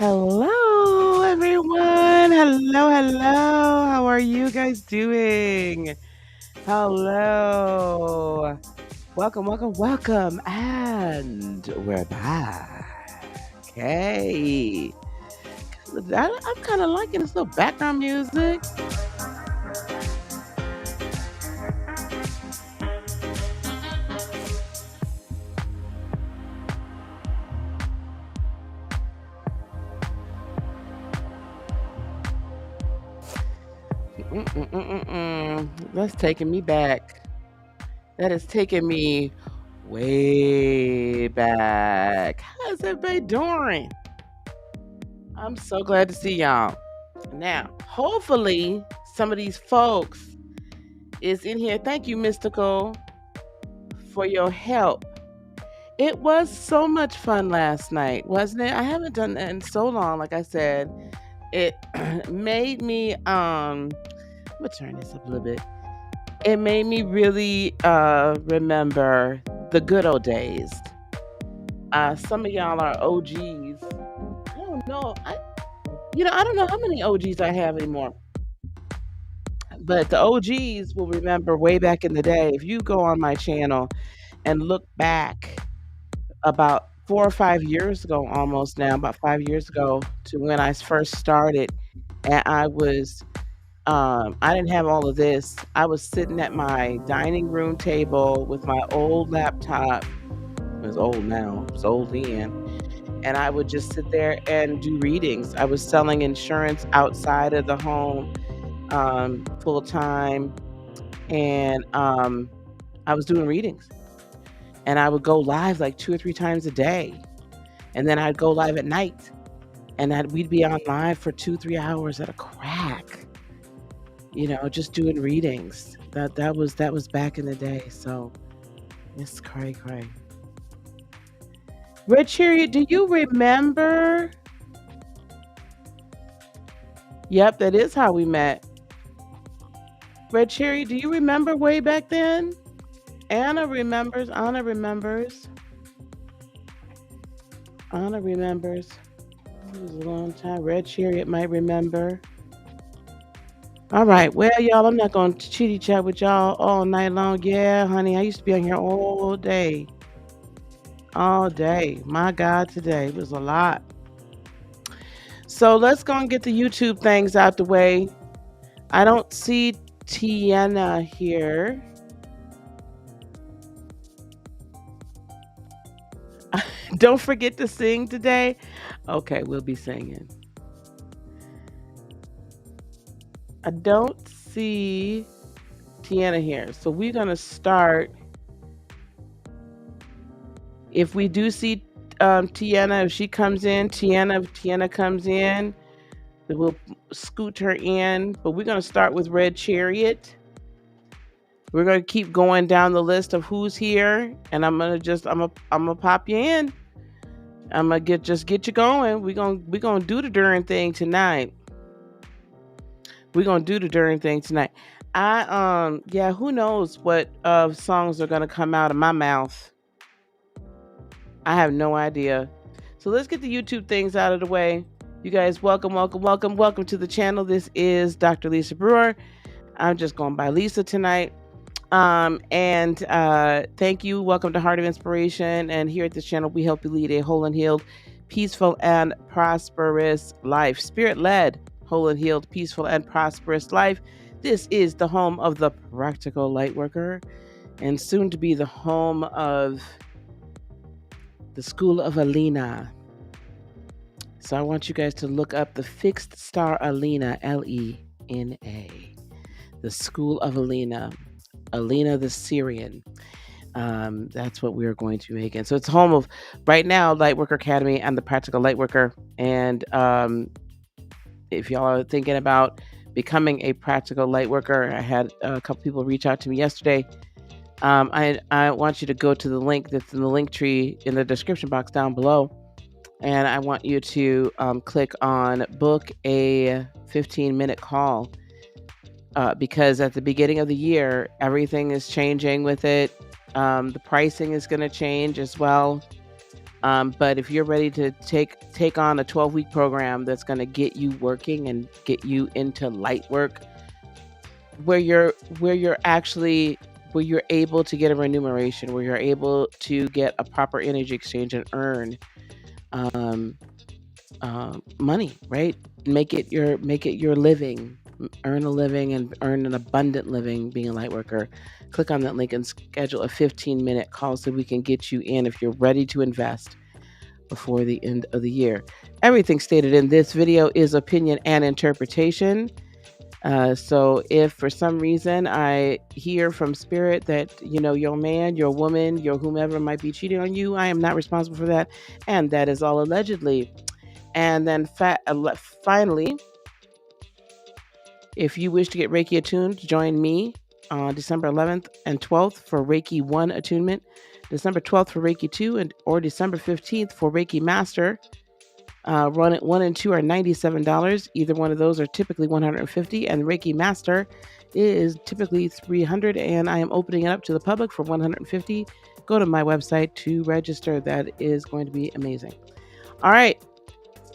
Hello, everyone. Hello, hello. How are you guys doing? Hello. Welcome, welcome, welcome. And we're back. Hey. I'm kind of liking this little background music. That's taking me back. That is taking me way back. How's everybody doing? I'm so glad to see y'all. Now, hopefully, some of these folks is in here. Thank you, Mystical, for your help. It was so much fun last night, wasn't it? I haven't done that in so long. Like I said, it made me I'm gonna turn this up a little bit. It made me really remember the good old days. Some of y'all are OGs. I don't know. I don't know how many OGs I have anymore. But the OGs will remember way back in the day. If you go on my channel and look back about 4 or 5 years ago, almost now, about 5 years ago, to when I first started, and I didn't have all of this. I was sitting at my dining room table with my old laptop, It's old now. It's old then. And I would just sit there and do readings. I was selling insurance outside of the home full time, and I was doing readings. And I would go live like 2 or 3 times a day, and then I'd go live at night, and we'd be on live for 2, 3 hours at a crack, just doing readings. That was back in the day, so it's cray. Red Chariot, do you remember? Yep, that is how we met. Red Chariot, do you remember way back then? Anna remembers. Anna remembers. It was a long time. Red Chariot might remember. All right. Well, y'all, I'm not going to chitty chat with y'all all night long. Yeah, honey, I used to be on here all day. All day. My God, today it was a lot. So let's go and get the YouTube things out the way. I don't see Tiana here. Don't forget to sing today. Okay, we'll be singing. I don't see Tiana here. So we're going to start. If we do see Tiana, if she comes in, if Tiana comes in, we'll scoot her in. But we're going to start with Red Chariot. We're going to keep going down the list of who's here. And I'm going to pop you in. I'm going to get you going. We're going to do the darn thing tonight. Who knows what songs are going to come out of my mouth. I have no idea. So let's get the YouTube things out of the way. You guys, welcome to the channel. This is Dr. Lisa Brewer. I'm just going by Lisa tonight. And thank you. Welcome to Heart of Inspiration. And here at this channel, we help you lead a whole and healed, peaceful and prosperous life. Spirit-led, whole and healed, peaceful and prosperous life. This is the home of the practical light worker, and soon to be the home of the School of Alina. So I want you guys to look up the fixed star Alina, Lena. The School of Alina the Syrian. That's what we're going to make. And so it's home of, right now, Lightworker Academy and the Practical Lightworker. And if y'all are thinking about becoming a practical lightworker, I had a couple people reach out to me yesterday. I want you to go to the link that's in the link tree in the description box down below. And I want you to click on book a 15-minute call. Because at the beginning of the year, everything is changing with it. The pricing is going to change as well. But if you're ready to take on a 12-week program that's going to get you working and get you into light work, where you're able to get a remuneration, where you're able to get a proper energy exchange and earn money, right? Make it your living. Earn a living and earn an abundant living being a light worker. Click on that link and schedule a 15-minute call so we can get you in if you're ready to invest before the end of the year. Everything stated in this video is opinion and interpretation. So if for some reason I hear from spirit that, your man, your woman, your whomever might be cheating on you, I am not responsible for that. And that is all allegedly. And then finally, if you wish to get Reiki attuned, join me on December 11th and 12th for Reiki 1 attunement, December 12th for Reiki 2, or December 15th for Reiki Master. 1 and 2 are $97. Either one of those are typically $150, and Reiki Master is typically $300, and I am opening it up to the public for $150. Go to my website to register. That is going to be amazing. All right.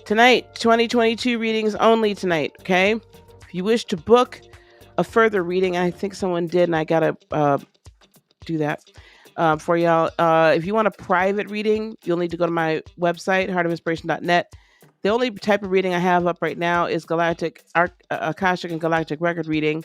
Tonight, 2022 readings only tonight, okay? If you wish to book a further reading, I think someone did, and I got to do that for y'all. If you want a private reading, you'll need to go to my website, heartofinspiration.net. The only type of reading I have up right now is Galactic, Akashic and Galactic Record reading.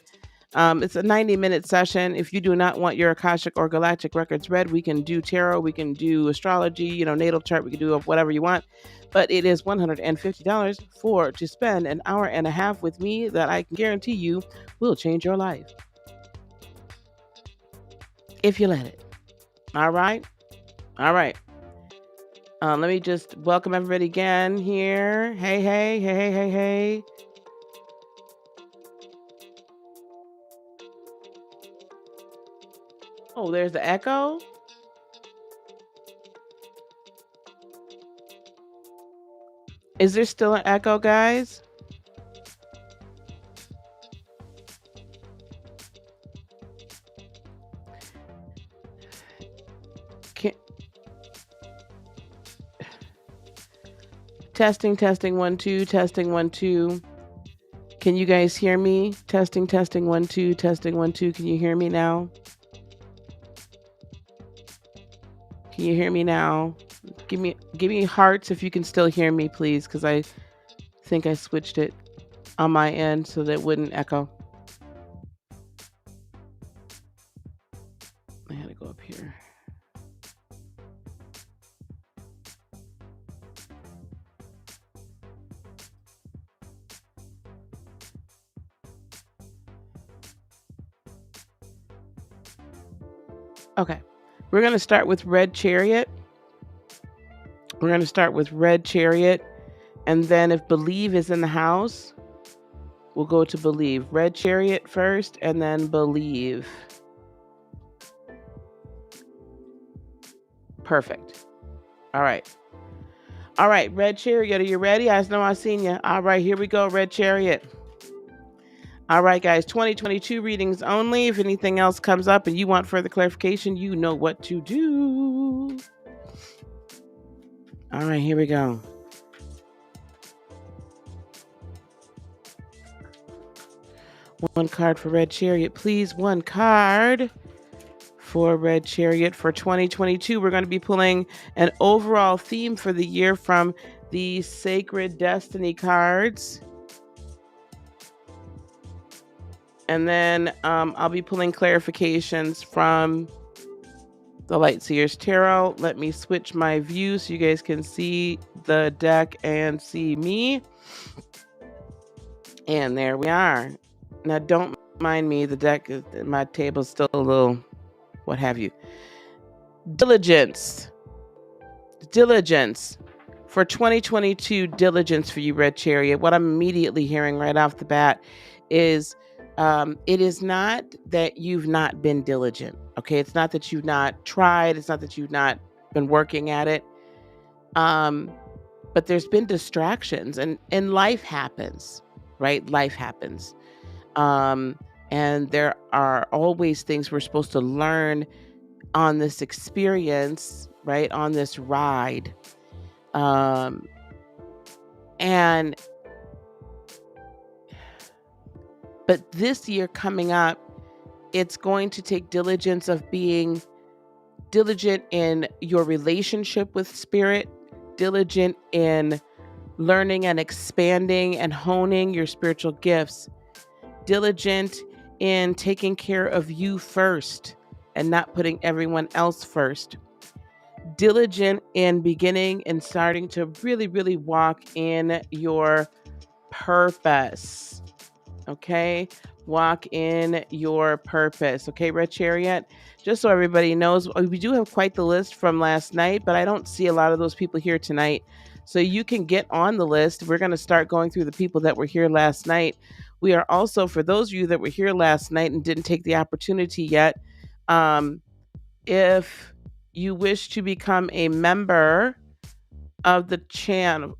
It's a 90-minute session. If you do not want your Akashic or Galactic records read, we can do tarot, we can do astrology, natal chart, we can do whatever you want. But it is $150 to spend an hour and a half with me that I can guarantee you will change your life. If you let it. All right. All right. Let me just welcome everybody again here. Hey, hey, hey, hey, hey, hey. Oh, there's the echo. Is there still an echo, guys? Testing, 1 2, testing 1 2. Can you guys hear me? Testing 1 2, testing 1 2. Can you hear me now? Can you hear me now? Give me hearts if you can still hear me, please, because I think I switched it on my end so that it wouldn't echo. I had to go up here. Okay, we're going to start with Red Chariot. We're going to start with Red Chariot. And then if Believe is in the house, we'll go to Believe. Red Chariot first and then Believe. Perfect. All right. All right, Red Chariot, are you ready? I know I've seen you. All right, here we go, Red Chariot. All right, guys, 2022 readings only. If anything else comes up and you want further clarification, you know what to do. All right, here we go. One card for Red Chariot, please. One card for Red Chariot for 2022. We're going to be pulling an overall theme for the year from the Sacred Destiny cards. And then I'll be pulling clarifications from the Light Seers Tarot. Let me switch my view so you guys can see the deck and see me. And there we are. Now, don't mind me. The deck, my table's still a little, what have you. Diligence. For 2022, diligence for you, Red Chariot. What I'm immediately hearing right off the bat is it is not that you've not been diligent. Okay, it's not that you've not tried. It's not that you've not been working at it. But there's been distractions, and life happens, right? Life happens. And there are always things we're supposed to learn on this experience, right? On this ride. But this year coming up, it's going to take diligence of being diligent in your relationship with spirit, diligent in learning and expanding and honing your spiritual gifts, diligent in taking care of you first and not putting everyone else first, diligent in beginning and starting to really, really walk in your purpose. Okay, walk in your purpose. Okay, Red Chariot. Just so everybody knows, we do have quite the list from last night, but I don't see a lot of those people here tonight. So you can get on the list. We're going to start going through the people that were here last night. We are also, for those of you that were here last night and didn't take the opportunity yet, if you wish to become a member of the channel,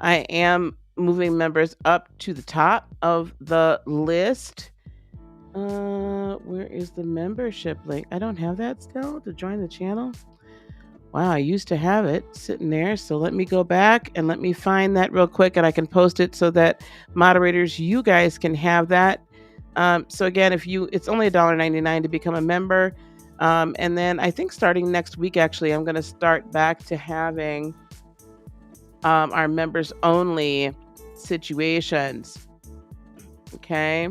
I am moving members up to the top of the list. Where is the membership link? I don't have that still to join the channel. Wow, I used to have it sitting there. So let me go back and let me find that real quick, and I can post it so that moderators, you guys can have that. So again, it's only $1.99 to become a member. And then I think starting next week, actually, I'm going to start back to having our members only situations. Okay.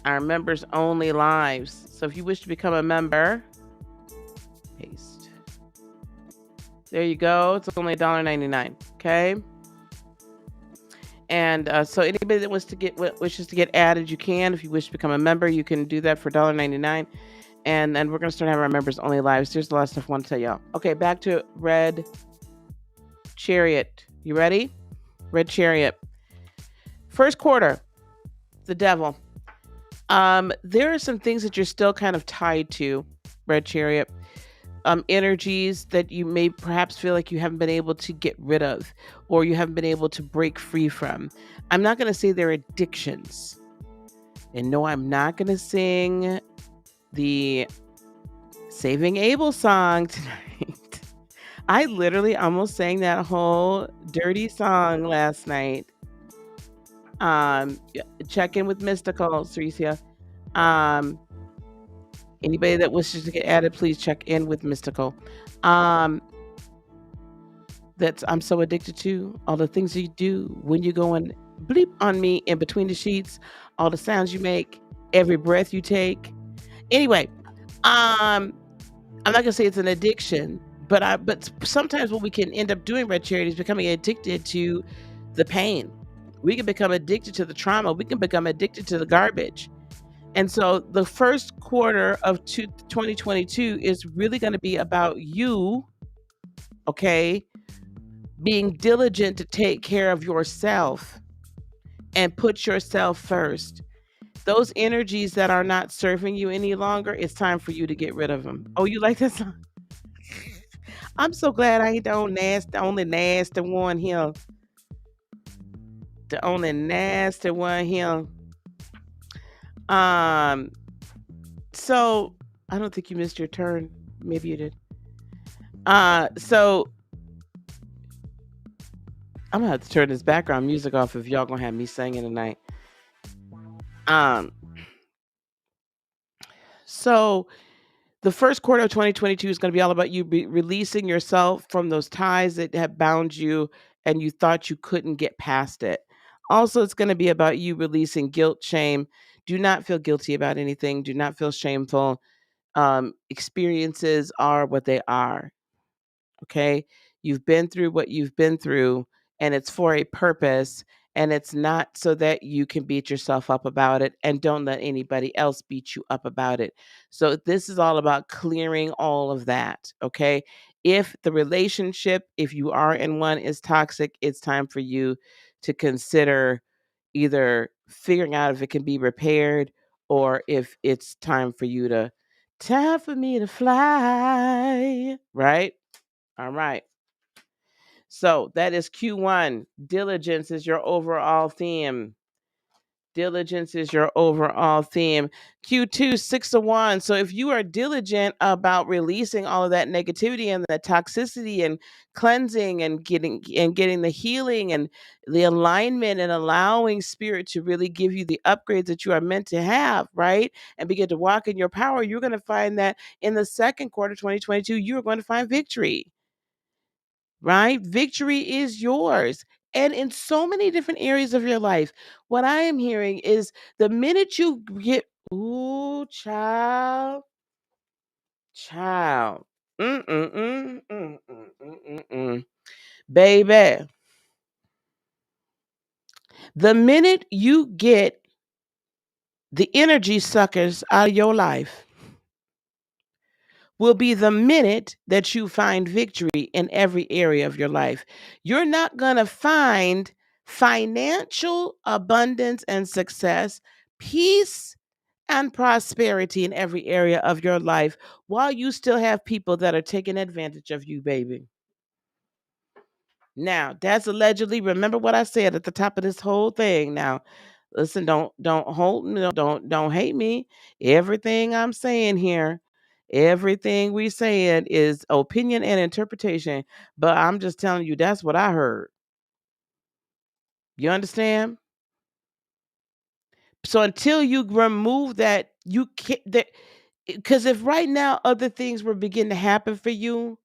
Our members only lives. So if you wish to become a member, paste. There you go. It's only $1.99. Okay. And so anybody that wishes to get added, you can. If you wish to become a member, you can do that for $1.99. And then we're going to start having our members only lives. There's a lot of stuff I want to tell y'all. Okay, back to Red Chariot. You ready? Red Chariot. First quarter, the devil. There are some things that you're still kind of tied to, Red Chariot. Energies that you may perhaps feel like you haven't been able to get rid of, or you haven't been able to break free from. I'm not going to say they're addictions. And no, I'm not going to sing the Saving Abel song tonight. I literally almost sang that whole dirty song last night. Check in with Mystical, Ceresia. Anybody that wishes to get added, please check in with Mystical. That's I'm so addicted to all the things you do when you go and bleep on me in between the sheets, all the sounds you make, every breath you take. Anyway, I'm not gonna say it's an addiction, but sometimes what we can end up doing, Red Charity, is becoming addicted to the pain. We can become addicted to the trauma. We can become addicted to the garbage. And so the first quarter of 2022 is really going to be about you, okay, being diligent to take care of yourself and put yourself first. Those energies that are not serving you any longer, it's time for you to get rid of them. Oh, you like that song? I'm so glad I ain't the only nasty one here. The only nasty one here. So I don't think you missed your turn. Maybe you did. So I'm gonna have to turn this background music off if y'all gonna have me singing tonight. So the first quarter of 2022 is going to be all about you releasing yourself from those ties that have bound you and you thought you couldn't get past it. Also, it's going to be about you releasing guilt, shame. Do not feel guilty about anything. Do not feel shameful. Experiences are what they are. Okay. You've been through what you've been through, and it's for a purpose. And it's not so that you can beat yourself up about it, and don't let anybody else beat you up about it. So, this is all about clearing all of that. Okay. If the relationship, if you are in one, is toxic, it's time for you to consider either figuring out if it can be repaired, or if it's time for you to, time for me to fly. Right. All right. So that is Q1. Diligence is your overall theme. Diligence is your overall theme. Q2, 6 of Wands. So if you are diligent about releasing all of that negativity and the toxicity and cleansing and getting the healing and the alignment and allowing spirit to really give you the upgrades that you are meant to have, right? And begin to walk in your power, you're going to find that in the second quarter 2022, you are going to find victory. Right? Victory is yours. And in so many different areas of your life, what I am hearing is the minute you get, ooh, child, child, baby, the minute you get the energy suckers out of your life will be the minute that you find victory in every area of your life. You're not going to find financial abundance and success, peace and prosperity in every area of your life while you still have people that are taking advantage of you, baby. Now, that's allegedly, remember what I said at the top of this whole thing. Now, listen, don't hold me, don't hate me. Everything I'm saying here, everything we saying is opinion and interpretation, but I'm just telling you that's what I heard. You understand? So until you remove that, you can't that, because if right now other things were beginning to happen for you,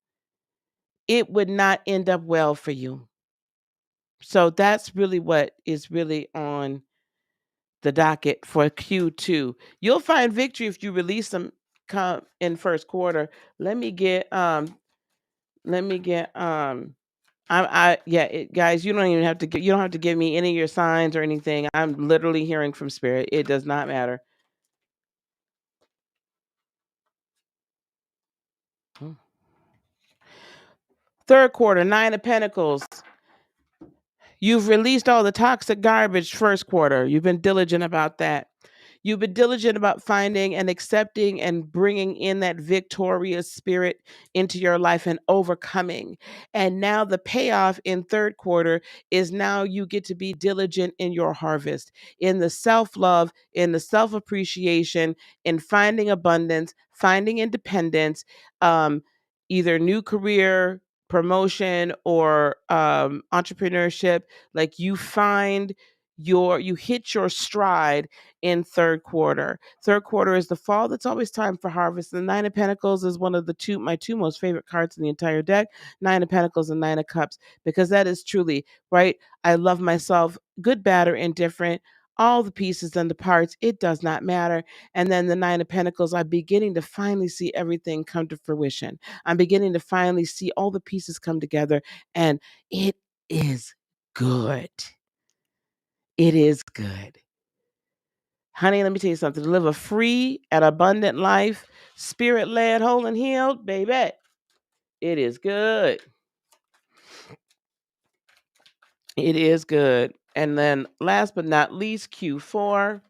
it would not end up well for you. So that's really what is really on the docket for Q2. You'll find victory if you release them in first quarter. Let me get guys, you don't have to give me any of your signs or anything. I'm literally hearing from spirit. It does not matter. Third quarter, 9 of Pentacles. You've released all the toxic garbage first quarter. You've been diligent about that. You've been diligent about finding and accepting and bringing in that victorious spirit into your life and overcoming. And now the payoff in third quarter is now you get to be diligent in your harvest, in the self-love, in the self-appreciation, in finding abundance, finding independence, either new career, promotion, or entrepreneurship. Like you hit your stride in third quarter. Third quarter is the fall. That's always time for harvest. The 9 of Pentacles is one of my two most favorite cards in the entire deck. 9 of Pentacles and 9 of Cups, because that is truly right. I love myself, good, bad, or indifferent. All the pieces and the parts, it does not matter. And then the 9 of Pentacles, I'm beginning to finally see everything come to fruition. I'm beginning to finally see all the pieces come together, and it is good. It is good. Honey, let me tell you something. To live a free and abundant life, spirit-led, whole and healed, baby, it is good. It is good. And then last but not least, Q4.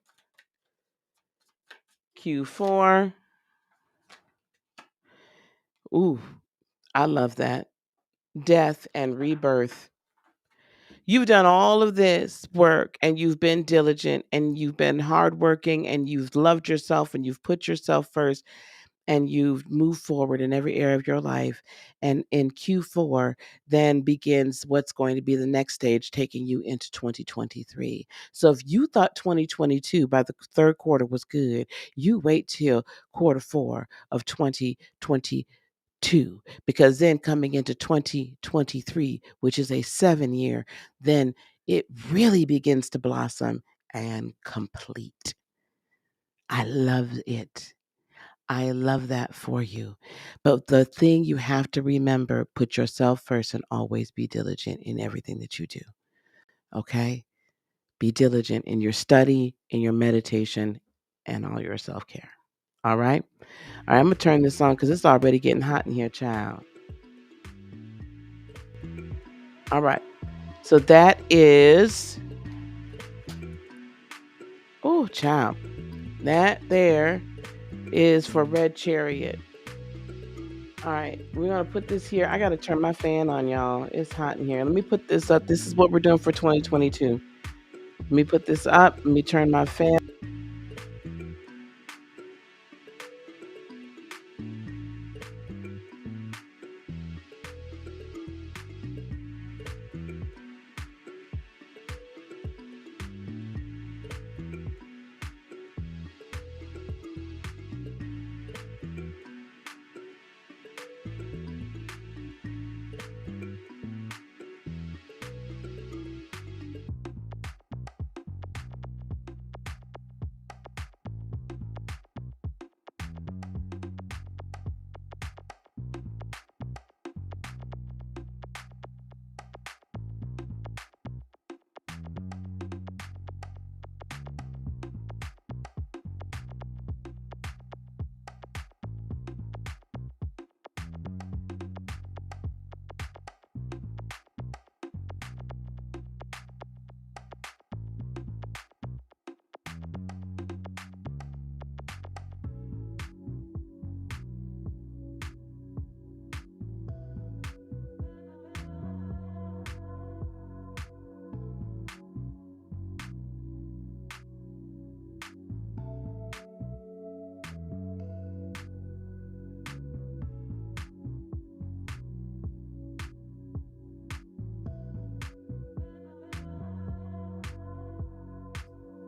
Q4. Ooh, I love that. Death and rebirth. You've done all of this work and you've been diligent and you've been hardworking and you've loved yourself and you've put yourself first and you've moved forward in every area of your life. And in Q4, then begins what's going to be the next stage, taking you into 2023. So if you thought 2022 by the third quarter was good, you wait till quarter 4 of 2022. Because then coming into 2023, which is a 7-year, then it really begins to blossom and complete. I love it. I love that for you. But the thing you have to remember, put yourself first and always be diligent in everything that you do. Okay? Be diligent in your study, in your meditation, and all your self-care. All right? All right, I'm going to turn this on because it's already getting hot in here, child. All right. So that is, oh, child. That there is for Red Chariot. All right, we're going to put this here. I got to turn my fan on, y'all. It's hot in here. Let me put this up. This is what we're doing for 2022. Let me put this up. Let me turn my fan.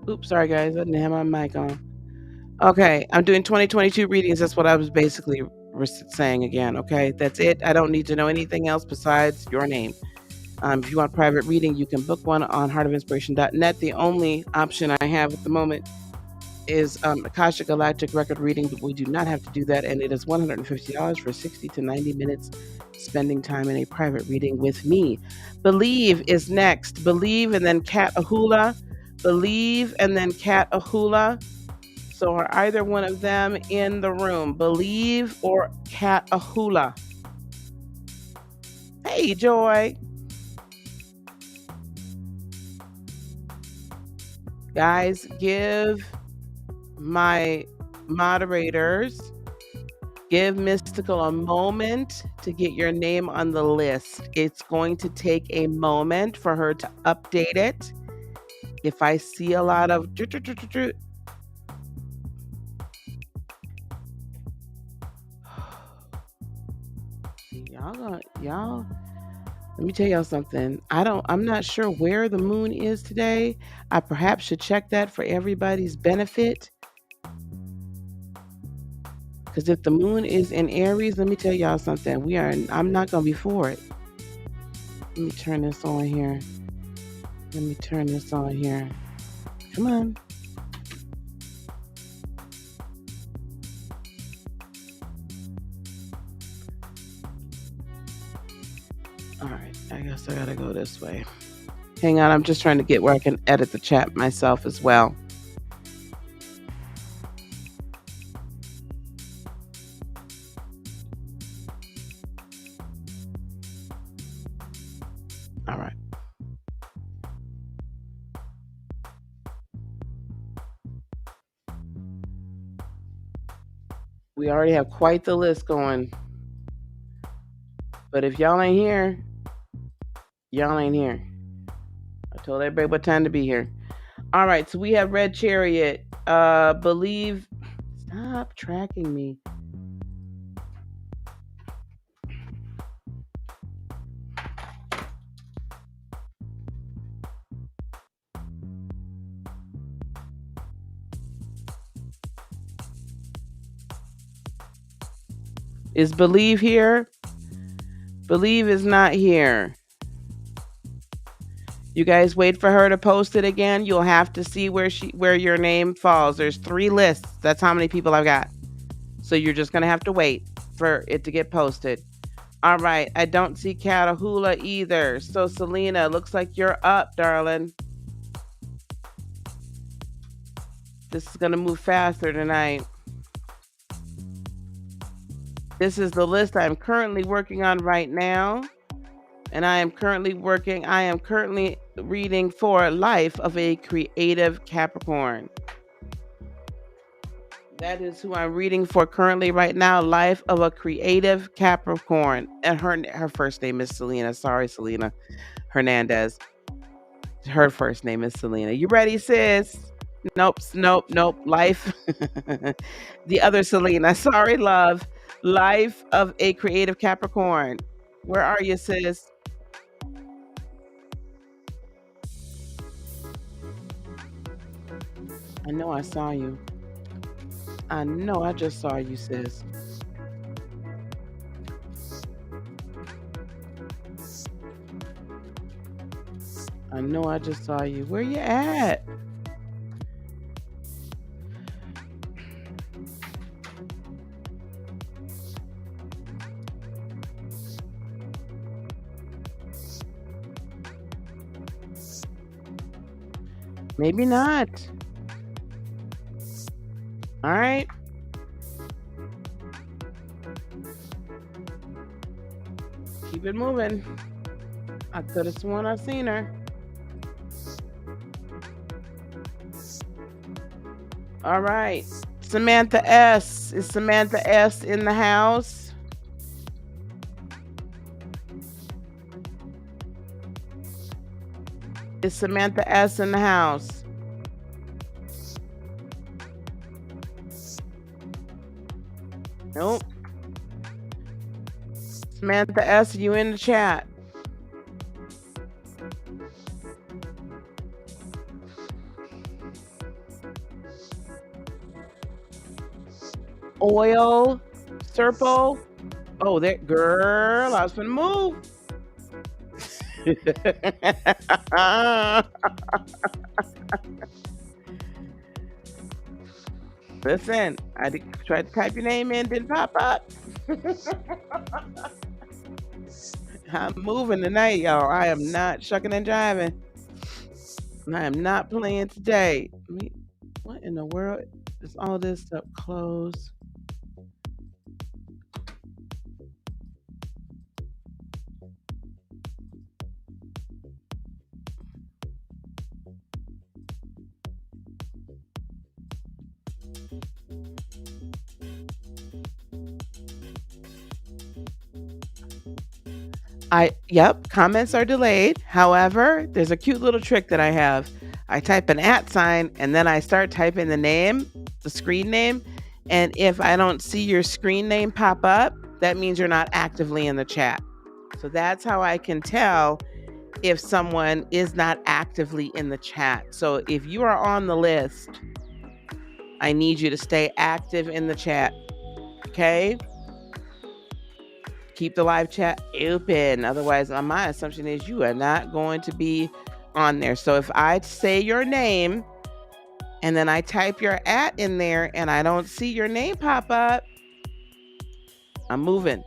Oops, sorry guys, I didn't have my mic on. Okay, I'm doing 2022 readings. That's what I was basically saying again. Okay, that's it. I don't need to know anything else besides your name. If you want a private reading, you can book one on heartofinspiration.net. The only option I have at the moment is Akashic Galactic record reading, but we do not have to do that, and it is $150 for 60 to 90 minutes spending time in a private reading with me. Believe is next. Believe and then Cat Ahula. Believe and then Cat Ahula. So are either one of them in the room? Believe or Cat Ahula? Hey, Joy. Guys, give my moderators, give Mystical a moment to get your name on the list. It's going to take a moment for her to update it. If I see a lot of y'all, let me tell y'all something. I'm not sure where the moon is today. I perhaps should check that for everybody's benefit. Because if the moon is in Aries, let me tell y'all something. I'm not going to be for it. Let me turn this on here. Come on. All right. I guess I got to go this way. Hang on. I'm just trying to get where I can edit the chat myself as well. All right. We already have quite the list going. But if y'all ain't here, y'all ain't here. I told everybody what time to be here. All right, so we have Red Chariot. Believe. Stop tracking me. Is Believe here? Believe is not here. You guys wait for her to post it again. You'll have to see where your name falls. There's 3 lists. That's how many people I've got. So you're just going to have to wait for it to get posted. All right. I don't see Catahoula either. So Selena, looks like you're up, darling. This is going to move faster tonight. This is the list I'm currently working on right now. And I am currently reading for Life of a Creative Capricorn. That is who I'm reading for currently right now, Life of a Creative Capricorn. And her first name is Selena. Sorry, Selena Hernandez. Her first name is Selena. You ready, sis? Nope. Life. The other Selena. Sorry, love. Life of a Creative Capricorn. Where are you, sis? I know I saw you. I know I just saw you, sis. I know I just saw you. Where you at? Maybe not. All right. Keep it moving. I could have sworn I seen her. All right. Samantha S. Is Samantha S in the house? Is Samantha S in the house? Nope. Samantha S, you in the chat? Oil, Serpo. Oh, that girl, I was gonna move. Listen, tried to type your name in, didn't pop up. I'm moving tonight, y'all. I am not shucking and jiving. I am not playing today. What in the world is all this stuff closed? Yep, comments are delayed. However, there's a cute little trick that I have. I type an @ sign and then I start typing the name, the screen name. And if I don't see your screen name pop up, that means you're not actively in the chat. So that's how I can tell if someone is not actively in the chat. So if you are on the list, I need you to stay active in the chat. Okay? Keep the live chat open. Otherwise, my assumption is you are not going to be on there. So if I say your name and then I type your @ in there and I don't see your name pop up, I'm moving.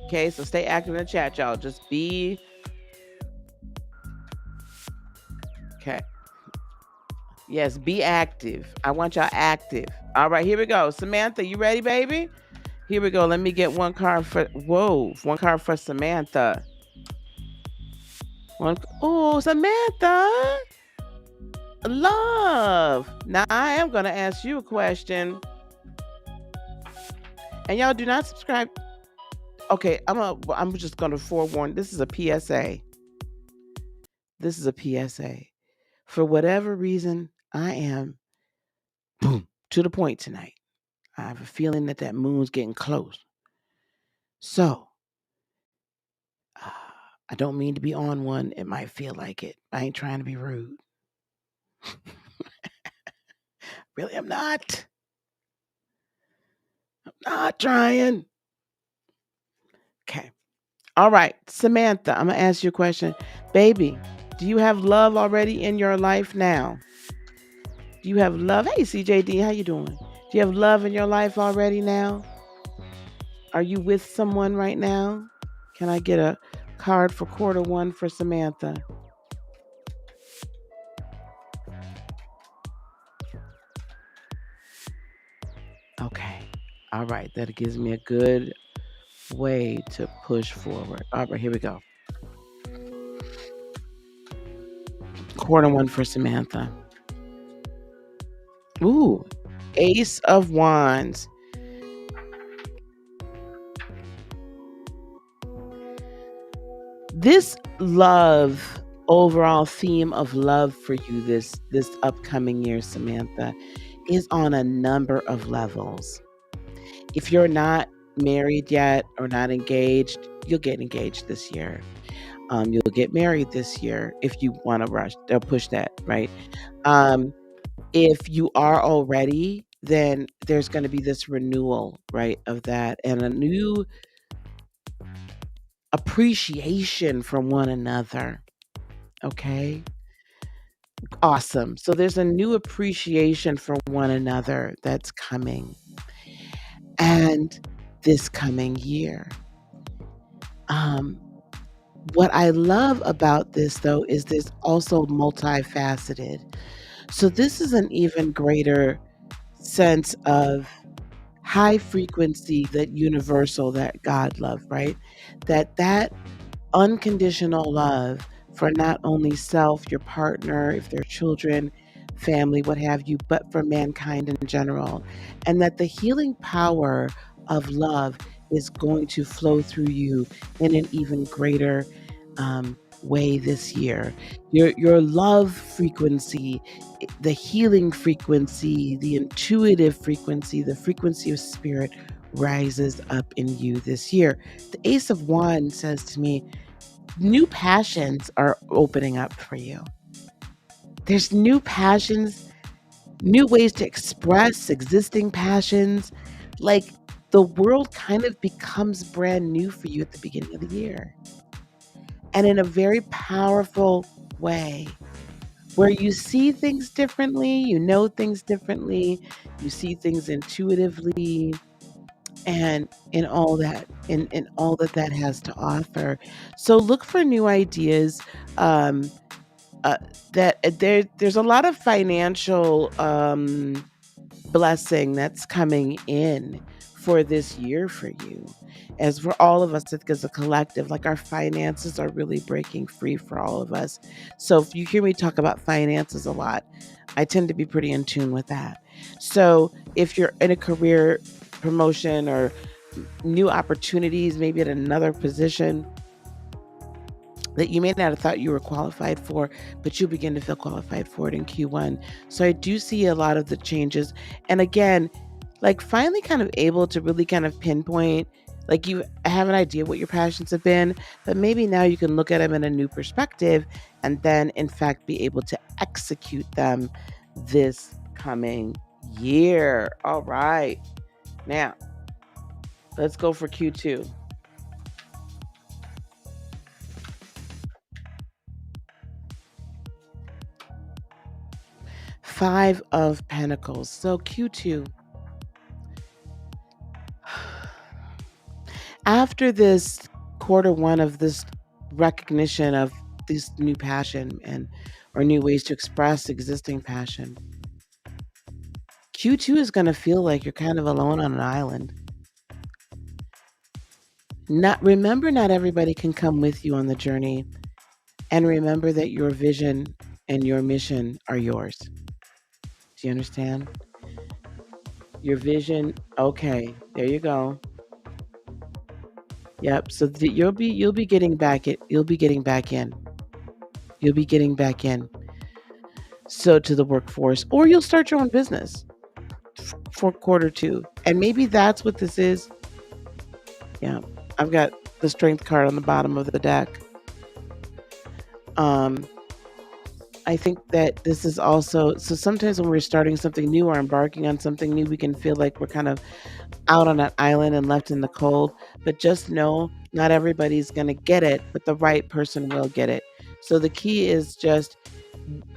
Okay, so stay active in the chat, y'all. Just be okay. Yes, be active. I want y'all active. All right, here we go. Samantha, you ready, baby? Here we go. Let me get one card for one card for Samantha. Oh, Samantha. Love. Now I am gonna ask you a question. And y'all do not subscribe. Okay, I'm just gonna forewarn. This is a PSA. This is a PSA. For whatever reason, I am boom to the point tonight. I have a feeling that moon's getting close. So, I don't mean to be on one. It might feel like it. I ain't trying to be rude. Really, I'm not. I'm not trying. Okay. All right, Samantha, I'm going to ask you a question. Baby, do you have love already in your life now? Do you have love? Hey, CJD, how you doing? Do you have love in your life already now? Are you with someone right now? Can I get a card for Q1 for Samantha? Okay. All right. That gives me a good way to push forward. All right, here we go. Q1 for Samantha. Ooh, Ace of Wands. This love, overall theme of love for you this upcoming year, Samantha, is on a number of levels. If you're not married yet or not engaged, you'll get engaged this year. You'll get married this year if you want to rush. They'll push that, right? If you are already, then there's going to be this renewal, right, of that and a new appreciation from one another. Okay. Awesome. So there's a new appreciation for one another that's coming. And this coming year. What I love about this though is this also multifaceted. So this is an even greater sense of high frequency, that universal, that God love, right? That unconditional love for not only self, your partner, if they're children, family, what have you, but for mankind in general. And that the healing power of love is going to flow through you in an even greater way this year. Your love frequency, the healing frequency, the intuitive frequency, the frequency of spirit rises up in you this year. The Ace of Wands says to me, new passions are opening up for you. There's new passions, new ways to express existing passions. Like the world kind of becomes brand new for you at the beginning of the year. and in a very powerful way, where you see things differently, you know things differently, you see things intuitively, and in all that in all that that has to offer. So look for new ideas. Um, there's a lot of financial blessing that's coming in for this year for you. As for all of us, I think as a collective, like our finances are really breaking free for all of us. So if you hear me talk about finances a lot, I tend to be pretty in tune with that. So if you're in a career promotion or new opportunities, maybe at another position that you may not have thought you were qualified for, but you'll begin to feel qualified for it in Q1. So I do see a lot of the changes. And again, like finally kind of able to really kind of pinpoint, like you have an idea what your passions have been, but maybe now you can look at them in a new perspective and then in fact be able to execute them this coming year. All right. Now, let's go for Q2. 5 of Pentacles. So Q2. After this quarter one of this recognition of this new passion and or new ways to express existing passion, Q2 is going to feel like you're kind of alone on an island. Not everybody can come with you on the journey, and remember that your vision and your mission are yours. Do you understand? Your vision, okay, there you go. Yep. So you'll be getting back it. You'll be getting back in. You'll be getting back in. So to the workforce, or you'll start your own business for quarter two, and maybe that's what this is. Yeah, I've got the strength card on the bottom of the deck. Um, I think that this is also so. Sometimes when we're starting something new or embarking on something new, we can feel like we're kind of out on an island and left in the cold. But just know not everybody's going to get it, but the right person will get it. So the key is just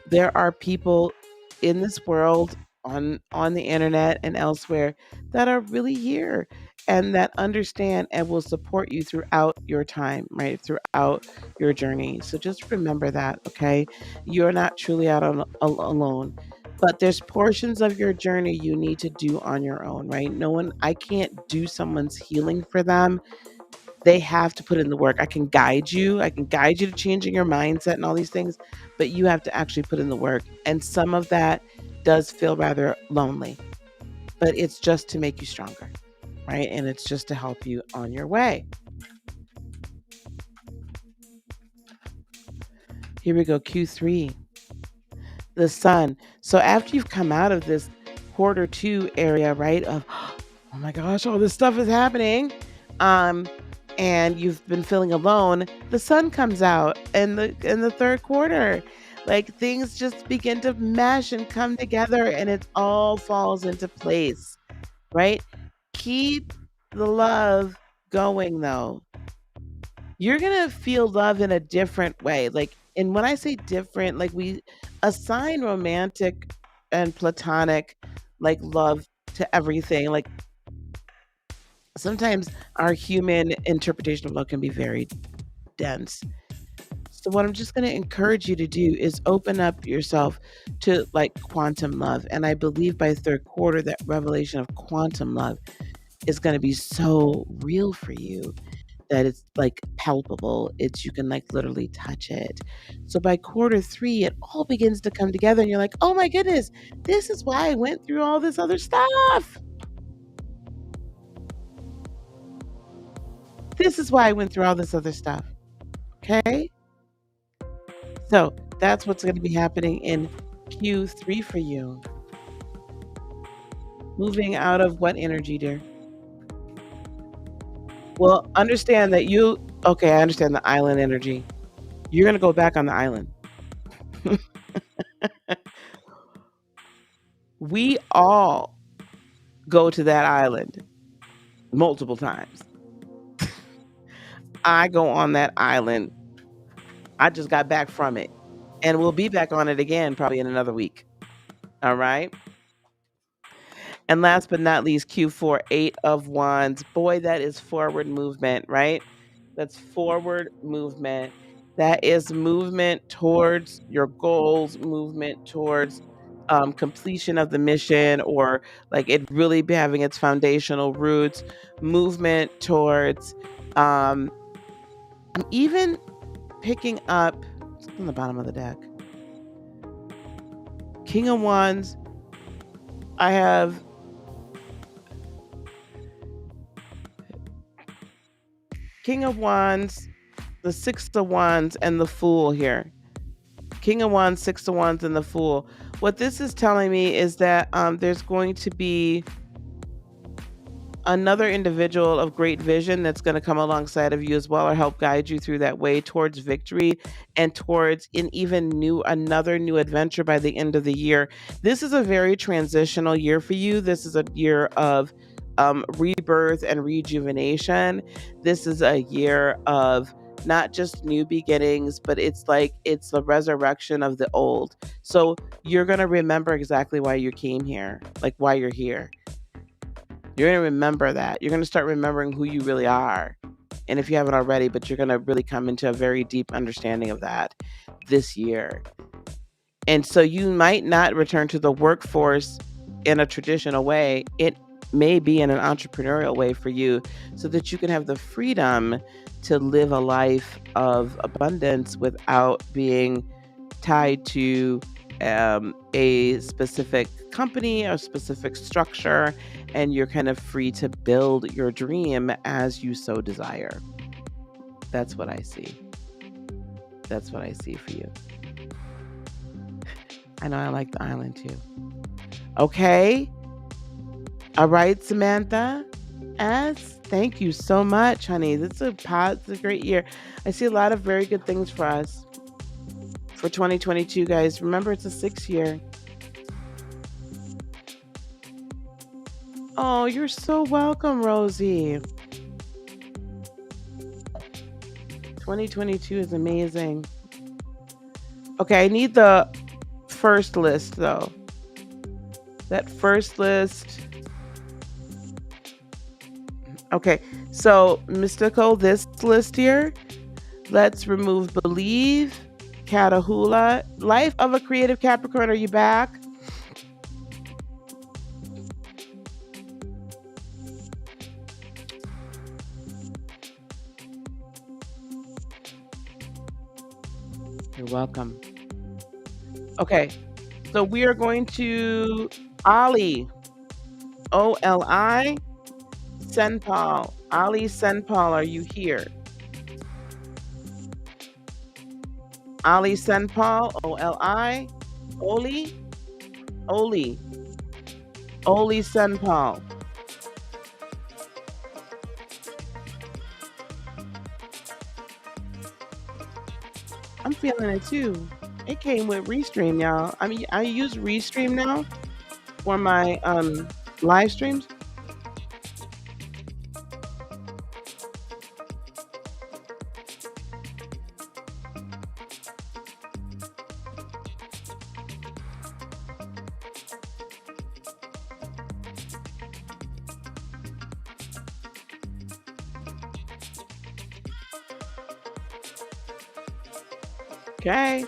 there are people in this world on the internet and elsewhere that are really here and that understand and will support you throughout your time, right? Throughout your journey. So just remember that, okay? You're not truly out on alone. But there's portions of your journey you need to do on your own, right? No one, I can't do someone's healing for them. They have to put in the work. I can guide you. I can guide you to changing your mindset and all these things, but you have to actually put in the work. And some of that does feel rather lonely, but it's just to make you stronger, right? And it's just to help you on your way. Here we go, Q3, the sun. So after you've come out of this quarter two area, right, of, oh my gosh, all this stuff is happening. And you've been feeling alone, the sun comes out in the third quarter. Like things just begin to mesh and come together and it all falls into place, right? Keep the love going though. You're going to feel love in a different way. Like, and when I say different, like we assign romantic and platonic like love to everything. Like sometimes our human interpretation of love can be very dense. So what I'm just going to encourage you to do is open up yourself to like quantum love. And I believe by third quarter, that revelation of quantum love is going to be so real for you that it's like palpable. It's you can like literally touch it. So by quarter three, it all begins to come together and you're like, oh my goodness, this is why I went through all this other stuff. This is why I went through all this other stuff. Okay. So that's what's going to be happening in Q3 for you. Moving out of what energy, dear? Well, understand that okay, I understand the island energy. You're going to go back on the island. We all go to that island multiple times. I go on that island I just got back from it. And we'll be back on it again probably in another week. All right. And last but not least, Q4, 8 of Wands. Boy, that is forward movement, right? That's forward movement. That is movement towards your goals, movement towards completion of the mission, or like it really be having its foundational roots, movement towards I'm even picking up on the bottom of the deck. King of Wands. I have King of Wands, the Six of Wands, and the Fool here. King of Wands, Six of Wands, and the Fool. What this is telling me is that there's going to be another individual of great vision that's going to come alongside of you as well, or help guide you through that way towards victory and towards another new adventure by the end of the year. This is a very transitional year for you. This is a year of rebirth and rejuvenation. This is a year of not just new beginnings, but it's the resurrection of the old. So you're going to remember exactly why you came here, like why you're here. You're going to remember that. You're going to start remembering who you really are. And if you haven't already, but you're going to really come into a very deep understanding of that this year. And so you might not return to the workforce in a traditional way. It may be in an entrepreneurial way for you, so that you can have the freedom to live a life of abundance without being tied to a specific company or specific structure, and you're kind of free to build your dream as you so desire. That's what I see. That's what I see for you. I know I like the island too. Okay. All right, Samantha. Thank you so much, honey. This is a great year. I see a lot of very good things for us for 2022, guys. Remember, it's a 6 year. Oh, you're so welcome, Rosie. 2022 is amazing. Okay, I need the first list, though. That first list. Okay, so Mystical, this list here. Let's remove Believe, Catahoula, Life of a Creative Capricorn. Are you back? You're welcome. Okay, so we are going to Oli, Oli, Senpal. Ali Senpal, are you here? Ali Senpal, Oli, Oli Senpal. I'm feeling it too. It came with Restream, y'all. I mean, I use Restream now for my live streams. Okay.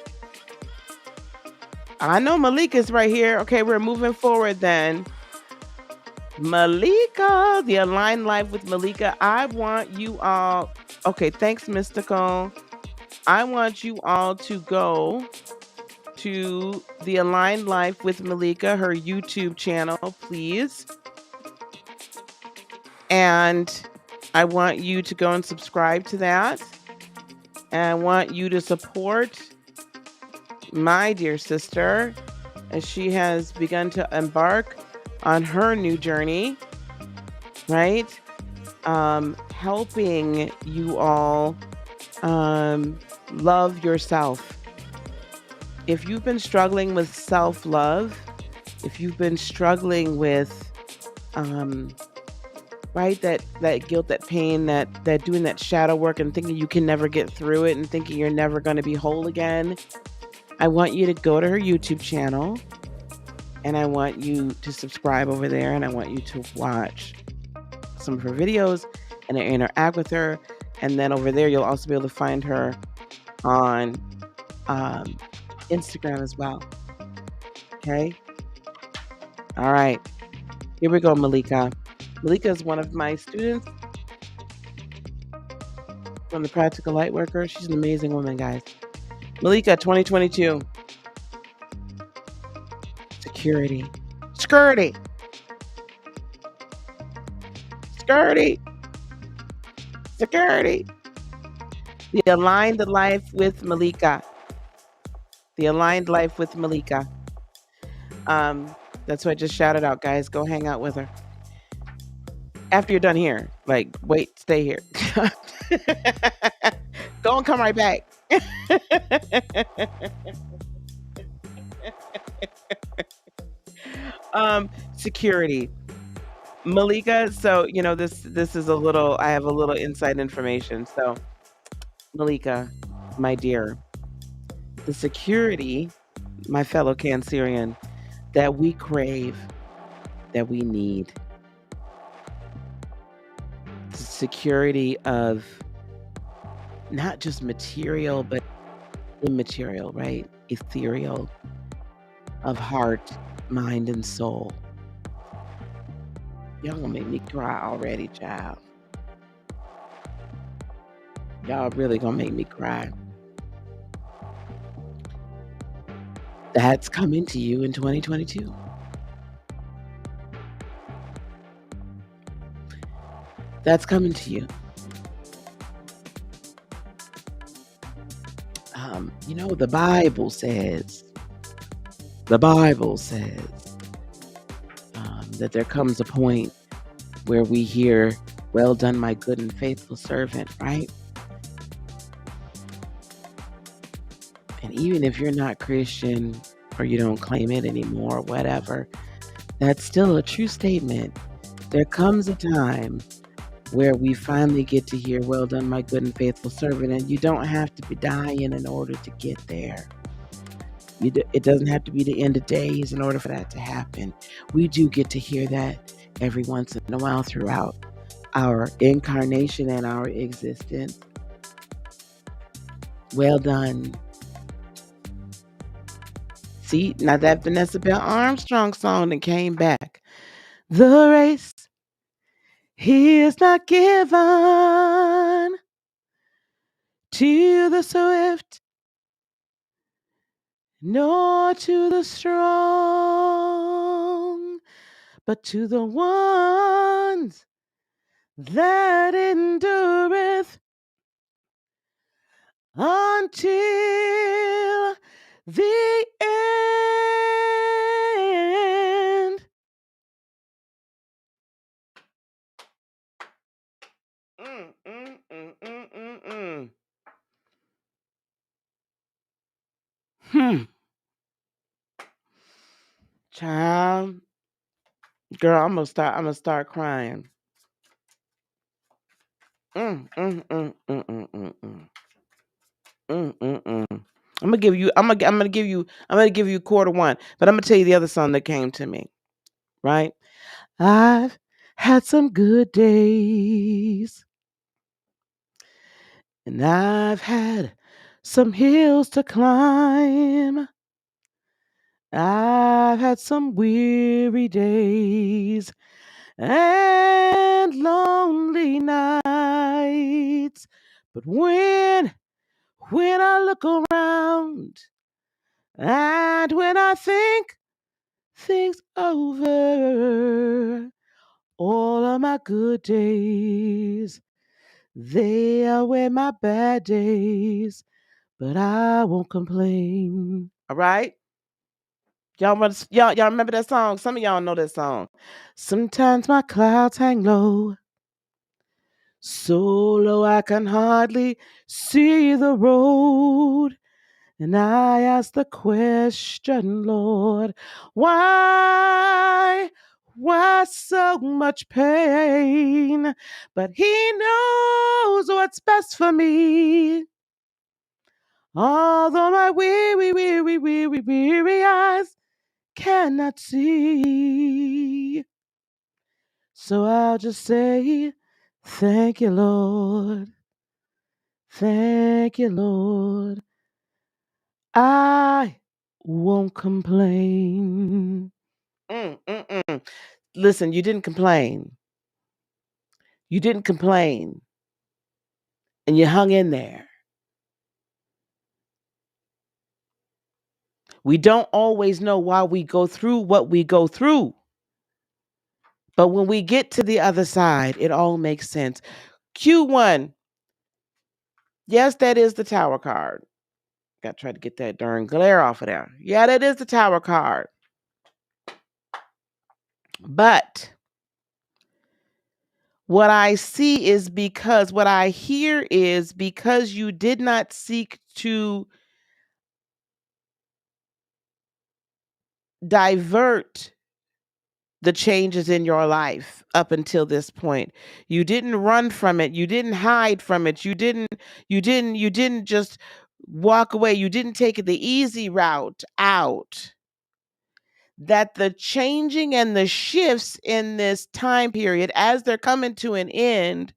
I know Malika's right here. Okay, we're moving forward then. Malika, the Aligned Life with Malika. I want you all. Okay, thanks, Mystical. I want you all to go to the Aligned Life with Malika, her YouTube channel, please. And I want you to go and subscribe to that. And I want you to support my dear sister as she has begun to embark on her new journey, right? Helping you all love yourself. If you've been struggling with self-love, if you've been struggling with right? That guilt, that pain, that doing that shadow work and thinking you can never get through it and thinking you're never going to be whole again. I want you to go to her YouTube channel and I want you to subscribe over there and I want you to watch some of her videos and interact with her. And then over there, you'll also be able to find her on Instagram as well. Okay. All right. Here we go, Malika. Malika is one of my students from the Practical Lightworker. She's an amazing woman, guys. Malika, 2022. Security. Skirty. Skirty. Security. The Aligned Life with Malika. The Aligned Life with Malika. That's what I just shouted out, guys. Go hang out with her. After you're done here, like, wait, stay here. Go and come right back. Security. Malika, so this is a little, I have a little inside information. So Malika, my dear, the security, my fellow Cancerian, that we crave, that we need, the security of not just material, but immaterial, right? Ethereal, of heart, mind, and soul. Y'all gonna make me cry already, child. Y'all really gonna make me cry. That's coming to you in 2022. That's coming to you. The Bible says, that there comes a point where we hear, "Well done, my good and faithful servant," right? And even if you're not Christian or you don't claim it anymore, whatever, that's still a true statement. There comes a time where we finally get to hear, "Well done, my good and faithful servant," and you don't have to be dying in order to get there. It doesn't have to be the end of days in order for that to happen. We do get to hear that every once in a while throughout our incarnation and our existence. Well done. See, now that Vanessa Bell Armstrong song that came back. The race he is not given to the swift, nor to the strong, but to the ones that endureth until the end. Child, girl, I'm gonna start crying. I'm gonna give you quarter one, but I'm gonna tell you the other song that came to me. Right? I've had some good days, and I've had some hills to climb. I've had some weary days and lonely nights. But when I look around and when I think things over, all of my good days, they outweigh my bad days, but I won't complain. All right? Y'all remember that song? Some of y'all know that song. Sometimes my clouds hang low, so low I can hardly see the road. And I ask the question, Lord, why Why so much pain? But he knows what's best for me. Although my weary eyes cannot see. So I'll just say, thank you, Lord. Thank you, Lord. I won't complain. Listen, you didn't complain. You didn't complain. And you hung in there. We don't always know why we go through what we go through. But when we get to the other side, it all makes sense. Q1. Yes, that is the Tower card. Got to try to get that darn glare off of there. Yeah, that is the Tower card. But what I see is what I hear is because you did not seek to divert the changes in your life up until this point. You didn't run from it. You didn't hide from it. You didn't just walk away. You didn't take the easy route out. That the changing and the shifts in this time period as they're coming to an end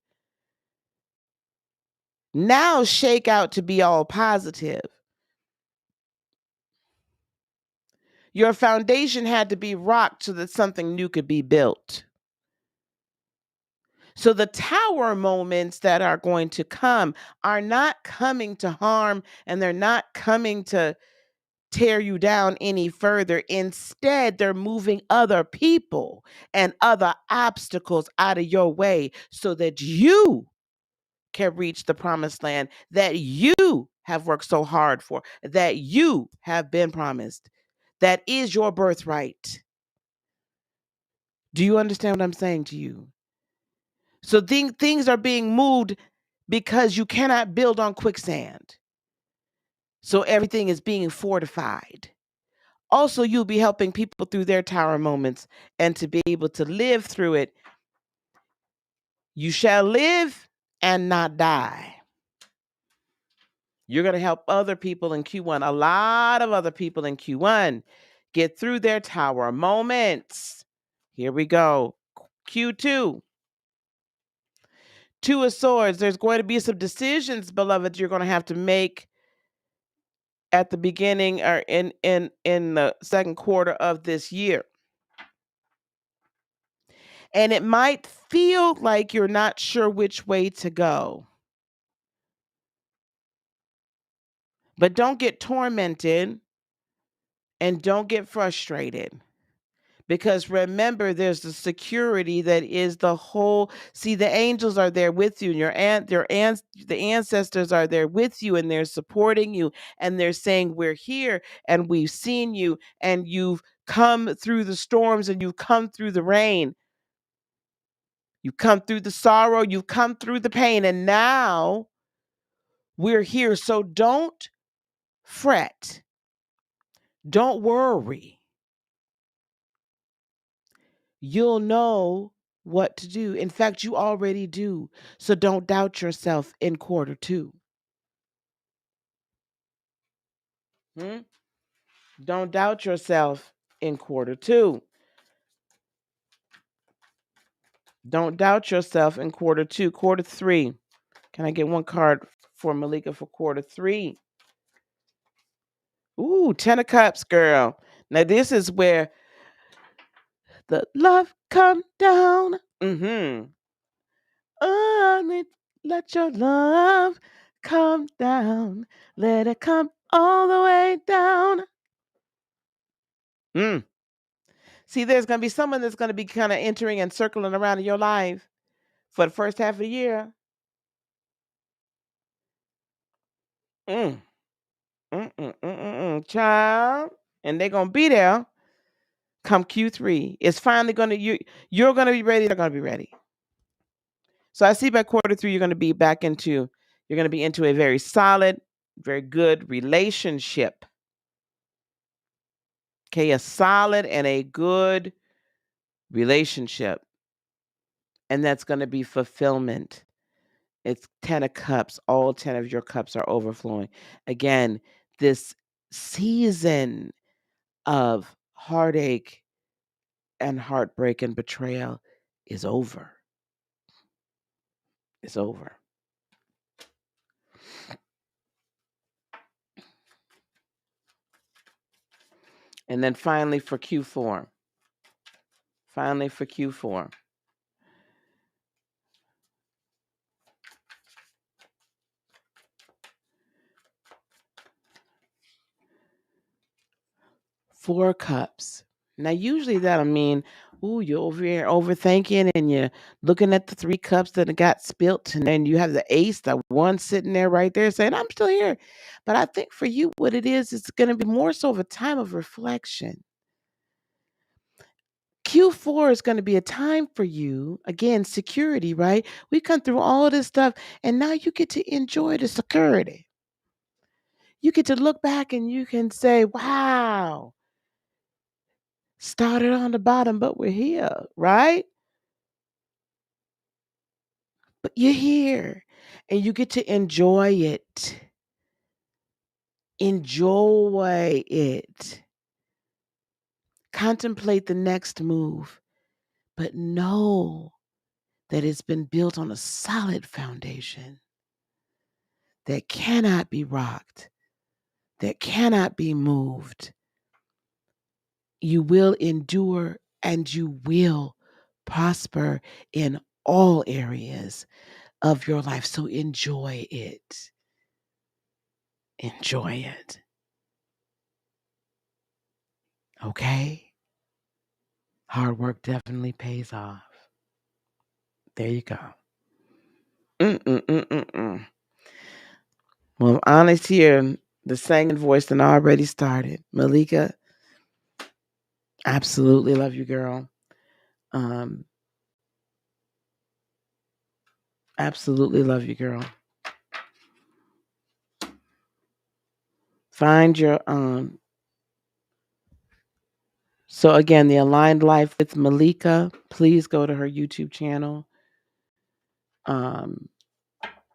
now shake out to be all positive. Your foundation had to be rocked so that something new could be built. So the tower moments that are going to come are not coming to harm, and they're not coming to tear you down any further. Instead, they're moving other people and other obstacles out of your way so that you can reach the promised land that you have worked so hard for, that you have been promised. That is your birthright. Do you understand what I'm saying to you? So things are being moved because you cannot build on quicksand. So everything is being fortified. Also, you'll be helping people through their tower moments and to be able to live through it. You shall live and not die. You're going to help other people in Q1, a lot of other people in Q1, get through their tower moments. Here we go. Q2. Two of Swords. There's going to be some decisions, beloved, you're going to have to make at the beginning or in the second quarter of this year. And it might feel like you're not sure which way to go. But don't get tormented and don't get frustrated. Because remember, there's the security that is the whole. See, the angels are there with you, and the ancestors are there with you, and they're supporting you, and they're saying, "We're here, and we've seen you, and you've come through the storms, and you've come through the rain, you've come through the sorrow, you've come through the pain, and now we're here." So don't fret, don't worry. You'll know what to do. In fact, you already do. So don't doubt yourself in quarter two. Don't doubt yourself in quarter two. Don't doubt yourself in quarter two. Quarter three. Can I get one card for Malika for quarter three? Ooh, 10 of Cups, girl. Now, this is where the love come down. Let your love come down. Let it come all the way down. See, there's going to be someone that's going to be kind of entering and circling around in your life for the first half of the year. Child. And they're going to be there come Q3. It's finally going to, you're going to be ready. They're going to be ready. So I see by quarter three, you're going to be into a very solid, very good relationship. Okay, a solid and a good relationship, and that's going to be fulfillment. It's 10 of cups. All 10 of your cups are overflowing. Again, this season of heartache and heartbreak and betrayal is over. It's over. And then finally for Q4. Finally for Q4. Four cups. Now, usually that'll mean, ooh, you're over here overthinking and you're looking at the three cups that got spilt, and then you have the ace, the one sitting there right there saying, I'm still here. But I think for you, what it is, it's going to be more so of a time of reflection. Q4 is going to be a time for you, again, security, right? We come through all this stuff, and now you get to enjoy the security. You get to look back and you can say, wow, started on the bottom, but we're here, right? But you're here and you get to enjoy it. Enjoy it. Contemplate the next move, but know that it's been built on a solid foundation that cannot be rocked, that cannot be moved. You will endure and you will prosper in all areas of your life. So enjoy it. Enjoy it. Okay? Hard work definitely pays off. There you go. Mm-mm-mm-mm-mm. Well, honest here, the singing voice that already started. Malika, absolutely love you, girl. Absolutely love you, girl. Find your So again, the Aligned Life with Malika. Please go to her YouTube channel. And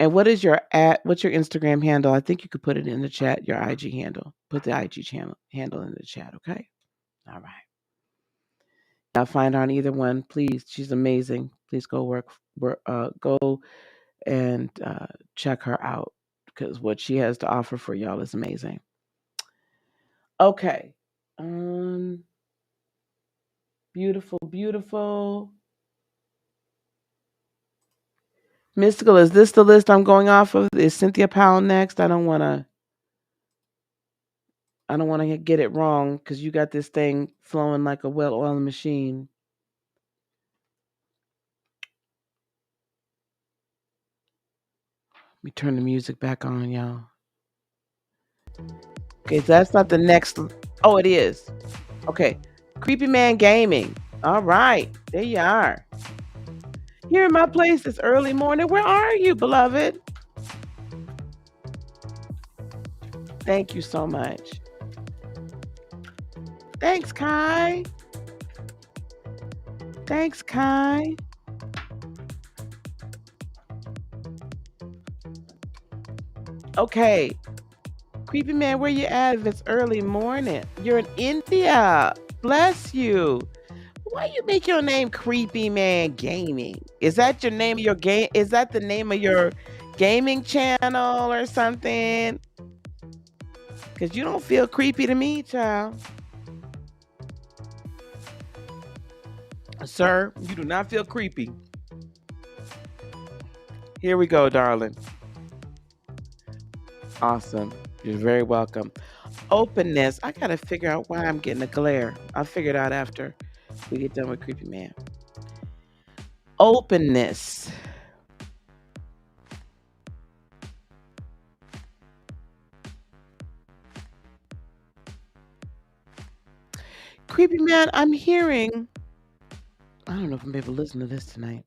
what's your Instagram handle? I think you could put it in the chat, your IG handle. Put the IG channel handle in the chat, okay? All right. I'll find her on either one, please. She's amazing. Please go go and check her out because what she has to offer for y'all is amazing. Okay. Beautiful, beautiful. Mystical, is this the list I'm going off of? Is Cynthia Powell next? I don't want to get it wrong because you got this thing flowing like a well-oiled machine. Let me turn the music back on, y'all. Okay, so that's not the next. Oh, it is. Okay. Creepy Man Gaming. All right. There you are. Here in my place this early morning. Where are you, beloved? Thank you so much. Thanks, Kai. Thanks, Kai. Okay. Creepy Man, where you at if it's early morning? You're in India. Bless you. Why you make your name Creepy Man Gaming? Is that your name of your game? Is that the name of your gaming channel or something? Because you don't feel creepy to me, child. Sir, you do not feel creepy. Here we go, darling. Awesome. You're very welcome. Openness. I got to figure out why I'm getting a glare. I'll figure it out after we get done with Creepy Man. Openness. Creepy Man, I'm hearing. I don't know if I'm able to listen to this tonight.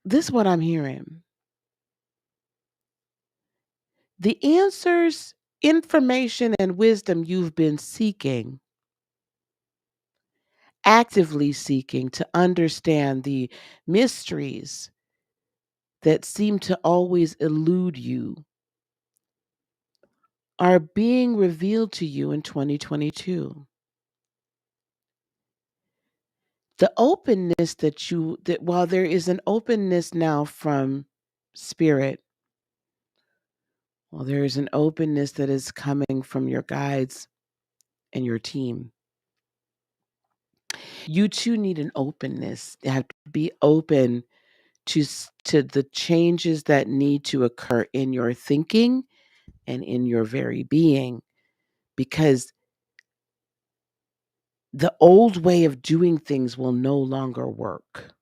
This is what I'm hearing. The answers, information, and wisdom you've been seeking actively seeking to understand the mysteries that seem to always elude you are being revealed to you in 2022. The openness that while there is an openness now from spirit, well, there is an openness that is coming from your guides and your team. You too need an openness. You have to be open to the changes that need to occur in your thinking and in your very being, because the old way of doing things will no longer work.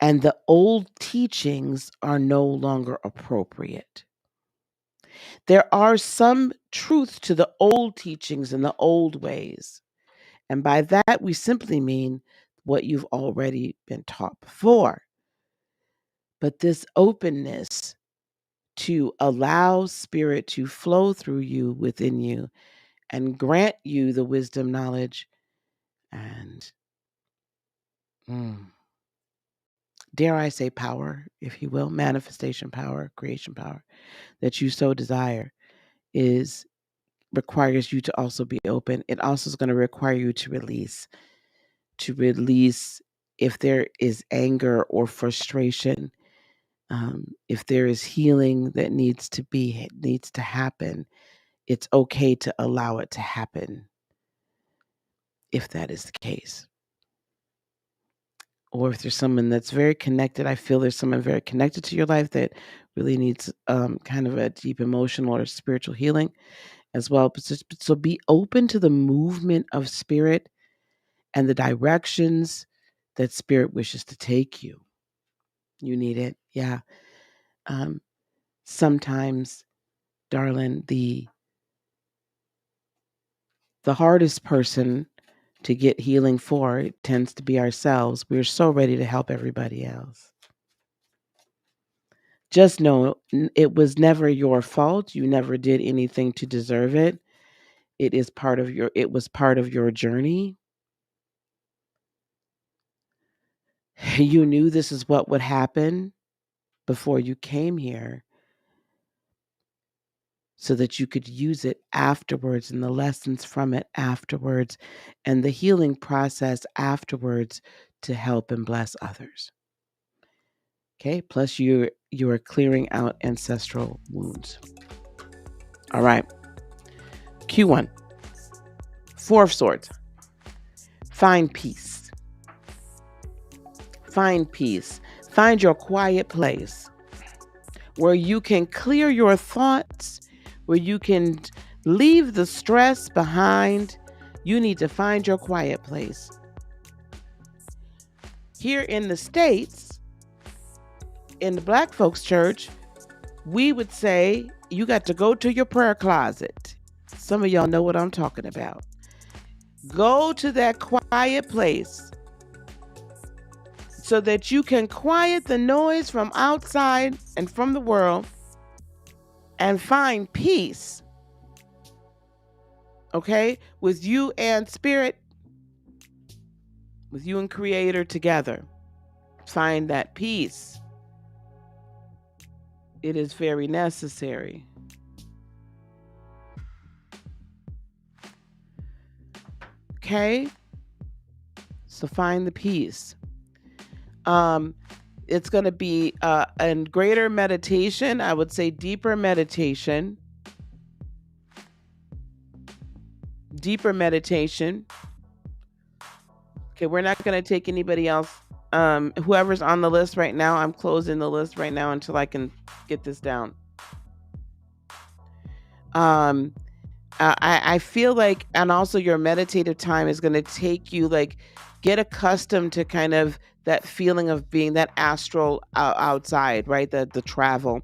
And the old teachings are no longer appropriate. There are some truth to the old teachings and the old ways. And by that, we simply mean what you've already been taught before. But this openness to allow spirit to flow through you, within you, and grant you the wisdom, knowledge, and dare I say power, if you will, manifestation power, creation power, that you so desire, requires you to also be open. It also is going to require you to release if there is anger or frustration, if there is healing that needs to happen. It's okay to allow it to happen if that is the case. Or if there's someone that's very connected, I feel there's someone very connected to your life that really needs kind of a deep emotional or spiritual healing as well. So be open to the movement of spirit and the directions that spirit wishes to take you. You need it. Yeah. Sometimes, darling, the hardest person to get healing for, it tends to be ourselves. We're so ready to help everybody else. Just know it was never your fault. You never did anything to deserve it. It was part of your journey. You knew this is what would happen before you came here, so that you could use it afterwards, and the lessons from it afterwards, and the healing process afterwards, to help and bless others. Okay, plus you are clearing out ancestral wounds. All right. Q1. Four of Swords. Find peace. Find peace. Find your quiet place where you can clear your thoughts, where you can leave the stress behind. You need to find your quiet place. Here in the States, in the Black folks church, we would say you got to go to your prayer closet. Some of y'all know what I'm talking about. Go to that quiet place so that you can quiet the noise from outside and from the world and find peace. Okay? With you and spirit, with you and creator together. Find that peace. It is very necessary. Okay? So find the peace. It's going to be a greater meditation. I would say deeper meditation. Deeper meditation. Okay, we're not going to take anybody else. Whoever's on the list right now, I'm closing the list right now until I can get this down. I feel like, and also your meditative time is going to take you, like, get accustomed to kind of that feeling of being that astral outside, right? The travel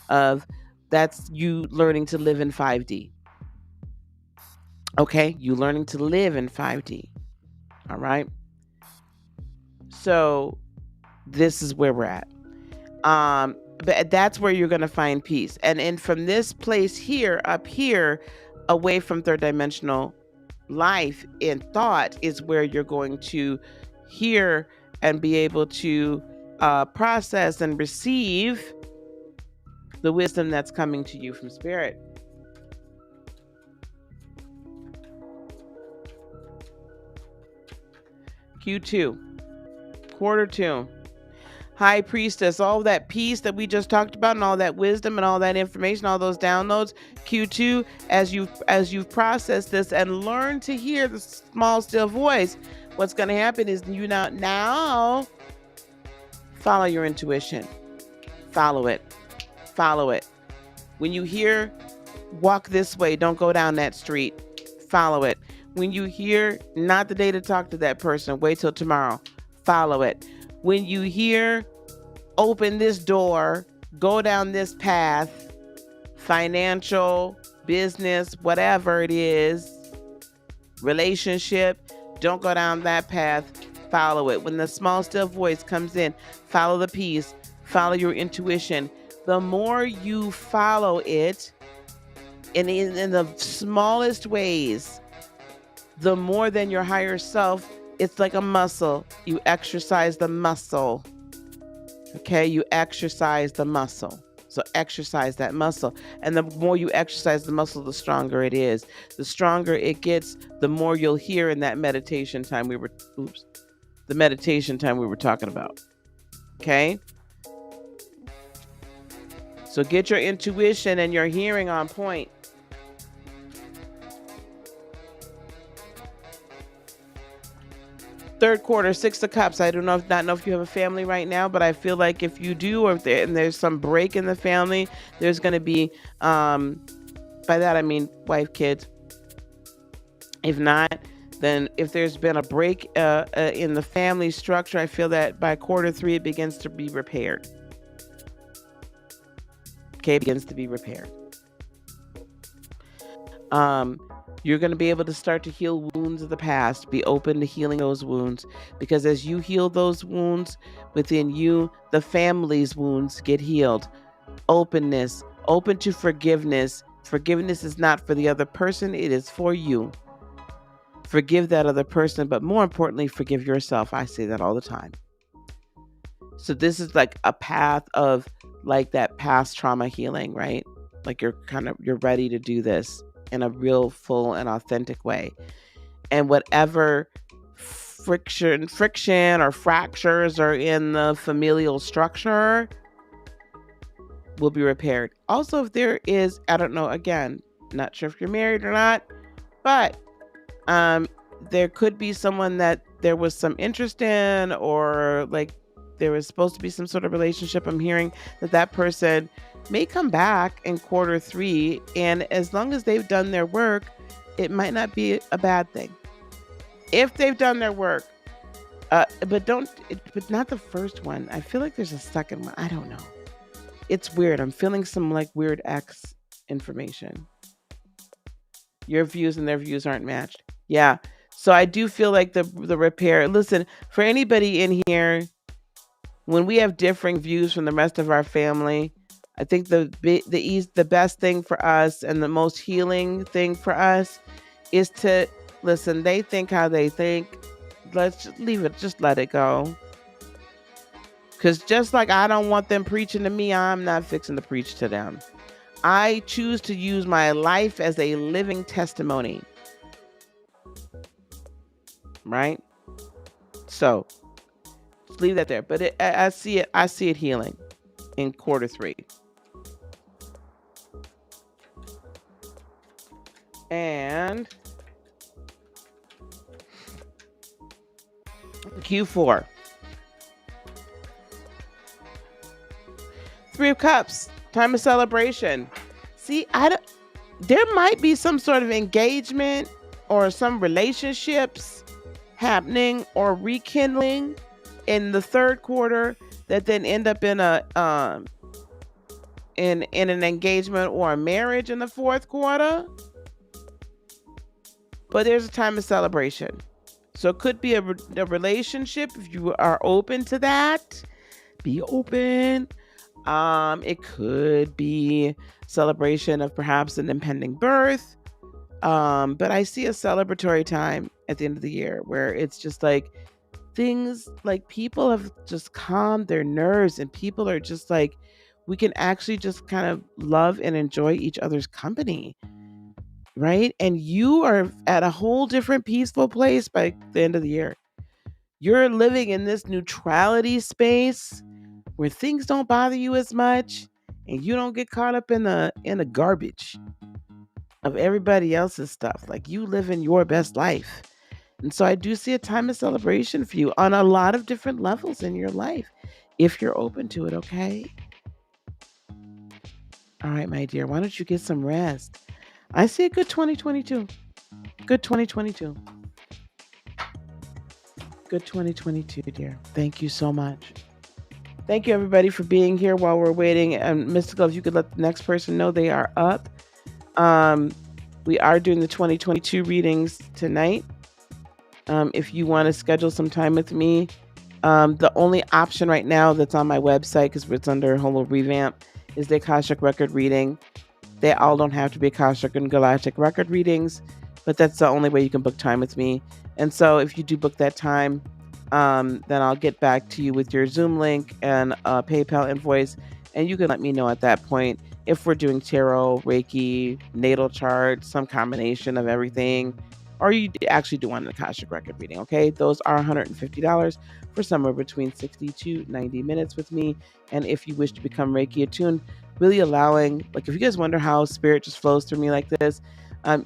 of, that's you learning to live in 5D. Okay, you learning to live in 5D. All right. So this is where we're at. But that's where you're going to find peace. And from this place here, up here, away from third dimensional life in thought is where you're going to hear and be able to process and receive the wisdom that's coming to you from spirit. Q2, quarter 2. High Priestess, all that peace that we just talked about and all that wisdom and all that information, all those downloads. Q2, as you've processed this and learned to hear the small still voice, what's going to happen is you now follow your intuition. Follow it. Follow it. When you hear walk this way, don't go down that street, follow it. When you hear not the day to talk to that person, wait till tomorrow, follow it. When you hear open this door, go down this path, financial, business, whatever it is, relationship, don't go down that path, follow it. When the small still voice comes in, follow the peace, follow your intuition. The more you follow it, and in the smallest ways, the more than your higher self, it's like a muscle. You exercise the muscle. Okay, you exercise the muscle. So exercise that muscle. And the more you exercise the muscle, the stronger it is. The stronger it gets, the more you'll hear in that meditation time we were talking about. Okay? So get your intuition and your hearing on point. Third quarter, 6 of Cups. I don't not know if you have a family right now, but I feel like if you do, or if there's some break in the family, there's going to be, by that I mean wife, kids. If not, then if there's been a break in the family structure, I feel that by quarter 3, it begins to be repaired. Okay, it begins to be repaired. You're going to be able to start to heal wounds of the past, be open to healing those wounds, because as you heal those wounds within you, the family's wounds get healed. Openness, open to forgiveness. Forgiveness is not for the other person, it is for you. Forgive that other person, but more importantly, forgive yourself. I say that all the time. So this is like a path of like that past trauma healing, right? Like you're ready to do this in a real, full, and authentic way. And whatever friction or fractures are in the familial structure will be repaired. Also, if there is, I don't know, again, not sure if you're married or not, but there could be someone that there was some interest in, or like there was supposed to be some sort of relationship. I'm hearing that person may come back in quarter 3, and as long as they've done their work, it might not be a bad thing. If they've done their work, but not the first one. I feel like there's a second one. I don't know. It's weird. I'm feeling some like weird X information. Your views and their views aren't matched. Yeah. So I do feel like the repair. Listen, for anybody in here, when we have differing views from the rest of our family, I think the best thing for us and the most healing thing for us is to listen. They think how they think. Let's just leave it. Just let it go. Because just like I don't want them preaching to me, I'm not fixing to preach to them. I choose to use my life as a living testimony. Right? So just leave that there. But I see it healing in quarter 3. And Q4. 3 of Cups, time of celebration. See, there might be some sort of engagement or some relationships happening or rekindling in the third quarter that then end up in in an engagement or a marriage in the fourth quarter. But there's a time of celebration. So it could be a relationship. If you are open to that, be open. It could be celebration of perhaps an impending birth. But I see a celebratory time at the end of the year where it's just like things like people have just calmed their nerves and people are just like, we can actually just kind of love and enjoy each other's company, right? And you are at a whole different peaceful place by the end of the year. You're living in this neutrality space where things don't bother you as much and you don't get caught up in the garbage of everybody else's stuff. Like you live in your best life. And so I do see a time of celebration for you on a lot of different levels in your life if you're open to it, okay? All right, my dear, why don't you get some rest? I see a good 2022. Good 2022. Good 2022, dear. Thank you so much. Thank you, everybody, for being here while we're waiting. And Mystical, if you could let the next person know they are up. We are doing the 2022 readings tonight. If you want to schedule some time with me, the only option right now that's on my website, because it's under a whole revamp, is the Akashic Record reading. They all don't have to be Akashic and Galactic Record readings, but that's the only way you can book time with me. And so if you do book that time, then I'll get back to you with your Zoom link and a PayPal invoice, and you can let me know at that point if we're doing tarot, Reiki, natal chart, some combination of everything, or you actually do want an Akashic Record reading, okay? Those are $150 for somewhere between 60 to 90 minutes with me. And if you wish to become Reiki attuned, really allowing, like if you guys wonder how spirit just flows through me like this,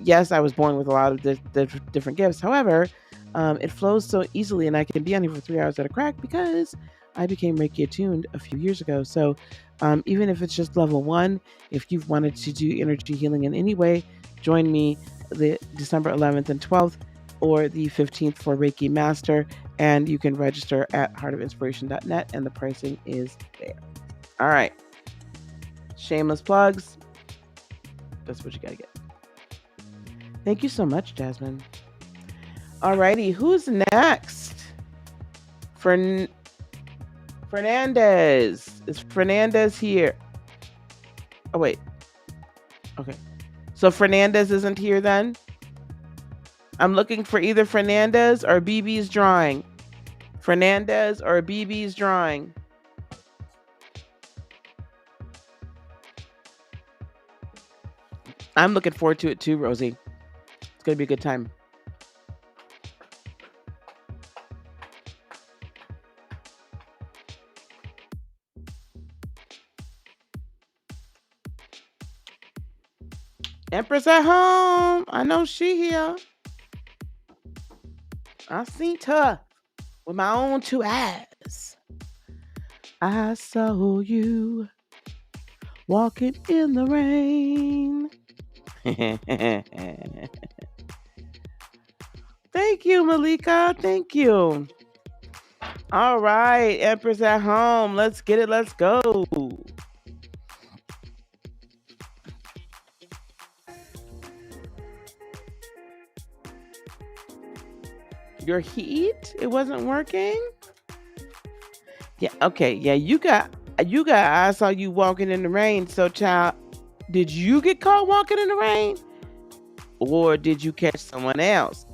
yes, I was born with a lot of the different gifts. However, it flows so easily and I can be on here for 3 hours at a crack because I became Reiki attuned a few years ago. So even if it's just level 1, if you've wanted to do energy healing in any way, join me the December 11th and 12th or the 15th for Reiki Master, and you can register at heartofinspiration.net and the pricing is there. All right. Shameless plugs. That's what you got to get. Thank you so much, Jasmine. Alrighty, who's next? Fernandez. Is Fernandez here? Oh, wait. Okay. So Fernandez isn't here then? I'm looking for either Fernandez or BB's drawing. Fernandez or BB's drawing. I'm looking forward to it too, Rosie. It's going to be a good time. Empress at home. I know she here. I seen her with my own 2 eyes. I saw you walking in the rain. Thank you, Malika. Thank you. All right, Empress at home. Let's get it. Let's go. Your heat? It wasn't working? Yeah, okay. Yeah, you got I saw you walking in the rain. So child, did you get caught walking in the rain? Or did you catch someone else?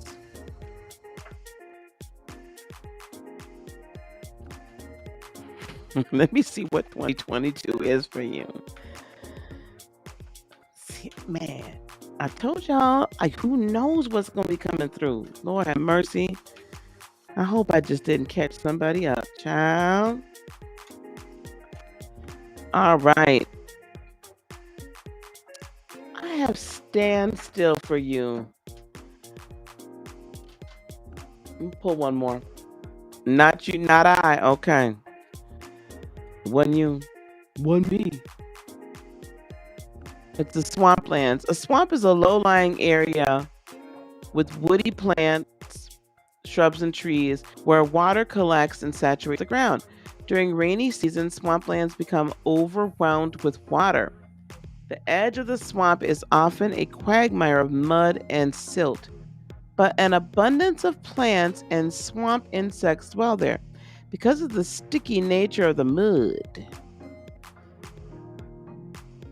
Let me see what 2022 is for you. See, man, I told y'all, who knows what's going to be coming through. Lord have mercy. I hope I just didn't catch somebody up, child. All right. I have stand still for you. Let me pull one more. Not you, not I. Okay. One you, one me. It's the swamplands. A swamp is a low-lying area with woody plants, shrubs, and trees where water collects and saturates the ground. During rainy season, swamplands become overwhelmed with water. The edge of the swamp is often a quagmire of mud and silt, but an abundance of plants and swamp insects dwell there. Because of the sticky nature of the mud,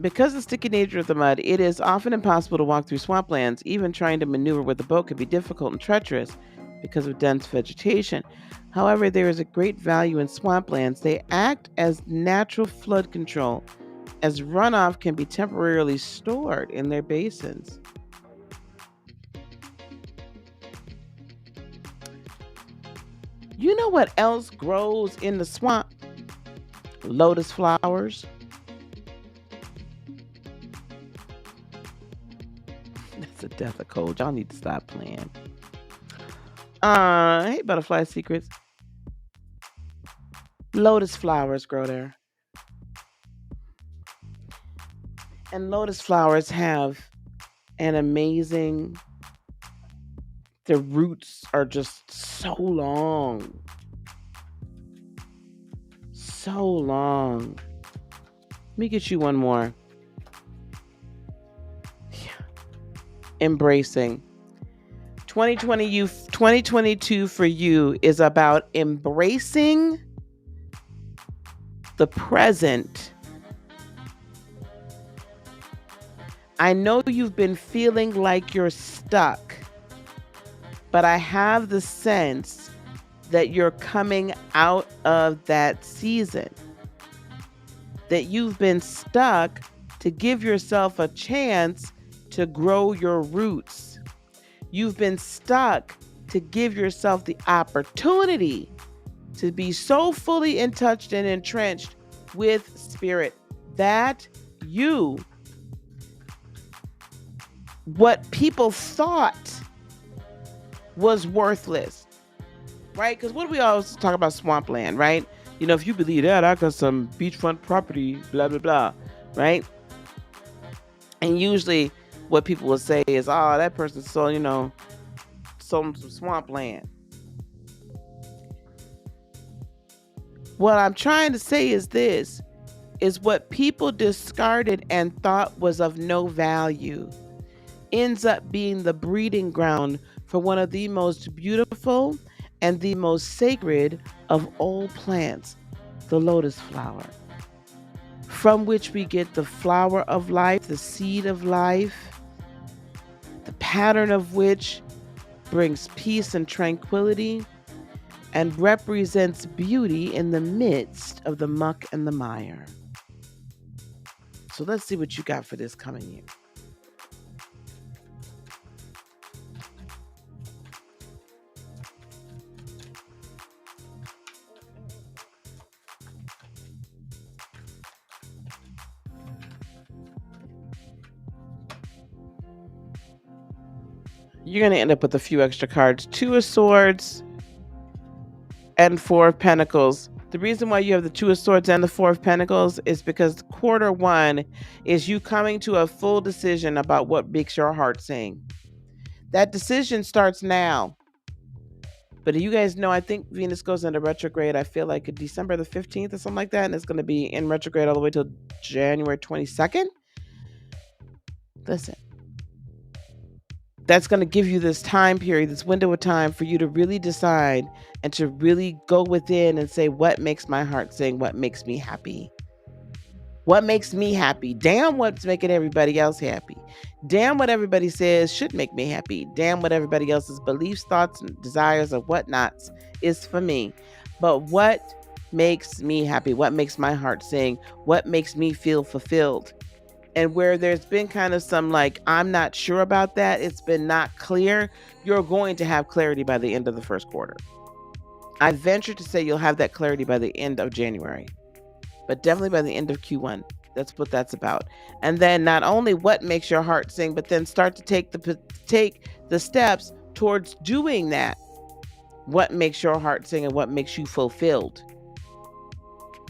Because of the sticky nature of the mud, it is often impossible to walk through swamplands. Even trying to maneuver with a boat can be difficult and treacherous because of dense vegetation. However, there is a great value in swamplands. They act as natural flood control, as runoff can be temporarily stored in their basins. You know what else grows in the swamp? Lotus flowers. That's a death of cold. Y'all need to stop playing. Hey, Butterfly Secrets. Lotus flowers grow there. And lotus flowers have an amazing, their roots are just so long. So long. Let me get you one more. Yeah. Embracing. 2022 for you is about embracing the present. I know you've been feeling like you're stuck, but I have the sense that you're coming out of that season. That you've been stuck to give yourself a chance to grow your roots. You've been stuck to give yourself the opportunity to be so fully in touch and entrenched with spirit that what people thought was worthless, right? Because what do we always talk about swampland, right? You know, if you believe that, I got some beachfront property, blah, blah, blah, right? And usually what people will say is, oh, that person sold, some swampland. What I'm trying to say is this, is what people discarded and thought was of no value ends up being the breeding ground for one of the most beautiful and the most sacred of all plants, the lotus flower, from which we get the flower of life, the seed of life, the pattern of which brings peace and tranquility and represents beauty in the midst of the muck and the mire. So let's see what you got for this coming year. You're going to end up with a few extra cards. 2 of Swords and 4 of Pentacles. The reason why you have the 2 of Swords and the 4 of Pentacles is because quarter 1 is you coming to a full decision about what makes your heart sing. That decision starts now. But you guys know, I think Venus goes into retrograde, I feel like December the 15th or something like that. And it's going to be in retrograde all the way till January 22nd. Listen. That's going to give you this time period, this window of time for you to really decide and to really go within and say, what makes my heart sing? What makes me happy? What makes me happy? Damn what's making everybody else happy. Damn what everybody says should make me happy. Damn what everybody else's beliefs, thoughts, and desires or whatnots is for me. But what makes me happy? What makes my heart sing? What makes me feel fulfilled? And where there's been kind of some I'm not sure about that, it's been not clear, you're going to have clarity by the end of the first quarter. I venture to say you'll have that clarity by the end of January, but definitely by the end of Q1. That's what that's about. And then not only what makes your heart sing, but then start to take the steps towards doing that. What makes your heart sing and what makes you fulfilled.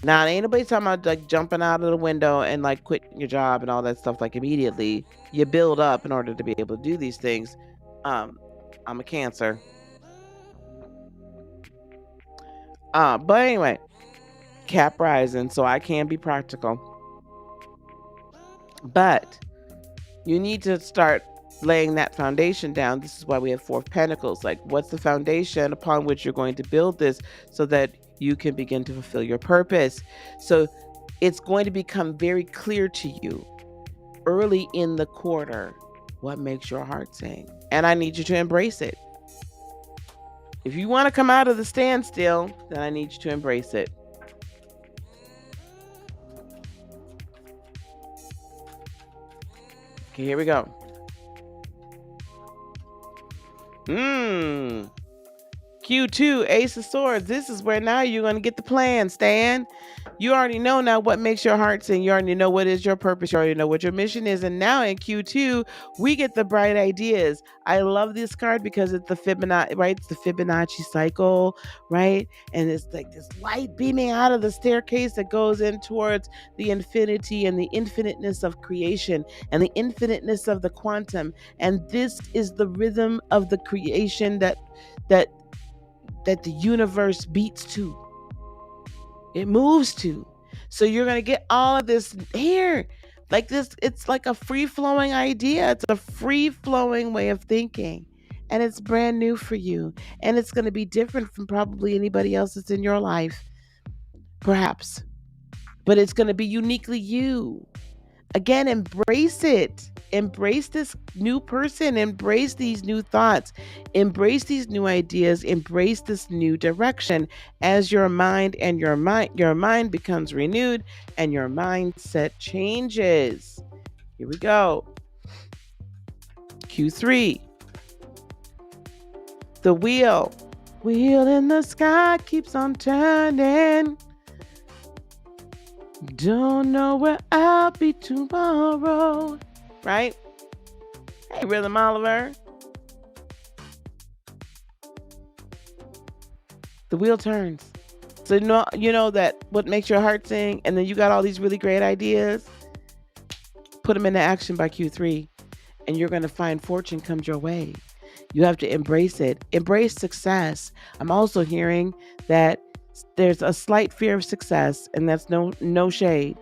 Now, ain't nobody talking about jumping out of the window and quitting your job and all that stuff immediately. You build up in order to be able to do these things. I'm a Cancer. But anyway, Cap rising, so I can be practical. But you need to start laying that foundation down. This is why we have 4 of Pentacles. What's the foundation upon which you're going to build this so that you can begin to fulfill your purpose? So it's going to become very clear to you early in the quarter, what makes your heart sing? And I need you to embrace it. If you want to come out of the standstill, then I need you to embrace it. Okay, here we go. Q2, Ace of Swords. This is where now you're going to get the plan, Stan. You already know now what makes your heart sing. You already know what is your purpose. You already know what your mission is. And now in Q2, we get the bright ideas. I love this card because it's the Fibonacci, right? It's the Fibonacci cycle, right? And it's like this light beaming out of the staircase that goes in towards the infinity and the infiniteness of creation and the infiniteness of the quantum. And this is the rhythm of the creation that the universe beats to. It moves to. So you're going to get all of this here. Like this, it's like a free-flowing idea. It's a free-flowing way of thinking. And it's brand new for you. And it's going to be different from probably anybody else that's in your life. Perhaps. But it's going to be uniquely you. Again, embrace it. Embrace this new person. Embrace these new thoughts. Embrace these new ideas. Embrace this new direction as your mind becomes renewed and your mindset changes. Here we go. Q3. The wheel. Wheel in the sky keeps on turning. Don't know where I'll be tomorrow. Right? Hey, Rhythm Oliver. The wheel turns. So you know that what makes your heart sing, and then you got all these really great ideas. Put them into action by Q3, and you're going to find fortune comes your way. You have to embrace it. Embrace success. I'm also hearing that there's a slight fear of success, and that's no shade.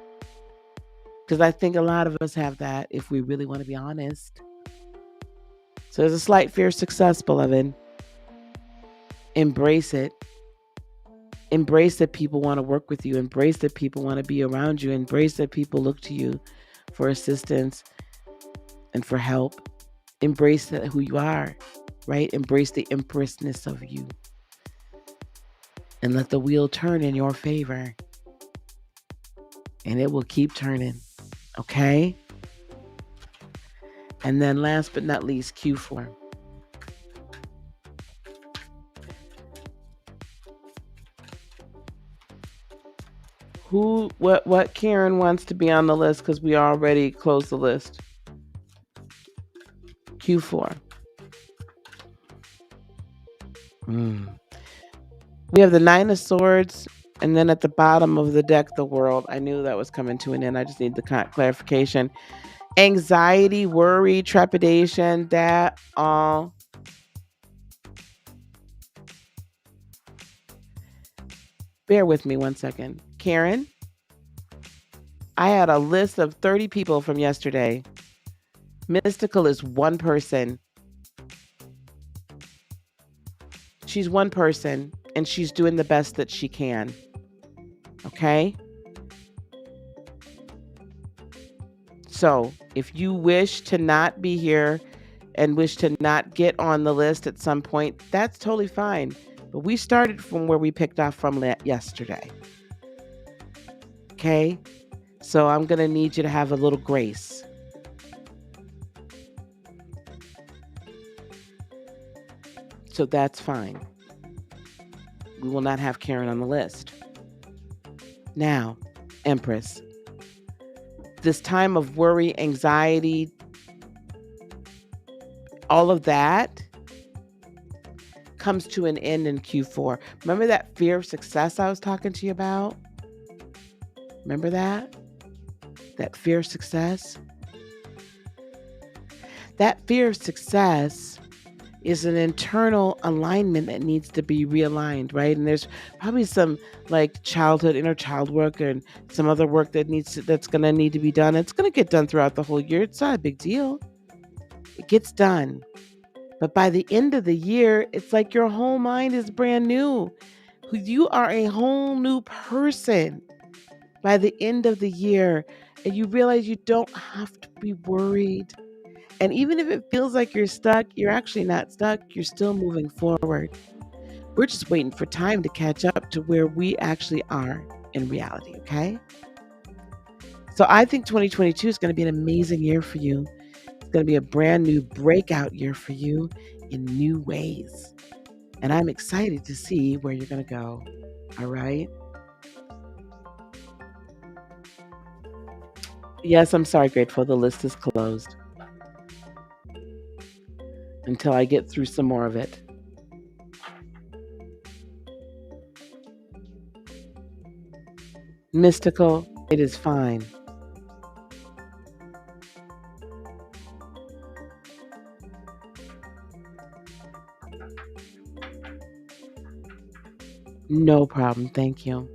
Because I think a lot of us have that if we really want to be honest. So there's a slight fear of success, beloved. Embrace it. Embrace that people want to work with you. Embrace that people want to be around you. Embrace that people look to you for assistance and for help. Embrace that who you are, right? Embrace the empressness of you. And let the wheel turn in your favor. And it will keep turning. Okay? And then last but not least, Q4. What Karen wants to be on the list because we already closed the list. Q4. We have the Nine of Swords, and then at the bottom of the deck, the World. I knew that was coming to an end. I just need the clarification. Anxiety, worry, trepidation, that all. Bear with me one second. Karen, I had a list of 30 people from yesterday. Mystical is one person. She's one person, and she's doing the best that she can. Okay? So, if you wish to not be here and wish to not get on the list at some point, that's totally fine. But we started from where we picked off from yesterday. Okay? So I'm going to need you to have a little grace. So that's fine. We will not have Karen on the list. Now, Empress. This time of worry, anxiety, all of that comes to an end in Q4. Remember that fear of success I was talking to you about? Remember that? That fear of success? That fear of success is an internal alignment that needs to be realigned, right? And there's probably some like childhood, inner child work and some other work that's going to need to be done. It's going to get done throughout the whole year. It's not a big deal. It gets done. But by the end of the year, it's like your whole mind is brand new. You are a whole new person. by the end of the year, and you realize you don't have to be worried. And even if it feels like you're stuck, you're actually not stuck. You're still moving forward. We're just waiting for time to catch up to where we actually are in reality, okay? So I think 2022 is going to be an amazing year for you. It's going to be a brand new breakout year for you in new ways. And I'm excited to see where you're going to go. All right? Yes, I'm sorry, Grateful. The list is closed until I get through some more of it. Mystical, it is fine. No problem. Thank you.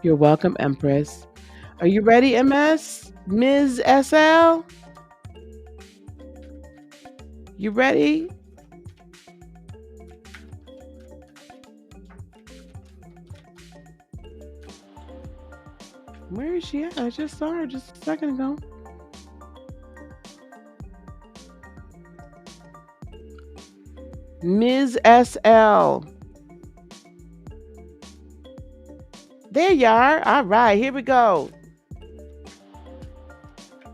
You're welcome, Empress. Are you ready, MS? Ms. SL? You ready? Where is she at? I just saw her just a second ago. Ms. SL. There you are. All right, here we go.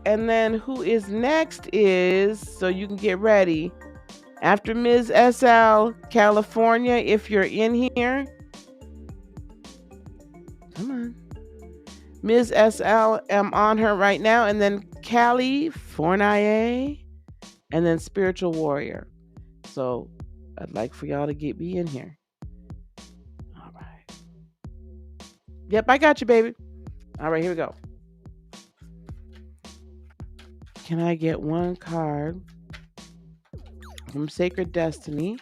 And then who is next is, so you can get ready. After Ms. SL, California, if you're in here. Come on. Ms. SL, I'm on her right now. And then California. And then Spiritual Warrior. So I'd like for y'all to get me in here. All right. Yep, I got you, baby. All right, here we go. Can I get one card from Sacred Destiny?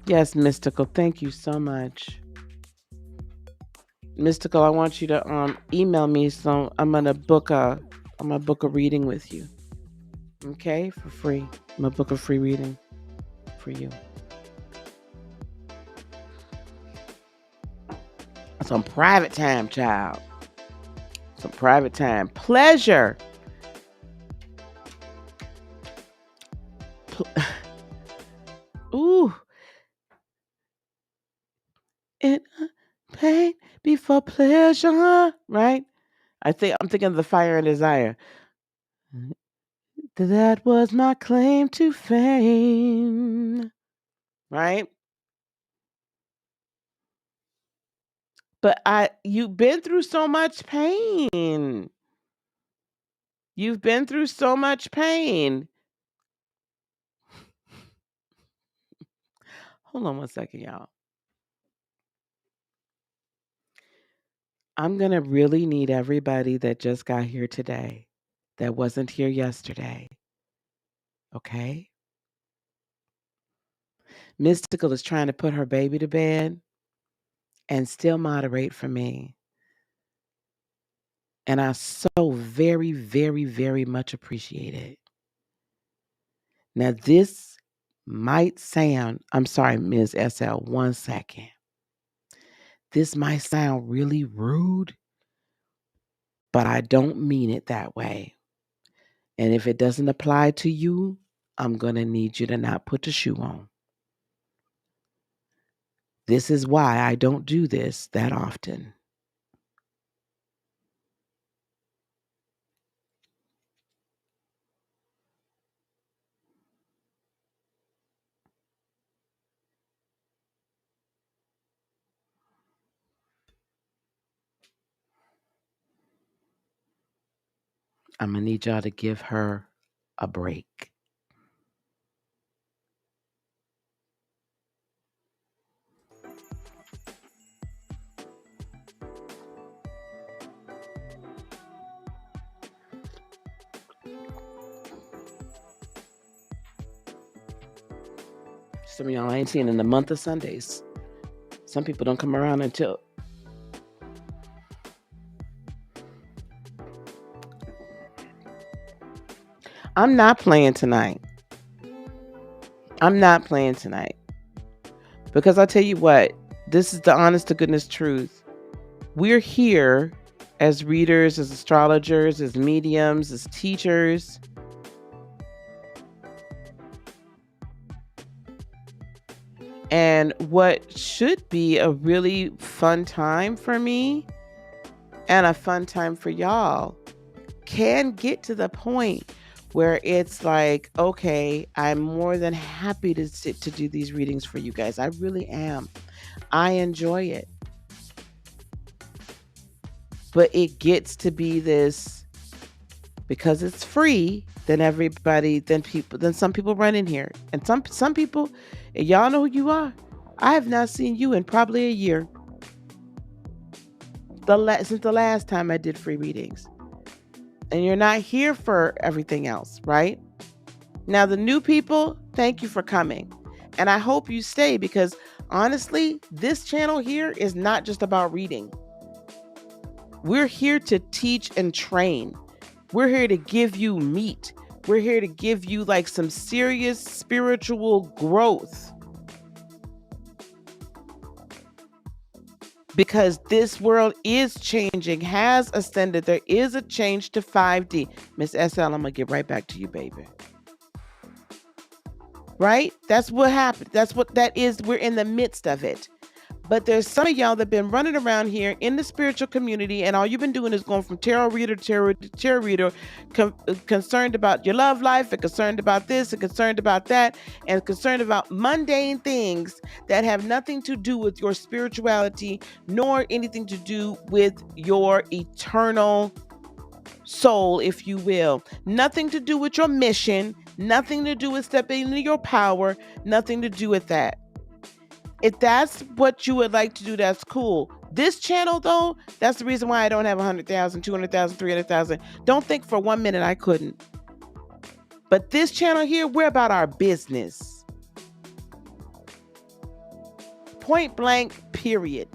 Yes, Mystical. Thank you so much. Mystical, I want you to email me, so I'm gonna book a reading with you. Okay, for free. I'm gonna book a free reading for you. Some private time, child. Some private time. Pleasure. Ooh. It pain before pleasure, right? I'm thinking of the Fire and Desire. That was my claim to fame, right? But you've been through so much pain. You've been through so much pain. Hold on one second, y'all. I'm going to really need everybody that just got here today that wasn't here yesterday. Okay? Mystical is trying to put her baby to bed and still moderate for me. And I so very, very, very much appreciate it. Now, this might sound, I'm sorry, Ms. SL, 1 second. This might sound really rude, but I don't mean it that way. And if it doesn't apply to you, I'm going to need you to not put the shoe on. This is why I don't do this that often. I'm going to need y'all to give her a break. Some of y'all I ain't seen in the month of Sundays. Some people don't come around until I'm not playing tonight. I'm not playing tonight. Because I'll tell you what, this is the honest to goodness truth. We're here as readers, as astrologers, as mediums, as teachers. And what should be a really fun time for me and a fun time for y'all can get to the point where it's like, okay, I'm more than happy to sit to do these readings for you guys. I really am. I enjoy it. But it gets to be this, because it's free, then some people run in here. And some people, y'all know who you are. I have not seen you in probably a year. Since the last time I did free readings. And you're not here for everything else, right? Now, the new people, thank you for coming. And I hope you stay, because honestly, this channel here is not just about reading. We're here to teach and train. We're here to give you meat. We're here to give you like some serious spiritual growth. Because this world is changing, has ascended. There is a change to 5D. Miss SL, I'm going to get right back to you, baby. Right? That's what happened. That's what that is. We're in the midst of it. But there's some of y'all that have been running around here in the spiritual community, and all you've been doing is going from tarot reader to tarot reader, concerned about your love life, and concerned about this, and concerned about that, and concerned about mundane things that have nothing to do with your spirituality, nor anything to do with your eternal soul, if you will. Nothing to do with your mission, nothing to do with stepping into your power, nothing to do with that. If that's what you would like to do, that's cool. This channel, though, that's the reason why I don't have 100,000, 200,000, 300,000. Don't think for 1 minute I couldn't. But this channel here, we're about our business. Point blank, period.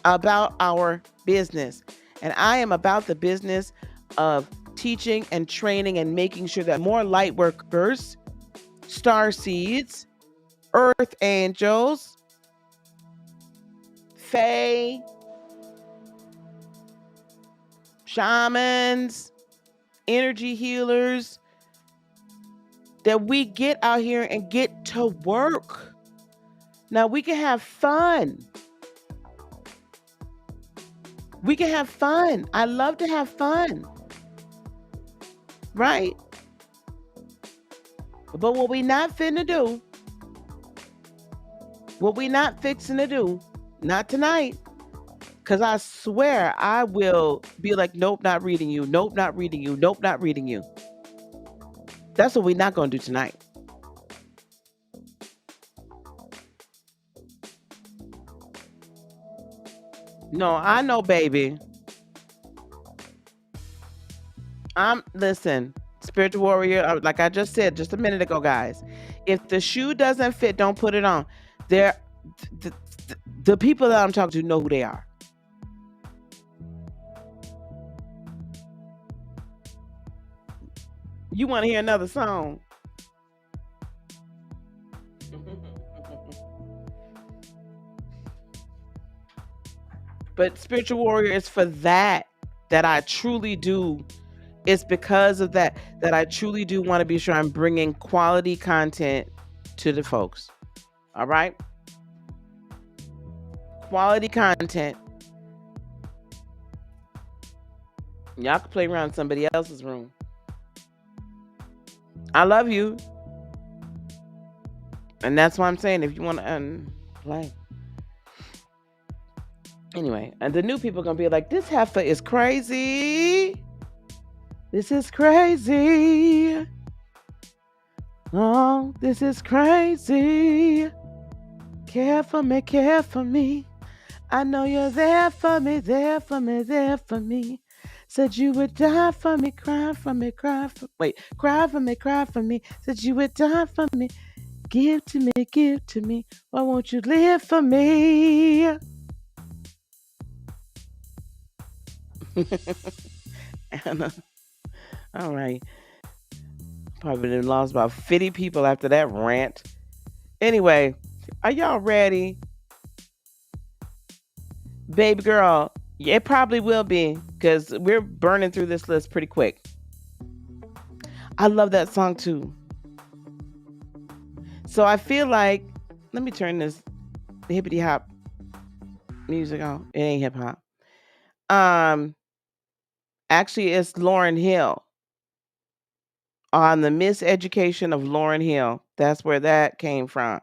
About our business. And I am about the business of teaching and training and making sure that more light workers, star seeds, earth angels, fae, shamans, energy healers, that we get out here and get to work. Now we can have fun. We can have fun. I love to have fun. Right? But what we not finna do, what we not fixing to do, not tonight, because I swear I will be like, nope, not reading you. Nope, not reading you. Nope, not reading you. That's what we're not going to do tonight. No, I know, baby. Listen, spiritual warrior, like I just said just a minute ago, guys. If the shoe doesn't fit, don't put it on. The people that I'm talking to know who they are. You want to hear another song? But spiritual warrior is for that I truly do. It's because of that I truly do want to be sure I'm bringing quality content to the folks. All right? Quality content. Y'all can play around in somebody else's room. I love you. And that's why I'm saying, if you want to play. Anyway, and the new people are going to be like, this heifer is crazy. This is crazy. Oh, this is crazy. Care for me, care for me. I know you're there for me, there for me, there for me. Said you would die for me, cry for me, cry for cry for me, cry for me. Said you would die for me. Give to me, give to me. Why won't you live for me? Anna. All right. Probably done lost about 50 people after that rant. Anyway, are y'all ready? Baby girl, it probably will be because we're burning through this list pretty quick. I love that song too. So I feel like, let me turn this hippity hop music on. It ain't hip hop. Actually, it's Lauryn Hill on the Miseducation of Lauryn Hill. That's where that came from.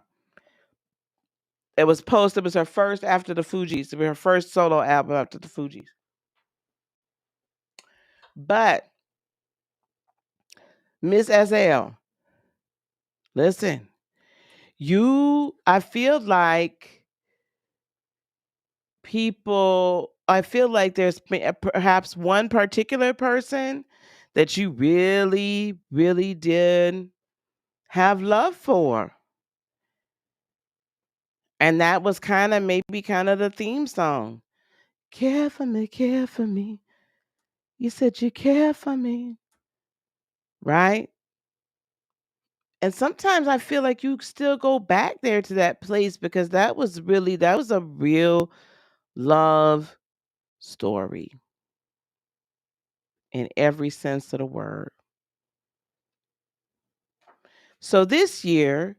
It was her first after the Fugees. It was her first solo album after the Fugees. But Miss SL, listen, I feel like there's perhaps one particular person that you really, really did have love for. And that was kind of the theme song. Care for me, care for me. You said you care for me. Right? And sometimes I feel like you still go back there to that place because that was a real love story in every sense of the word. So this year,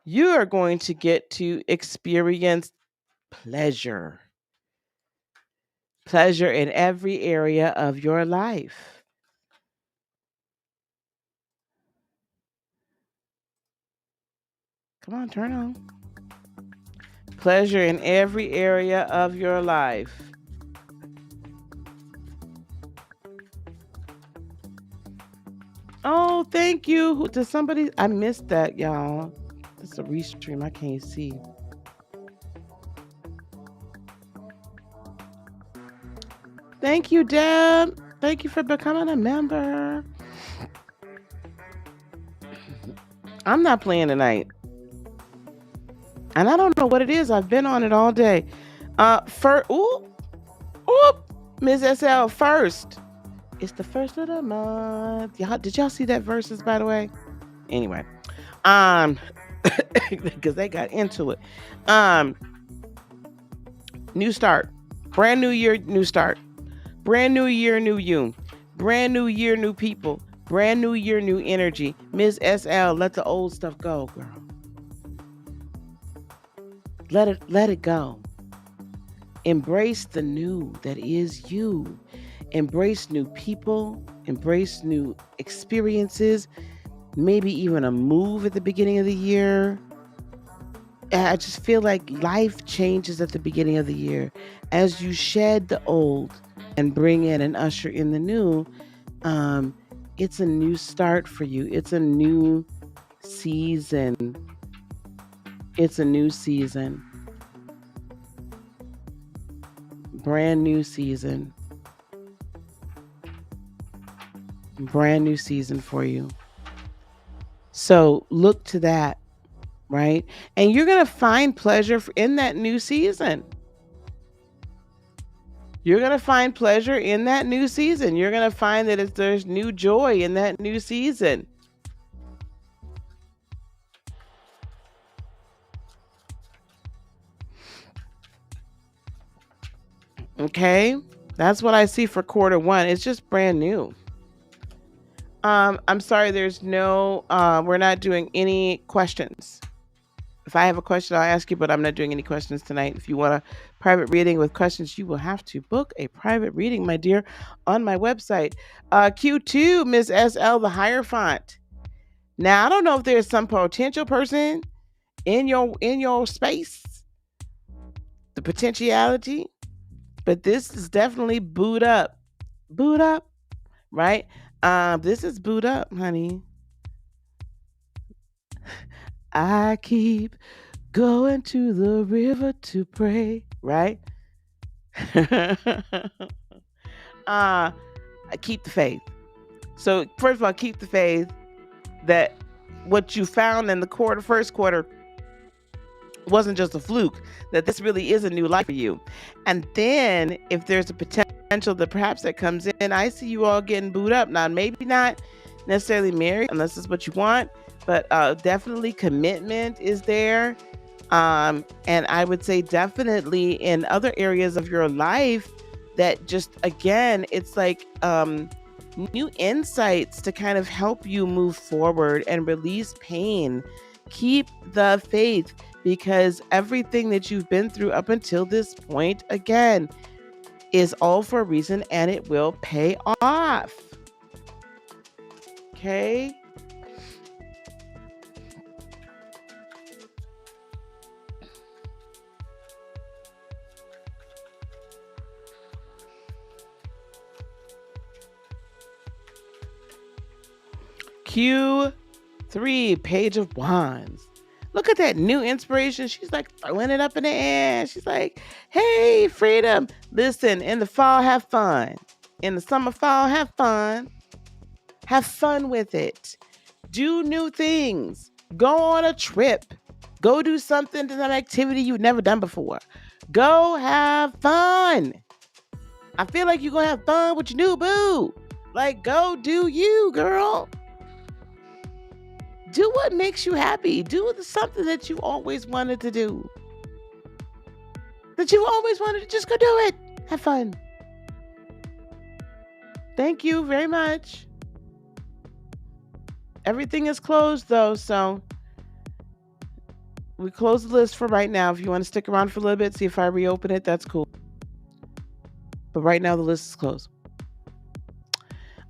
you are going to get to experience pleasure. Pleasure in every area of your life. Come on, turn on. Pleasure in every area of your life. Oh, thank you. Does somebody? I missed that, y'all. It's a restream. I can't see. Thank you, Deb. Thank you for becoming a member. I'm not playing tonight. And I don't know what it is. I've been on it all day. Ms. SL first. It's the first of the month. Did y'all see that verses, by the way? Anyway. Because they got into it. New start. Brand new year, new start. Brand new year, new you. Brand new year, new people. Brand new year, new energy. Ms. SL, let the old stuff go, girl. Let it go. Embrace the new that is you. Embrace new people. Embrace new experiences. Maybe even a move at the beginning of the year. I just feel like life changes at the beginning of the year. As you shed the old and bring in and usher in the new, it's a new start for you. It's a new season. It's a new season. Brand new season. Brand new season for you. So look to that, right? And you're going to find pleasure in that new season. You're going to find pleasure in that new season. You're going to find that there's new joy in that new season. Okay? That's what I see for quarter one. It's just brand new. I'm sorry, there's no, we're not doing any questions. If I have a question, I'll ask you, but I'm not doing any questions tonight. If you want a private reading with questions, you will have to book a private reading, my dear, on my website. Q2, Ms. SL, the Hierophant. Now, I don't know if there's some potential person in your space, the potentiality, but this is definitely boot up. Boot up, right? This is boot up, honey. I keep going to the river to pray, right? Keep the faith. So first of all, keep the faith that what you found in the first quarter wasn't just a fluke, that this really is a new life for you. And then if there's a potential that perhaps that comes in, I see you all getting booed up. Now, maybe not necessarily married unless it's what you want, but definitely commitment is there. And I would say definitely in other areas of your life that just, again, it's like new insights to kind of help you move forward and release pain. Keep the faith, because everything that you've been through up until this point, again, is all for a reason and it will pay off. Okay? Q3, Page of Wands. Look at that new inspiration. She's like throwing it up in the air. She's like, hey, freedom. Listen, in the fall, have fun. In the summer, fall, have fun. Have fun with it. Do new things. Go on a trip. Go do something, to an activity you've never done before. Go have fun. I feel like you're going to have fun with your new boo. Like, go do you, girl. Do what makes you happy. Do something that you always wanted to do. That you always wanted to just go do it. Have fun. Thank you very much. Everything is closed though, so we close the list for right now. If you want to stick around for a little bit, see if I reopen it, that's cool. But right now the list is closed.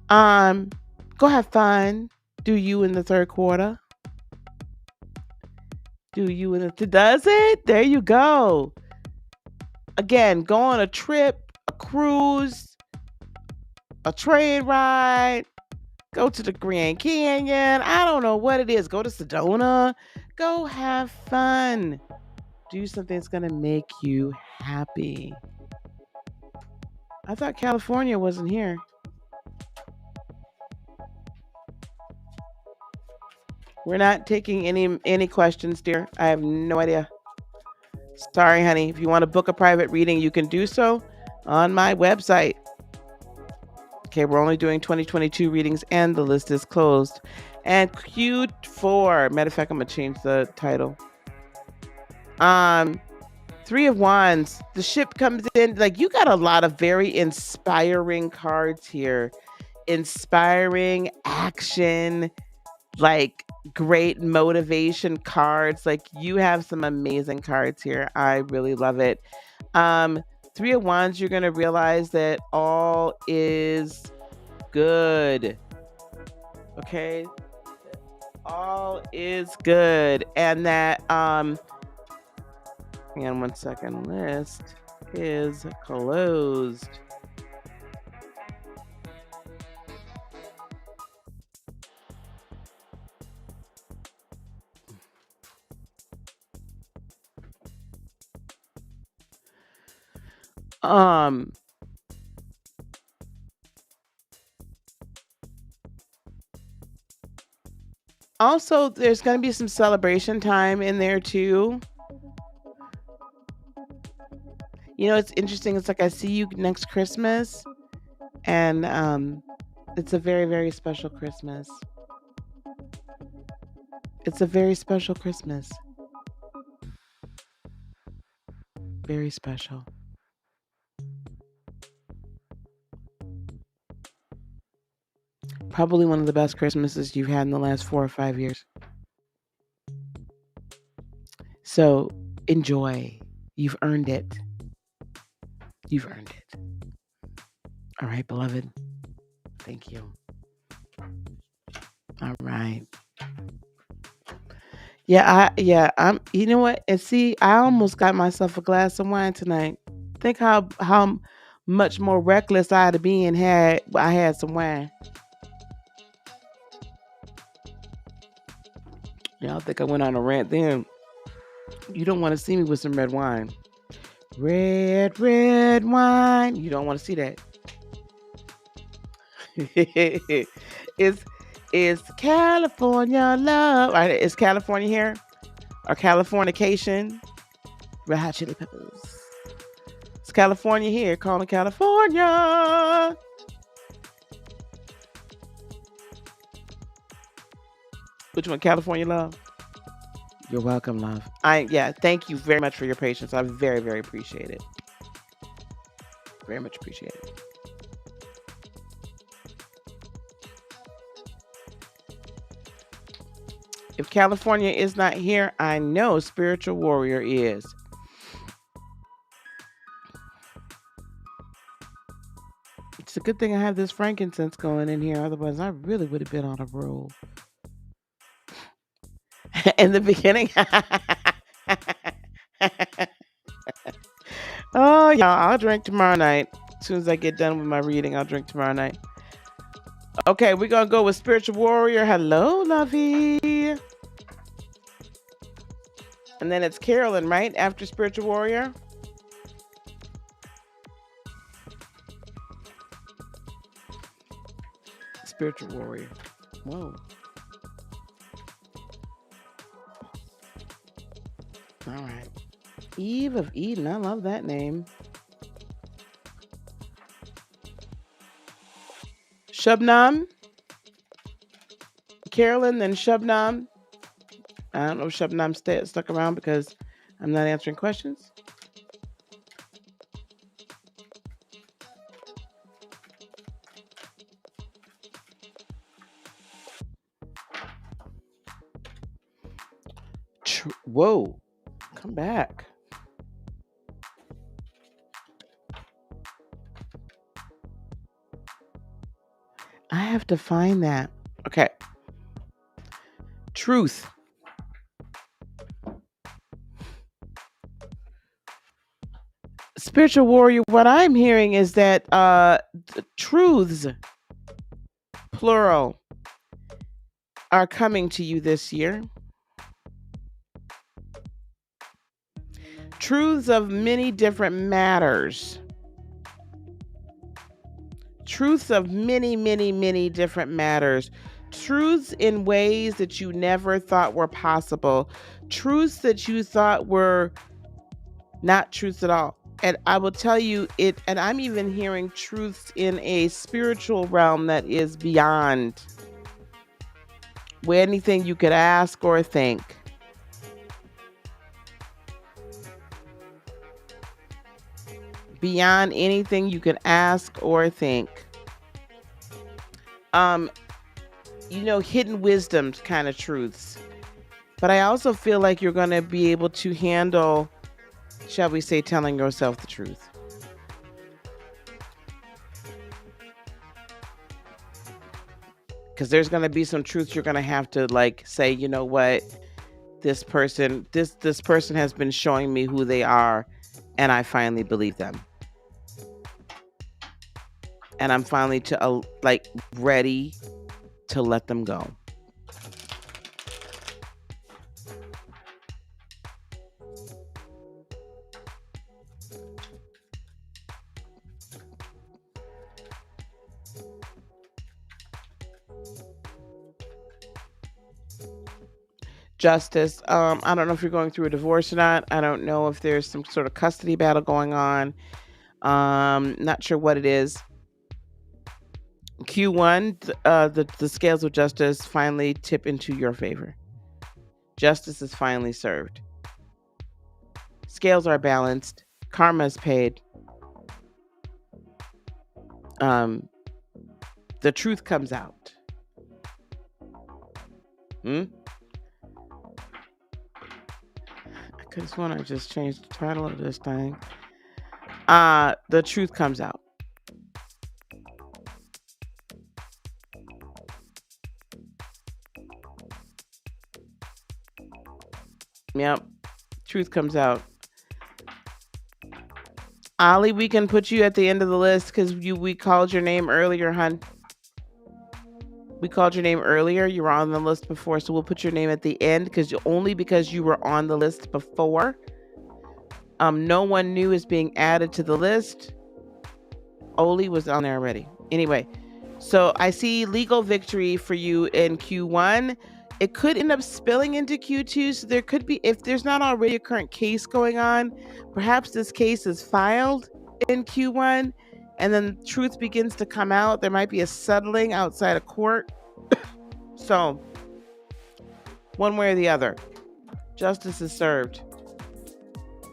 Go have fun. Do you in the third quarter? Do you in the does it? There you go. Again, go on a trip, a cruise, a train ride, go to the Grand Canyon. I don't know what it is. Go to Sedona. Go have fun. Do something that's going to make you happy. I thought California wasn't here. We're not taking any questions, dear. I have no idea. Sorry, honey. If you want to book a private reading, you can do so on my website. Okay, we're only doing 2022 readings and the list is closed. And Q4, matter of fact, I'm going to change the title. Three of Wands, the ship comes in. Like, you got a lot of very inspiring cards here. Inspiring action, like great motivation cards. Like, you have some amazing cards here. I really love it. Three of Wands, you're going to realize that all is good. Okay? All is good. And that, hang on 1 second, list is closed. Also, there's going to be some celebration time in there too. You know, it's interesting. It's like I see you next Christmas, and it's a very, very special Christmas. It's a very special Christmas. Very special. Probably one of the best Christmases you've had in the last 4 or 5 years. So enjoy. You've earned it. You've earned it. All right, beloved. Thank you. All right. I'm, you know what? And see, I almost got myself a glass of wine tonight. Think how much more reckless I'd have been had I had some wine. Yeah, I think I went on a rant then. You don't want to see me with some red wine. Red wine. You don't want to see that. It's California love. All right, is California here? Or Californication? Red Hot Chili Peppers. It's California here. Calling California. Which one? California love? You're welcome, love. Thank you very much for your patience. I very, very appreciate it. Very much appreciate it. If California is not here, I know Spiritual Warrior is. It's a good thing I have this frankincense going in here. Otherwise, I really would have been on a roll. In the beginning. Oh, yeah, I'll drink tomorrow night. As soon as I get done with my reading, I'll drink tomorrow night. Okay, we're going to go with Spiritual Warrior. Hello, lovey. And then it's Carolyn, right? After Spiritual Warrior. Spiritual Warrior. Whoa. All right. Eve of Eden. I love that name. Shubnam. Carolyn, then Shubnam. I don't know if Shubnam stuck around because I'm not answering questions. Whoa. Come back. I have to find that. Okay. Truth. Spiritual Warrior, what I'm hearing is that truths, plural, are coming to you this year. Truths of many different matters. Truths of many, many, many different matters. Truths in ways that you never thought were possible. Truths that you thought were not truths at all. And I will tell you it, and I'm even hearing truths in a spiritual realm that is beyond where anything you could ask or think. Beyond anything you could ask or think. Hidden wisdoms kind of truths. But I also feel like you're going to be able to handle, shall we say, telling yourself the truth. Because there's going to be some truths you're going to have to say, you know what, this person has been showing me who they are, and I finally believe them. And I'm finally ready to let them go. Justice. I don't know if you're going through a divorce or not. I don't know if there's some sort of custody battle going on. Not sure what it is. Q1, the scales of justice finally tip into your favor. Justice is finally served. Scales are balanced. Karma is paid. The truth comes out. I could have sworn I just changed the title of this thing. The truth comes out. Yep. Truth comes out. Ollie, we can put you at the end of the list because we called your name earlier, hun. We called your name earlier. You were on the list before, so we'll put your name at the end because you were on the list before. No one new is being added to the list. Oli was on there already. Anyway, so I see legal victory for you in Q1. It could end up spilling into Q2. So there could be, if there's not already a current case going on, perhaps this case is filed in Q1 and then truth begins to come out. There might be a settling outside of court. So one way or the other. Justice is served.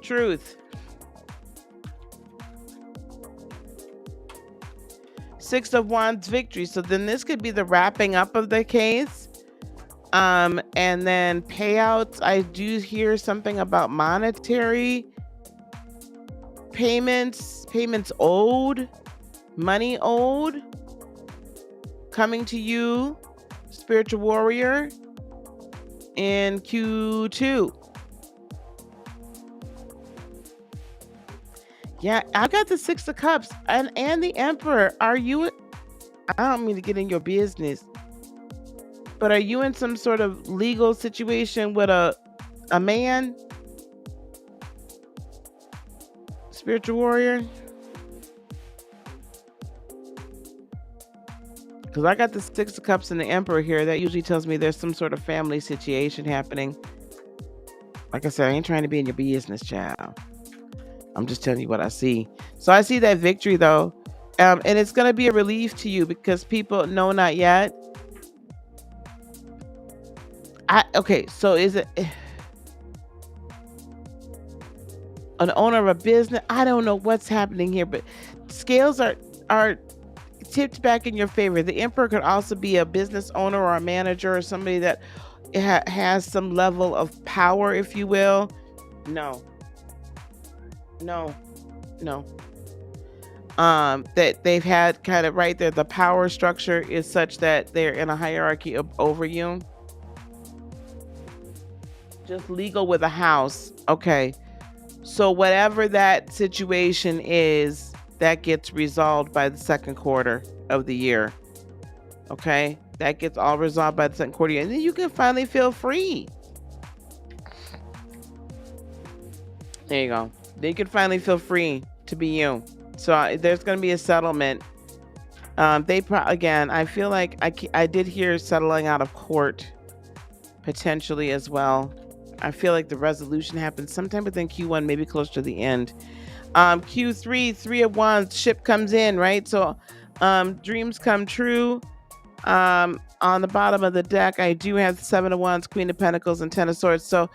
Truth. 6 of Wands, victory. So then this could be the wrapping up of the case. And then payouts. I do hear something about monetary payments owed, money owed, coming to you, spiritual warrior, in Q2. Yeah, I got the 6 of Cups and the Emperor. Are you, I don't mean to get in your business, but are you in some sort of legal situation with a man? Spiritual warrior? Because I got the 6 of Cups and the Emperor here. That usually tells me there's some sort of family situation happening. Like I said, I ain't trying to be in your business, child. I'm just telling you what I see. So I see that victory, though. And it's going to be a relief to you because people know not yet. Okay, so is it an owner of a business? I don't know what's happening here, but scales are tipped back in your favor. The Emperor could also be a business owner or a manager or somebody that has some level of power, if you will. No. That they've had kind of right there. The power structure is such that they're in a hierarchy over you. Just legal with a house. Okay. So whatever that situation is, that gets resolved by the second quarter of the year. Okay. That gets all resolved by the second quarter. And then you can finally feel free. There you go. Then you can finally feel free to be you. So there's going to be a settlement. Again, I feel like I did hear settling out of court potentially as well. I feel like the resolution happens sometime within Q1, maybe close to the end. Q3, 3 of Wands, ship comes in, right? So dreams come true. On the bottom of the deck, I do have 7 of Wands, Queen of Pentacles, and 10 of Swords. So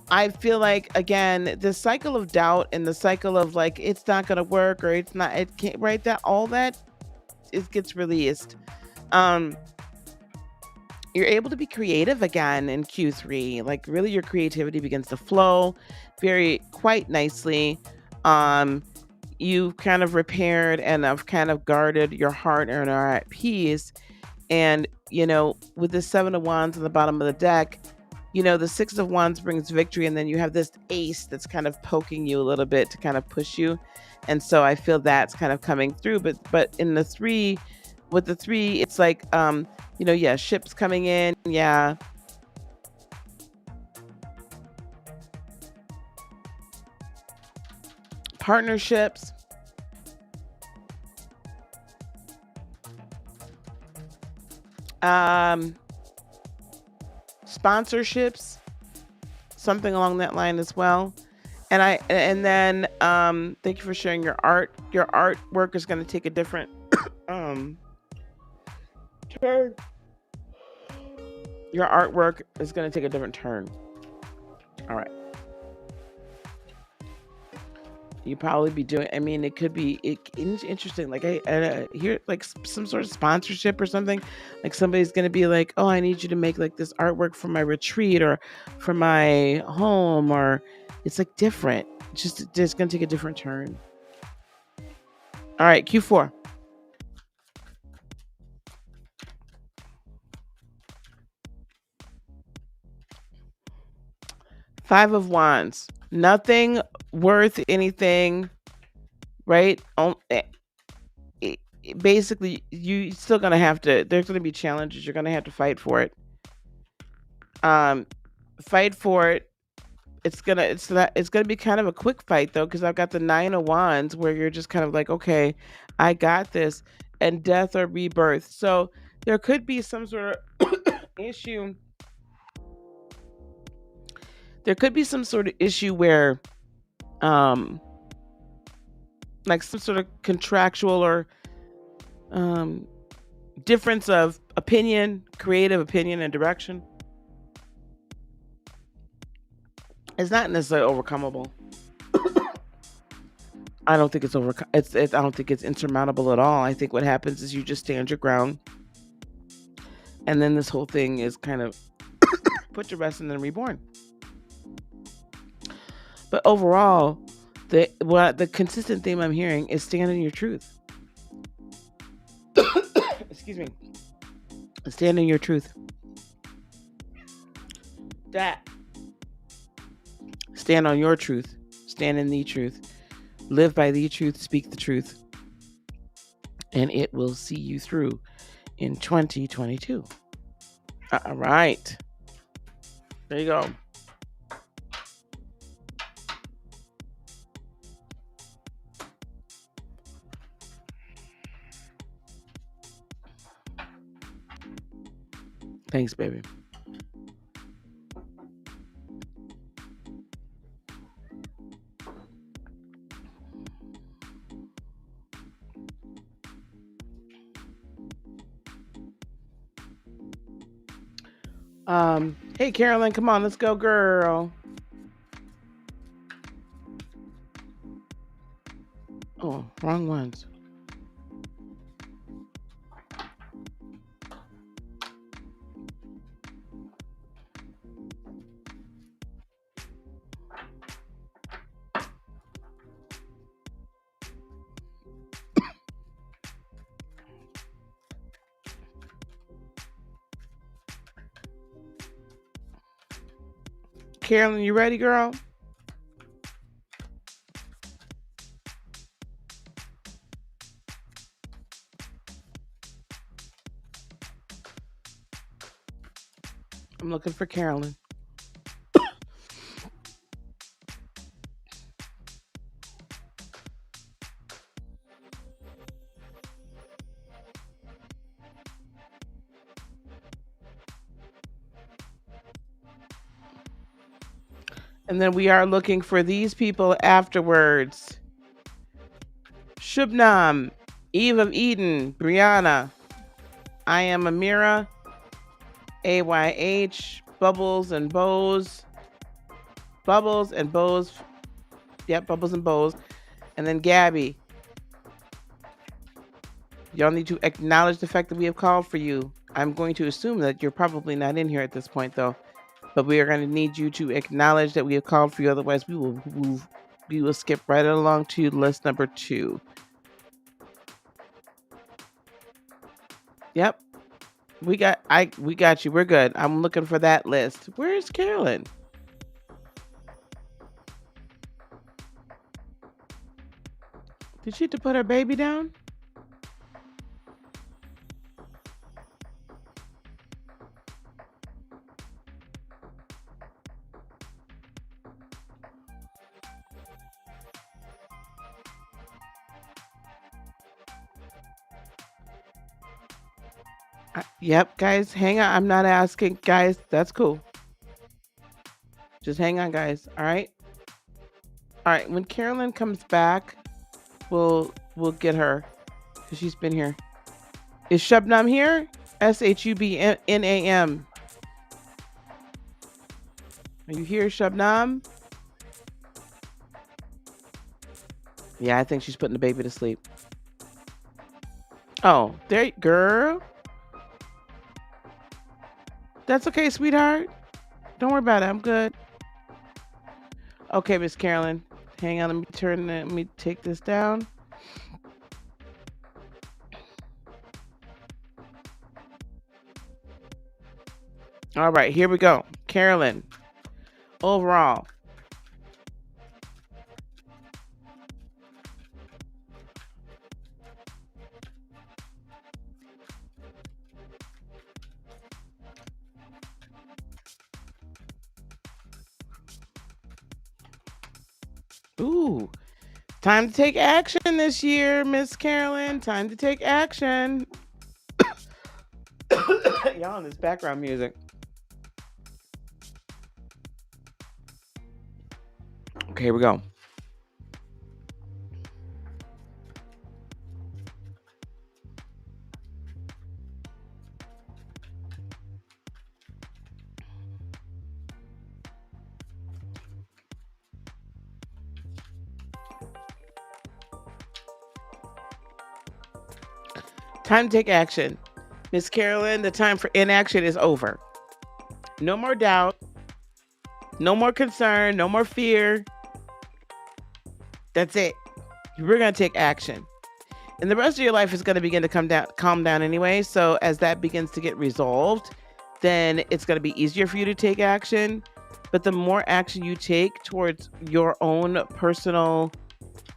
I feel like, again, the cycle of doubt and the cycle of like, it's not going to work or it can't, right? That all that gets released. You're able to be creative again in Q3. Like really your creativity begins to flow quite nicely. You've kind of repaired and have kind of guarded your heart and are at peace. And, with the 7 of Wands on the bottom of the deck, the 6 of Wands brings victory, and then you have this ace that's kind of poking you a little bit to kind of push you. And so I feel that's kind of coming through. But in the 3, with the 3, it's like, yeah, ships coming in. Yeah. Partnerships. Sponsorships, something along that line as well. And then thank you for sharing your art. Your artwork is going to take a different turn. Your artwork is going to take a different turn. All right. You probably be doing, I mean, it could be it's interesting. Like I hear like some sort of sponsorship or something. Like somebody's going to be like, oh, I need you to make like this artwork for my retreat or for my home, or it's like different. Just going to take a different turn. All right, Q4. Five of Wands. Nothing worth anything, right? Basically, you still gonna have to. There's gonna be challenges. You're gonna have to fight for it. Fight for it. It's gonna be kind of a quick fight though, because I've got the 9 of Wands where you're just kind of like, okay, I got this, and death or rebirth. So there could be some sort of issue. There could be some sort of issue where, like some sort of contractual or, difference of opinion, creative opinion and direction, is not necessarily overcomable. I don't think I don't think it's insurmountable at all. I think what happens is you just stand your ground, and then this whole thing is kind of put to rest and then reborn. But overall, the consistent theme I'm hearing is stand in your truth. Excuse me. Stand in your truth. That. Stand on your truth. Stand in the truth. Live by the truth. Speak the truth. And it will see you through in 2022. All right. There you go. Thanks, baby. Hey, Carolyn, come on, let's go, girl. Oh, wrong ones. Carolyn, you ready, girl? I'm looking for Carolyn. And then we are looking for these people afterwards. Shubnam, Eve of Eden, Brianna, I am Amira, AYH, Bubbles and Bows. Bubbles and Bows. Yep, Bubbles and Bows. And then Gabby. Y'all need to acknowledge the fact that we have called for you. I'm going to assume that you're probably not in here at this point, though. But we are going to need you to acknowledge that we have called for you. Otherwise, we will skip right along to list number 2. Yep. We got you. We're good. I'm looking for that list. Where's Carolyn? Did she have to put her baby down? Yep, guys, hang on. I'm not asking. Guys, that's cool. Just hang on, guys. All right. All right. When Carolyn comes back, we'll get her because she's been here. Is Shubnam here? Shubnam. Are you here, Shubnam? Yeah, I think she's putting the baby to sleep. Oh, there, girl. That's okay, sweetheart. Don't worry about it. I'm good. Okay, Miss Carolyn. Hang on. Let me take this down. All right, here we go. Carolyn. Overall. Ooh, time to take action this year, Miss Carolyn. Time to take action. Y'all in this background music. Okay, here we go. Time to take action. Miss Carolyn, the time for inaction is over. No more doubt. No more concern. No more fear. That's it. We're going to take action. And the rest of your life is going to begin to calm down anyway. So as that begins to get resolved, then it's going to be easier for you to take action. But the more action you take towards your own personal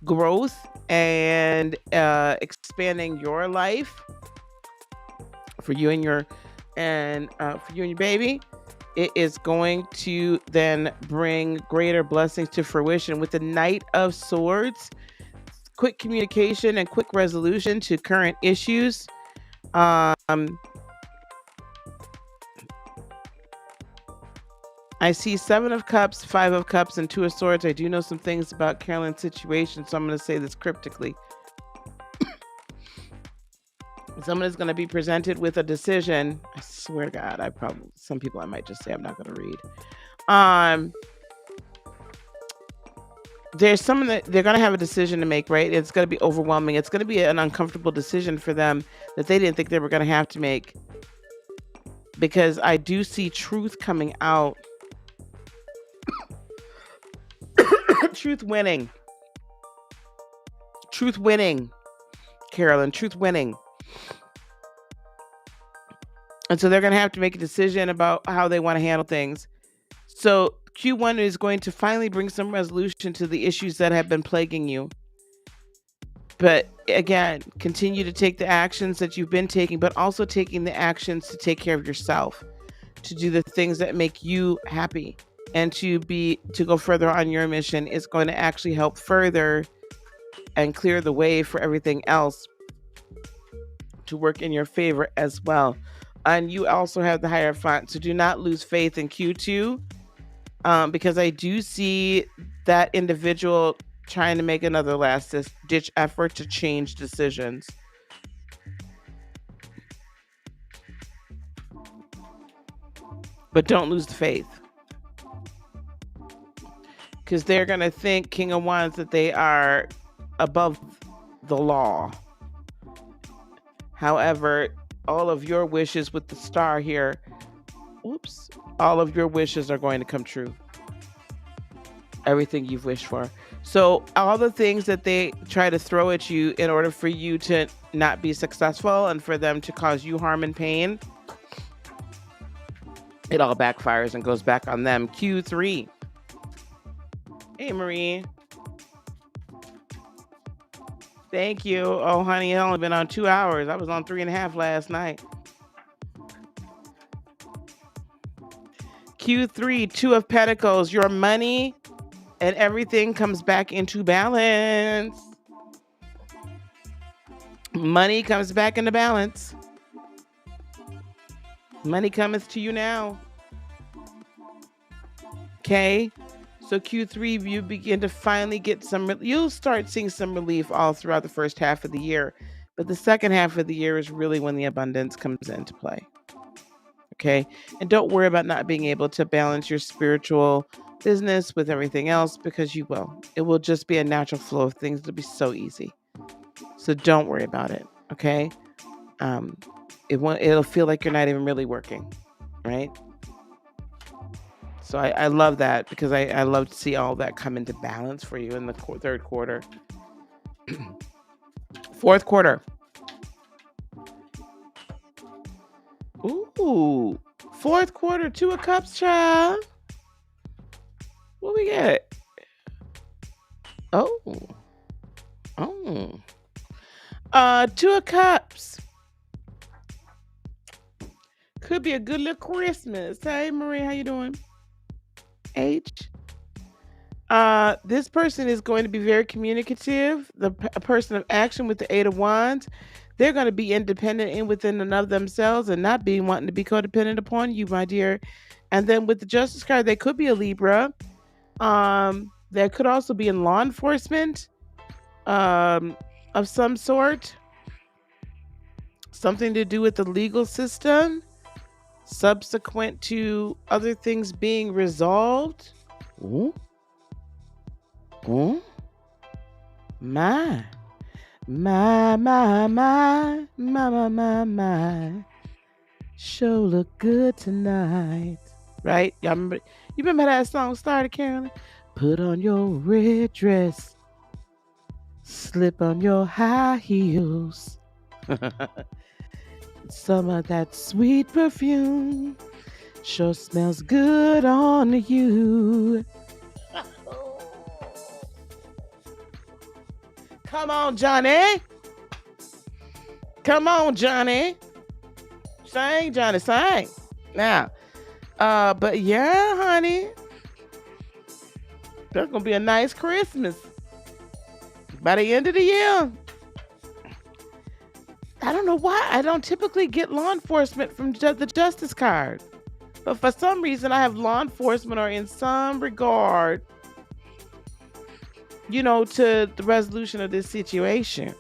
growth and expanding your life for you and your baby, it is going to then bring greater blessings to fruition. With the Knight of Swords, quick communication and quick resolution to current issues. I see 7 of Cups, 5 of Cups, and 2 of Swords. I do know some things about Carolyn's situation, so I'm going to say this cryptically. Someone is going to be presented with a decision. I swear to God, some people I might just say I'm not going to read. There's someone that they're going to have a decision to make, right? It's going to be overwhelming. It's going to be an uncomfortable decision for them that they didn't think they were going to have to make. Because I do see truth coming out. Truth winning. Truth winning, Carolyn. Truth winning. And so they're going to have to make a decision about how they want to handle things. So Q1 is going to finally bring some resolution to the issues that have been plaguing you. But again, continue to take the actions that you've been taking, but also taking the actions to take care of yourself, to do the things that make you happy, and to go further on your mission is going to actually help further and clear the way for everything else to work in your favor as well. And you also have the Hierophant, so do not lose faith in Q2, because I do see that individual trying to make another last-ditch effort to change decisions. But don't lose the faith. Because they're going to think, King of Wands, that they are above the law. However, all of your wishes with the star here, all of your wishes are going to come true. Everything you've wished for. So all the things that they try to throw at you in order for you to not be successful and for them to cause you harm and pain, it all backfires and goes back on them. Q3. Hey, Marie. Thank you. Oh, honey, it's only been on 2 hours. I was on 3.5 last night. Q3, 2 of Pentacles. Your money and everything comes back into balance. Money comes back into balance. Money cometh to you now. Okay? So Q3, you begin to finally get you'll start seeing some relief all throughout the first half of the year. But the second half of the year is really when the abundance comes into play. Okay? And don't worry about not being able to balance your spiritual business with everything else, because you will. It will just be a natural flow of things. It'll be so easy. So don't worry about it. Okay? It'll feel like you're not even really working. Right? So I love that, because I love to see all that come into balance for you in the third quarter. Fourth quarter. Ooh. Fourth quarter, 2 of Cups, child. What we got? Oh. 2 of Cups. Could be a good little Christmas. Hey, Marie, how you doing? H. This person is going to be very communicative. A person of action with the 8 of Wands. They're going to be independent in within and of themselves and not be wanting to be codependent upon you, my dear. And then with the Justice card, they could be a Libra. They could also be in law enforcement of some sort. Something to do with the legal system. Subsequent to other things being resolved. Ooh. My. My, my, my, my, my, my, my. Show look good tonight. Right? Y'all remember? You remember how that song started, Carolyn? Put on your red dress. Slip on your high heels. Some of that sweet perfume sure smells good on you. Come on, Johnny. Come on, Johnny. Sing, Johnny, sing. Now, but yeah, honey, that's gonna be a nice Christmas. By the end of the year, I don't know why I don't typically get law enforcement from the Justice card, but for some reason I have law enforcement or in some regard, to the resolution of this situation.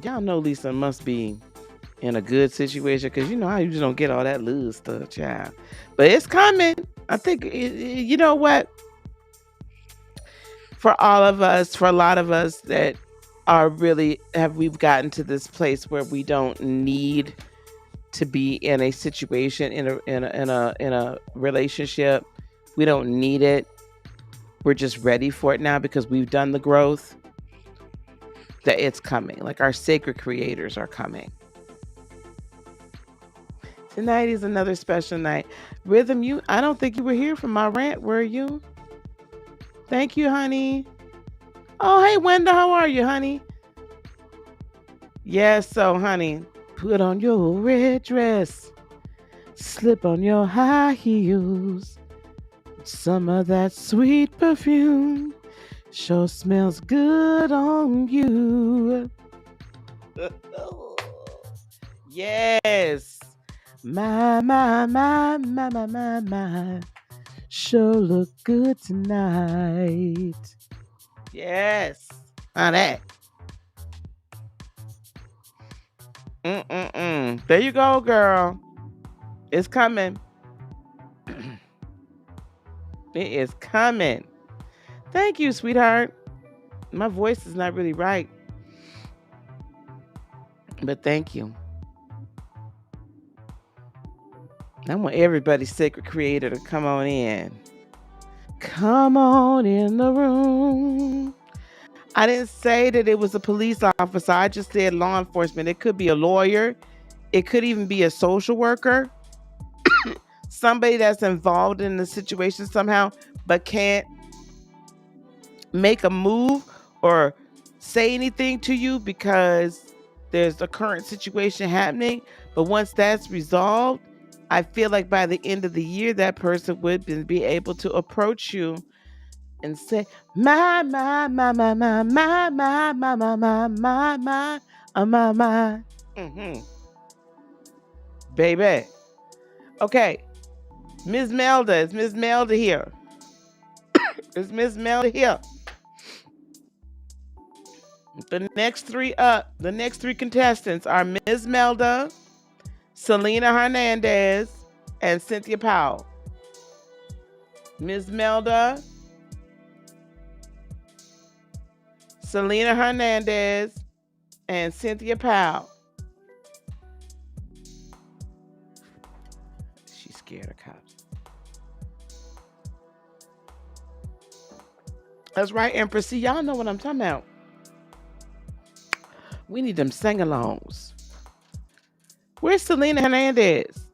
Y'all know Lisa must be in a good situation because I usually don't get all that little stuff, child. But it's coming. I think, you know what? For all of us, for a lot of us that are really we've gotten to this place where we don't need to be in a situation in a relationship. We don't need it. We're just ready for it now because we've done the growth. That it's coming. Like our sacred creators are coming. Tonight is another special night. Rhythm, I don't think you were here for my rant, were you? Thank you, honey. Oh, hey, Wenda, how are you, honey? Yes, so, honey, put on your red dress. Slip on your high heels. Some of that sweet perfume sure smells good on you. Yes. My, my, my, my, my, my, my. Sure look good tonight. Yes. On that. There you go, girl. It's coming. It is coming. Thank you, sweetheart. My voice is not really right. But thank you. I want everybody's sacred creator to come on in. Come on in the room. I didn't say that it was a police officer. I just said law enforcement. It could be a lawyer. It could even be a social worker. Somebody that's involved in the situation somehow, but can't make a move or say anything to you because there's a current situation happening. But once that's resolved, I feel like by the end of the year, that person would be able to approach you and say, my, my, my, my, my, my, my, my, my, my, my, my, my. Baby. Okay. Ms. Melda. Is Ms. Melda here? Is Ms. Melda here? The next three contestants are Ms. Melda, Selena Hernandez, and Cynthia Powell. Ms. Melda, Selena Hernandez, and Cynthia Powell. She's scared of cops. That's right, Empress. See, y'all know what I'm talking about. We need them sing-alongs. Where's Selena Hernandez?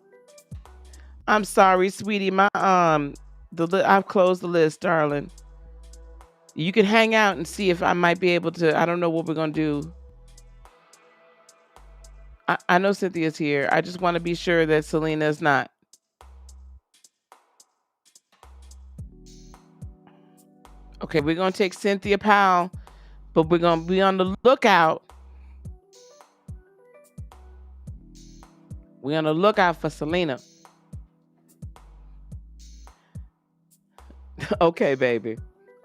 I'm sorry, sweetie. I've closed the list, darling. You can hang out and see if I might be able to. I don't know what we're gonna do. I know Cynthia's here. I just want to be sure that Selena's not. Okay, we're gonna take Cynthia Powell, but we're gonna be on the lookout. We're on the lookout for Selena. Okay, baby.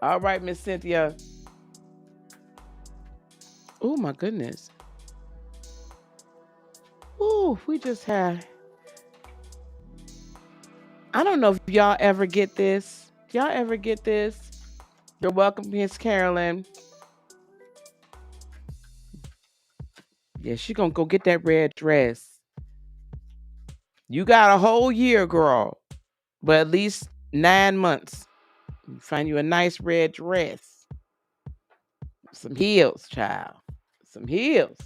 All right, Miss Cynthia. Oh my goodness. Ooh, we just had. I don't know if y'all ever get this. Y'all ever get this? You're welcome, Miss Carolyn. Yeah, she gonna go get that red dress. You got a whole year, girl, but at least 9 months. Find you a nice red dress, some heels, child, some heels.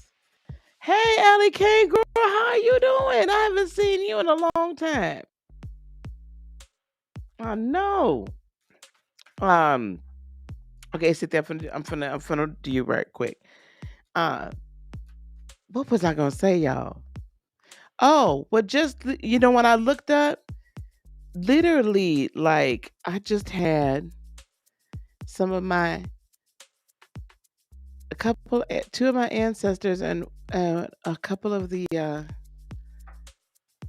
Hey, Allie K, girl, how you doing? I haven't seen you in a long time. I know. Um. Okay, sit there. I'm finna do you right quick. Uh, what was I gonna say, y'all? Oh, well, just when I looked up, literally, like I just had some of my two of my ancestors and a couple of the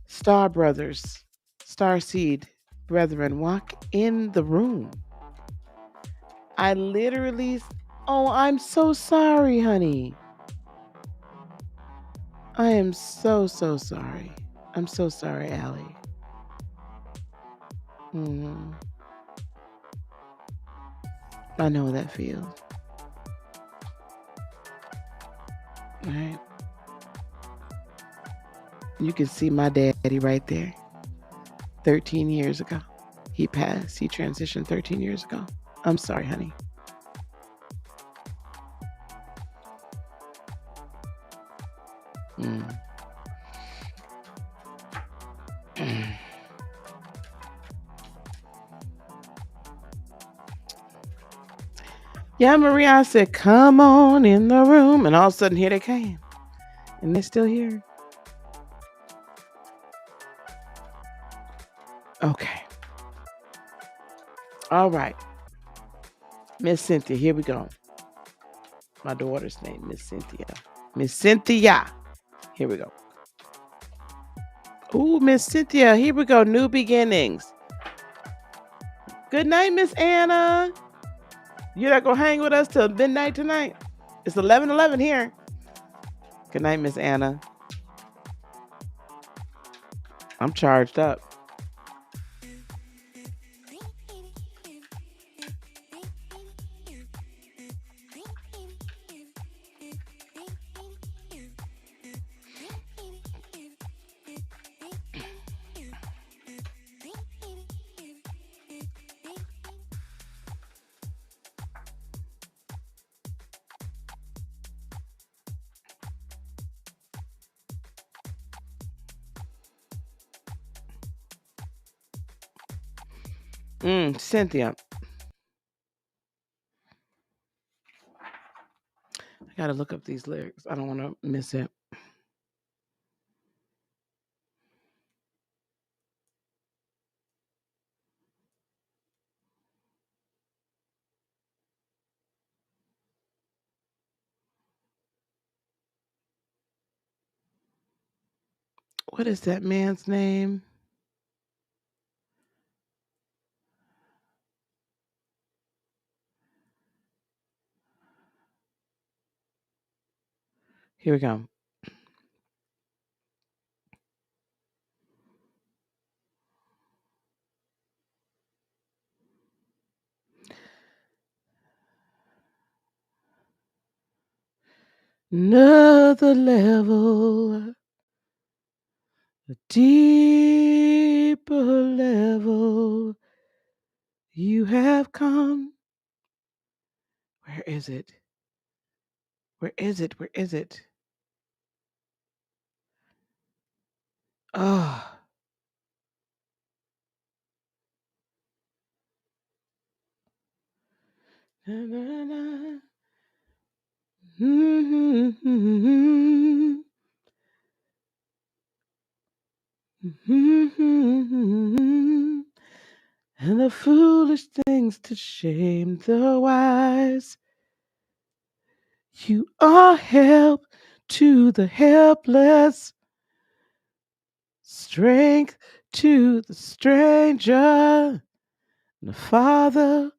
Star Brothers, Star Seed brethren walk in the room. I literally, oh, I'm so sorry, honey. I am so, so sorry. I'm so sorry, Allie. Mm, I know that feels. All right. You can see my daddy right there. 13 years ago. He passed. He transitioned 13 years ago. I'm sorry, honey. Mm. Yeah, Maria, I said, come on in the room. And all of a sudden, here they came. And they're still here. Okay. All right. Miss Cynthia, here we go. My daughter's name, Miss Cynthia. Miss Cynthia. Here we go. Ooh, Miss Cynthia, here we go. New beginnings. Good night, Miss Anna. You're not going to hang with us till midnight tonight? It's 11:11 here. Good night, Miss Anna. I'm charged up. Cynthia. I got to look up these lyrics. I don't want to miss it. What is that man's name? Here we go. Another level, a deeper level. You have come. Where is it? Where is it? Where is it? Oh. Na, na, na. Mm-hmm. Mm-hmm. And the foolish things to shame the wise. You are help to the helpless, strength to the stranger, and the father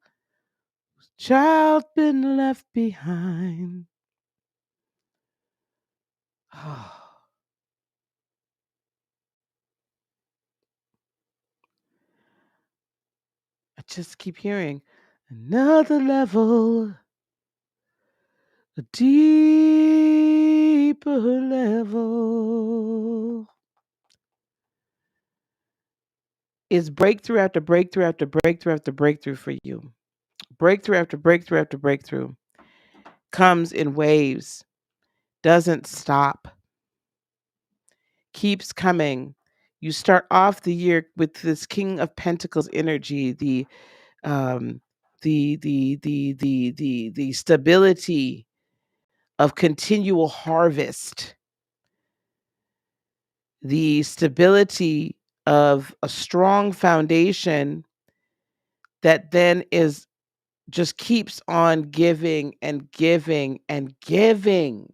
whose child been left behind. Oh. I just keep hearing, Another level, a deeper level. It's breakthrough after breakthrough after breakthrough after breakthrough for you. Breakthrough after breakthrough after breakthrough comes in waves, doesn't stop, keeps coming. You start off the year with this King of Pentacles energy, the stability of continual harvest, the stability of a strong foundation that then is just keeps on giving and giving and giving.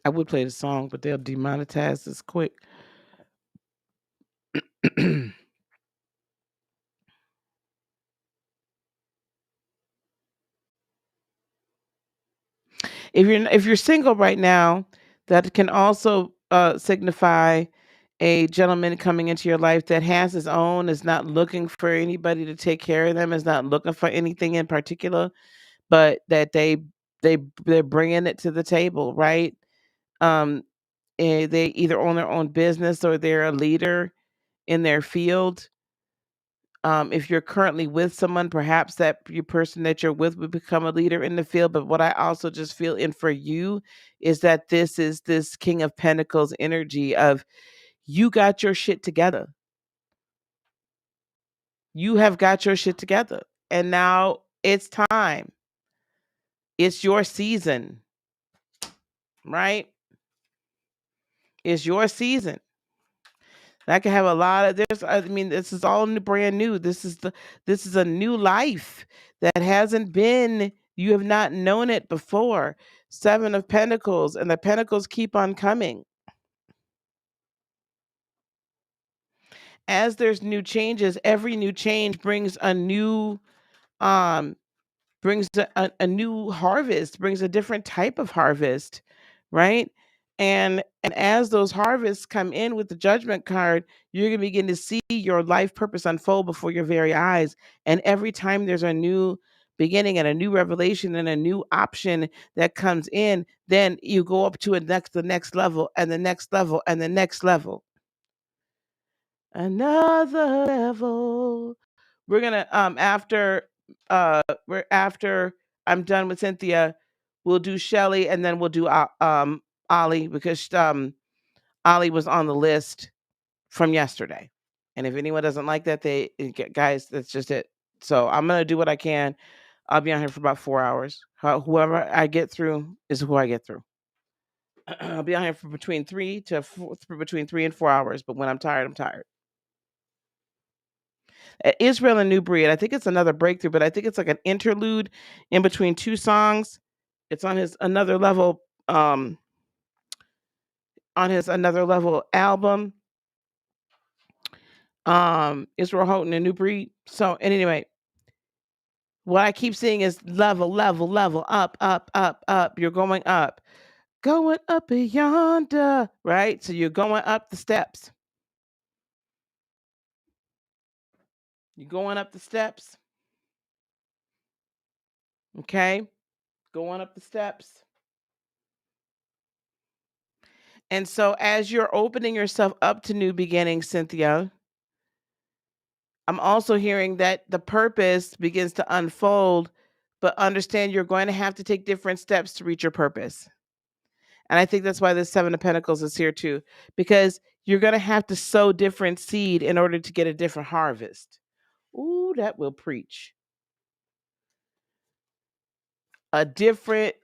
I would play the song, but they'll demonetize this quick. If you're single right now, that can also signify a gentleman coming into your life that has his own, is not looking for anybody to take care of them, is not looking for anything in particular, but that they're bringing it to the table, right? They either own their own business or they're a leader in their field. If you're currently with someone, perhaps that your person that you're with would become a leader in the field. But what I also just feel in for you is that this is this King of Pentacles energy of you got your shit together. You have got your shit together. And now it's time. It's your season, right? It's your season. I can have a lot of this is all brand new. This is a new life that hasn't been, you have not known it before. 7 of Pentacles, and the Pentacles keep on coming. As there's new changes, every new change brings a new brings a new harvest, brings a different type of harvest, right? And as those harvests come in with the Judgment card, you're going to begin to see your life purpose unfold before your very eyes. And every time there's a new beginning and a new revelation and a new option that comes in, then you go up to the next level and the next level and the next level. Another level. We're gonna after I'm done with Cynthia, we'll do Shelley and then we'll do Ollie, because Ollie was on the list from yesterday. And if anyone doesn't like that, guys, that's just it. So I'm gonna do what I can. I'll be on here for about 4 hours. Whoever I get through is who I get through. I'll be on here for between 3 and 4 hours, but when I'm tired, I'm tired. Israel and New Breed. I think it's another breakthrough, but I think it's like an interlude in between 2 songs. It's on his Another Level album. Israel Houghton and New Breed. So anyway, what I keep seeing is level, up, up, up, up. You're going up yonder, right? So you're going up the steps. You're going up the steps. Okay? Going up the steps. And so as you're opening yourself up to new beginnings, Cynthia, I'm also hearing that the purpose begins to unfold, but understand you're going to have to take different steps to reach your purpose. And I think that's why the 7 of Pentacles is here too, because you're going to have to sow different seed in order to get a different harvest. Ooh, that will preach. A different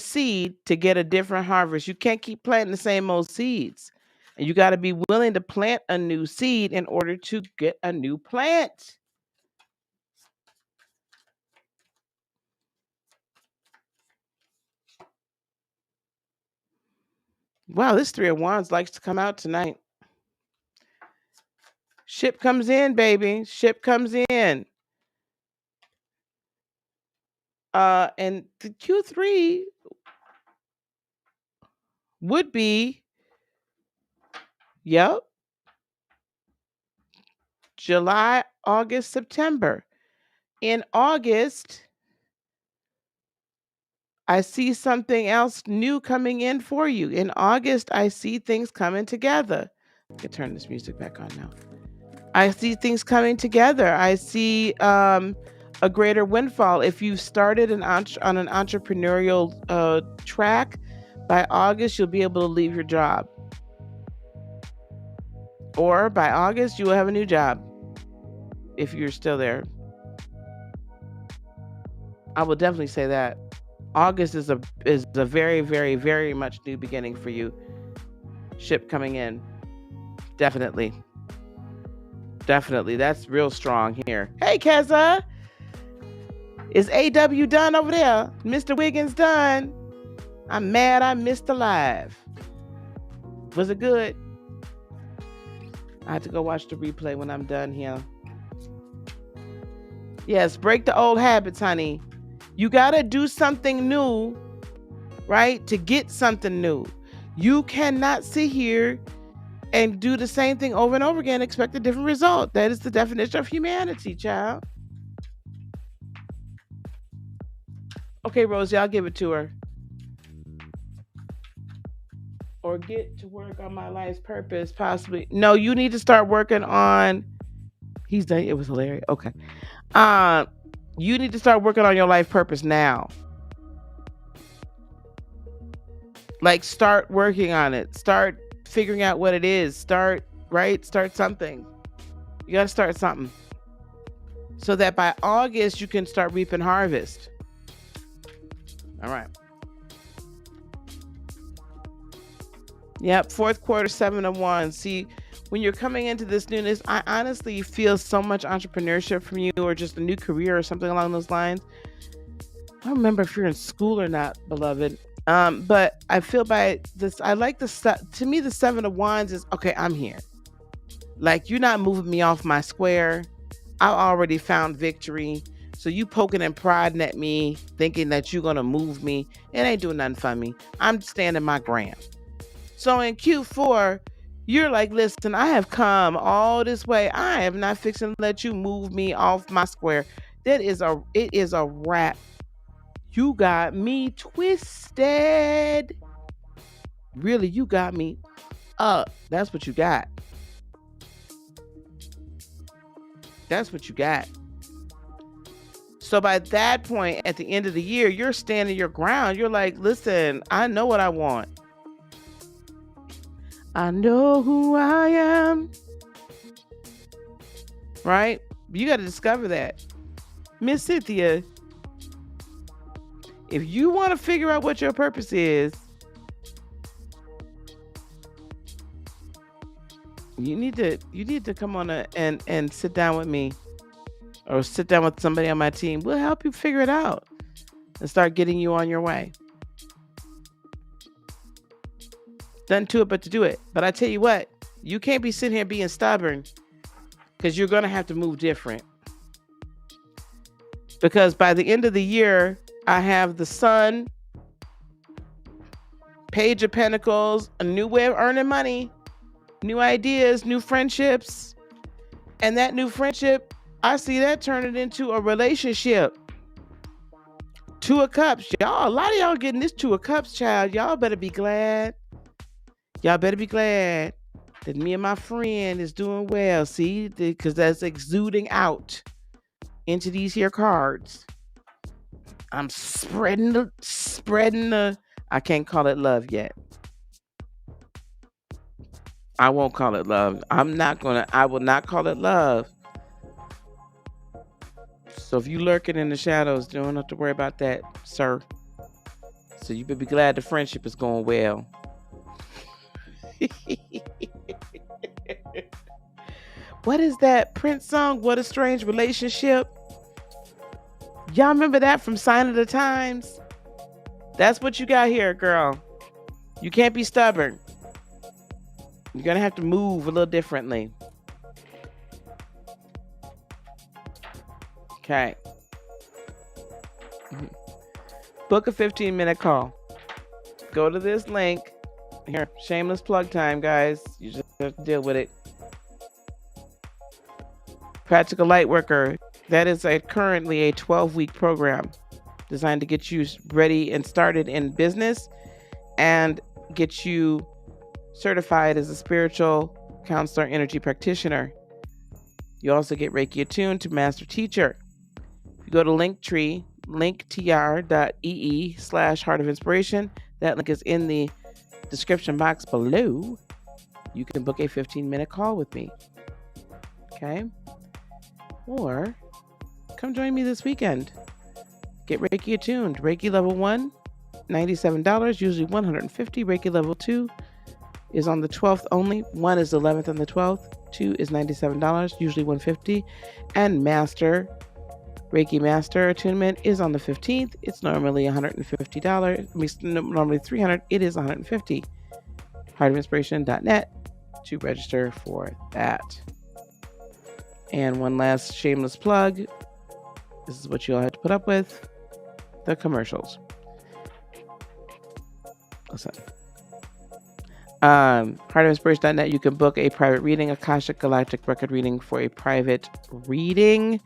seed to get a different harvest. You can't keep planting the same old seeds. And you got to be willing to plant a new seed in order to get a new plant. Wow, this 3 of Wands likes to come out tonight. Ship comes in, baby. Ship comes in. And the Q3, would be, yep, July, August, September. In August, I see something else new coming in for you. In August, I see things coming together. I can turn this music back on now. I see things coming together. I see a greater windfall. If you started on an entrepreneurial track, by August, you'll be able to leave your job. Or by August, you will have a new job if you're still there. I will definitely say that. August is a very, very, very much new beginning for you. Ship coming in. Definitely. Definitely. That's real strong here. Hey, Keza. Is AW done over there? Mr. Wiggins done? I'm mad I missed the live. Was it good? I have to go watch the replay when I'm done here. Yes, break the old habits, honey. You got to do something new, right? To get something new. You cannot sit here and do the same thing over and over again and expect a different result. That is the definition of humanity, child. Okay, Rosie, I'll give it to her. Or get to work on my life's purpose, possibly. No, you need to start working on... He's done. It was hilarious. Okay. You need to start working on your life purpose now. Like, start working on it. Start figuring out what it is. Start something. You got to start something. So that by August, you can start reaping harvest. All right. Yep. Fourth quarter, 7 of Wands. See, when you're coming into this newness, I honestly feel so much entrepreneurship from you, or just a new career or something along those lines. I don't remember if you're in school or not, beloved. But I feel by this, I like to me, the 7 of Wands is, okay, I'm here. Like, you're not moving me off my square. I already found victory. So you poking and prodding at me, thinking that you're going to move me. It ain't doing nothing for me. I'm standing my ground. So in Q4, you're like, listen, I have come all this way. I am not fixing to let you move me off my square. It is a wrap. You got me twisted. Really, you got me up. That's what you got. That's what you got. So by that point, at the end of the year, you're standing your ground. You're like, listen, I know what I want. I know who I am. Right? You got to discover that. Miss Cynthia, if you want to figure out what your purpose is, you need to come on and sit down with me, or sit down with somebody on my team. We'll help you figure it out and start getting you on your way. Nothing to it but to do it. But I tell you what, you can't be sitting here being stubborn, because you're going to have to move different. Because by the end of the year, I have the Sun, Page of Pentacles, a new way of earning money, new ideas, new friendships. And that new friendship, I see that turning into a relationship. 2 of Cups. Y'all, a lot of y'all getting this 2 of Cups, child. Y'all better be glad. Y'all better be glad that me and my friend is doing well. See, because that's exuding out into these here cards. I'm spreading the, I can't call it love yet. I won't call it love. I will not call it love. So if you lurking in the shadows, you don't have to worry about that, sir. So you better be glad the friendship is going well. What is that Prince song? What a Strange Relationship. Y'all remember that from Sign of the Times? That's what you got here, girl. You can't be stubborn. You're going to have to move a little differently. Okay. Book a 15-minute call. Go to this link. Here, shameless plug time, guys. You just have to deal with it. Practical Lightworker. That is currently a 12-week program designed to get you ready and started in business and get you certified as a spiritual counselor, energy practitioner. You also get Reiki attuned to Master Teacher. If you go to Linktree, linktr.ee/Heart of Inspiration, that link is in the description box below. You can book a 15-minute call with me. Okay? Or come join me this weekend. Get Reiki attuned. Reiki level 1, $97, usually $150. Reiki level 2 is on the 12th only. 1 is the 11th and the 12th. 2 is $97, usually $150. And Reiki Master attunement is on the 15th. It's normally $150. Normally $300. It is $150. Heartofinspiration.net to register for that. And one last shameless plug. This is what you'll have to put up with. The commercials. Listen. Heartofinspiration.net, you can book a private reading, Akashic Galactic Record reading for a private reading.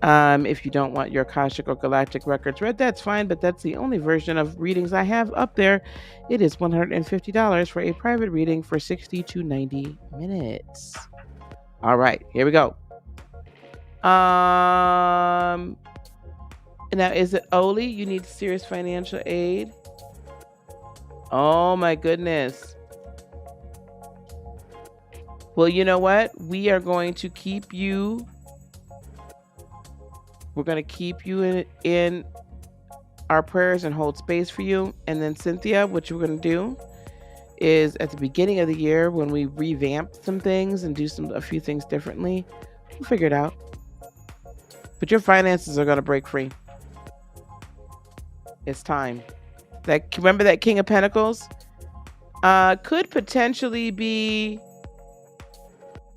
If you don't want your Akashic or Galactic records read, that's fine, but that's the only version of readings I have up there. It is $150 for a private reading for 60 to 90 minutes. All right, here we go. Now, is it Oli? You need serious financial aid? Oh my goodness. Well, you know what? We are going to keep you. We're going to keep you in our prayers and hold space for you. And then Cynthia, what you're going to do is at the beginning of the year, when we revamp some things and do a few things differently, we'll figure it out. But your finances are going to break free. It's time. Remember that King of Pentacles? Could potentially be.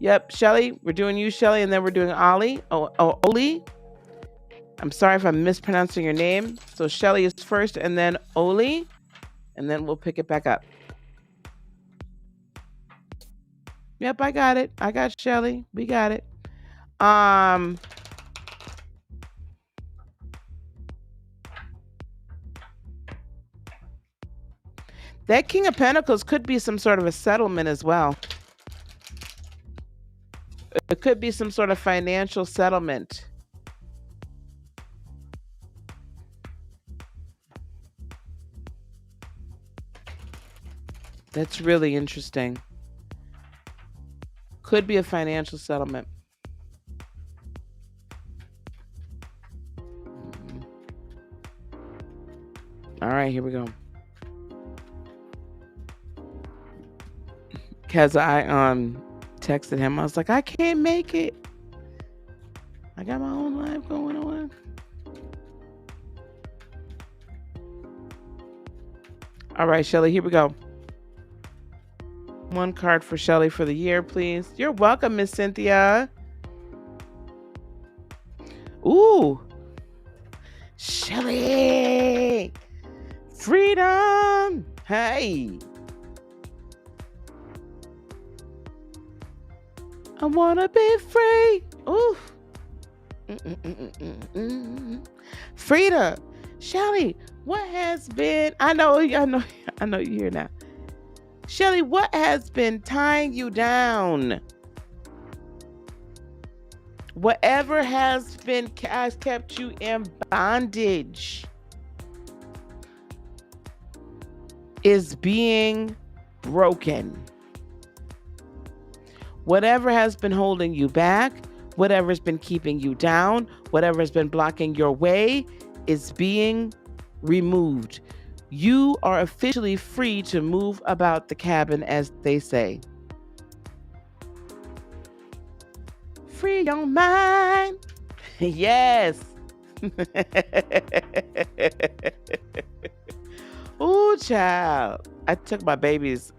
Yep, Shelley. We're doing you, Shelley, and then we're doing Oli. Oli. I'm sorry if I'm mispronouncing your name. So Shelley is first, and then Oli, and then we'll pick it back up. Yep, I got it. I got Shelley. We got it. That King of Pentacles could be some sort of a settlement as well. It could be some sort of financial settlement. That's really interesting. Could be a financial settlement. All right, here we go. Because I texted him. I was like, I can't make it. I got my own life going on. All right, Shelley, here we go. One card for Shelley for the year, please. You're welcome, Miss Cynthia. Ooh. Shelley. Freedom. Hey. I want to be free. Ooh. Frida. Shelley, what has been... I know you're here now. Shelley, what has been tying you down? Whatever has kept you in bondage is being broken. Whatever has been holding you back, whatever's been keeping you down, whatever's been blocking your way is being removed. You are officially free to move about the cabin, as they say. Free your mind. Yes. Ooh, child. I took my babies.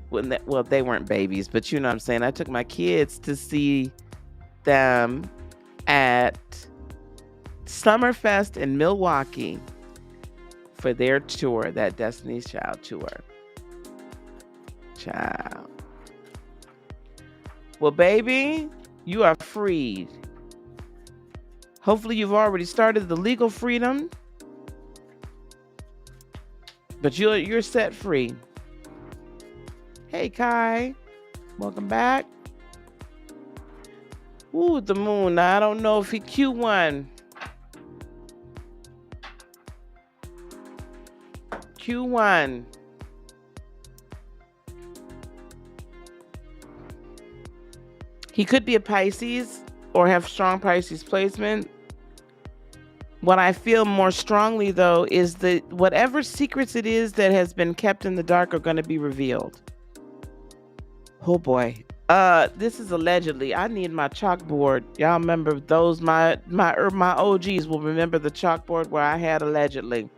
Well, they weren't babies, but you know what I'm saying. I took my kids to see them at Summerfest in Milwaukee for their tour, that Destiny's Child tour. Child. Well, baby, you are freed. Hopefully you've already started the legal freedom, but you're set free. Hey, Kai. Welcome back. Ooh, the moon. Now, I don't know if he Q1. Q1. He could be a Pisces or have strong Pisces placement. What I feel more strongly, though, is that whatever secrets it is that has been kept in the dark are going to be revealed. Oh boy. This is allegedly. I need my chalkboard. Y'all remember those? My OGs will remember the chalkboard where I had allegedly.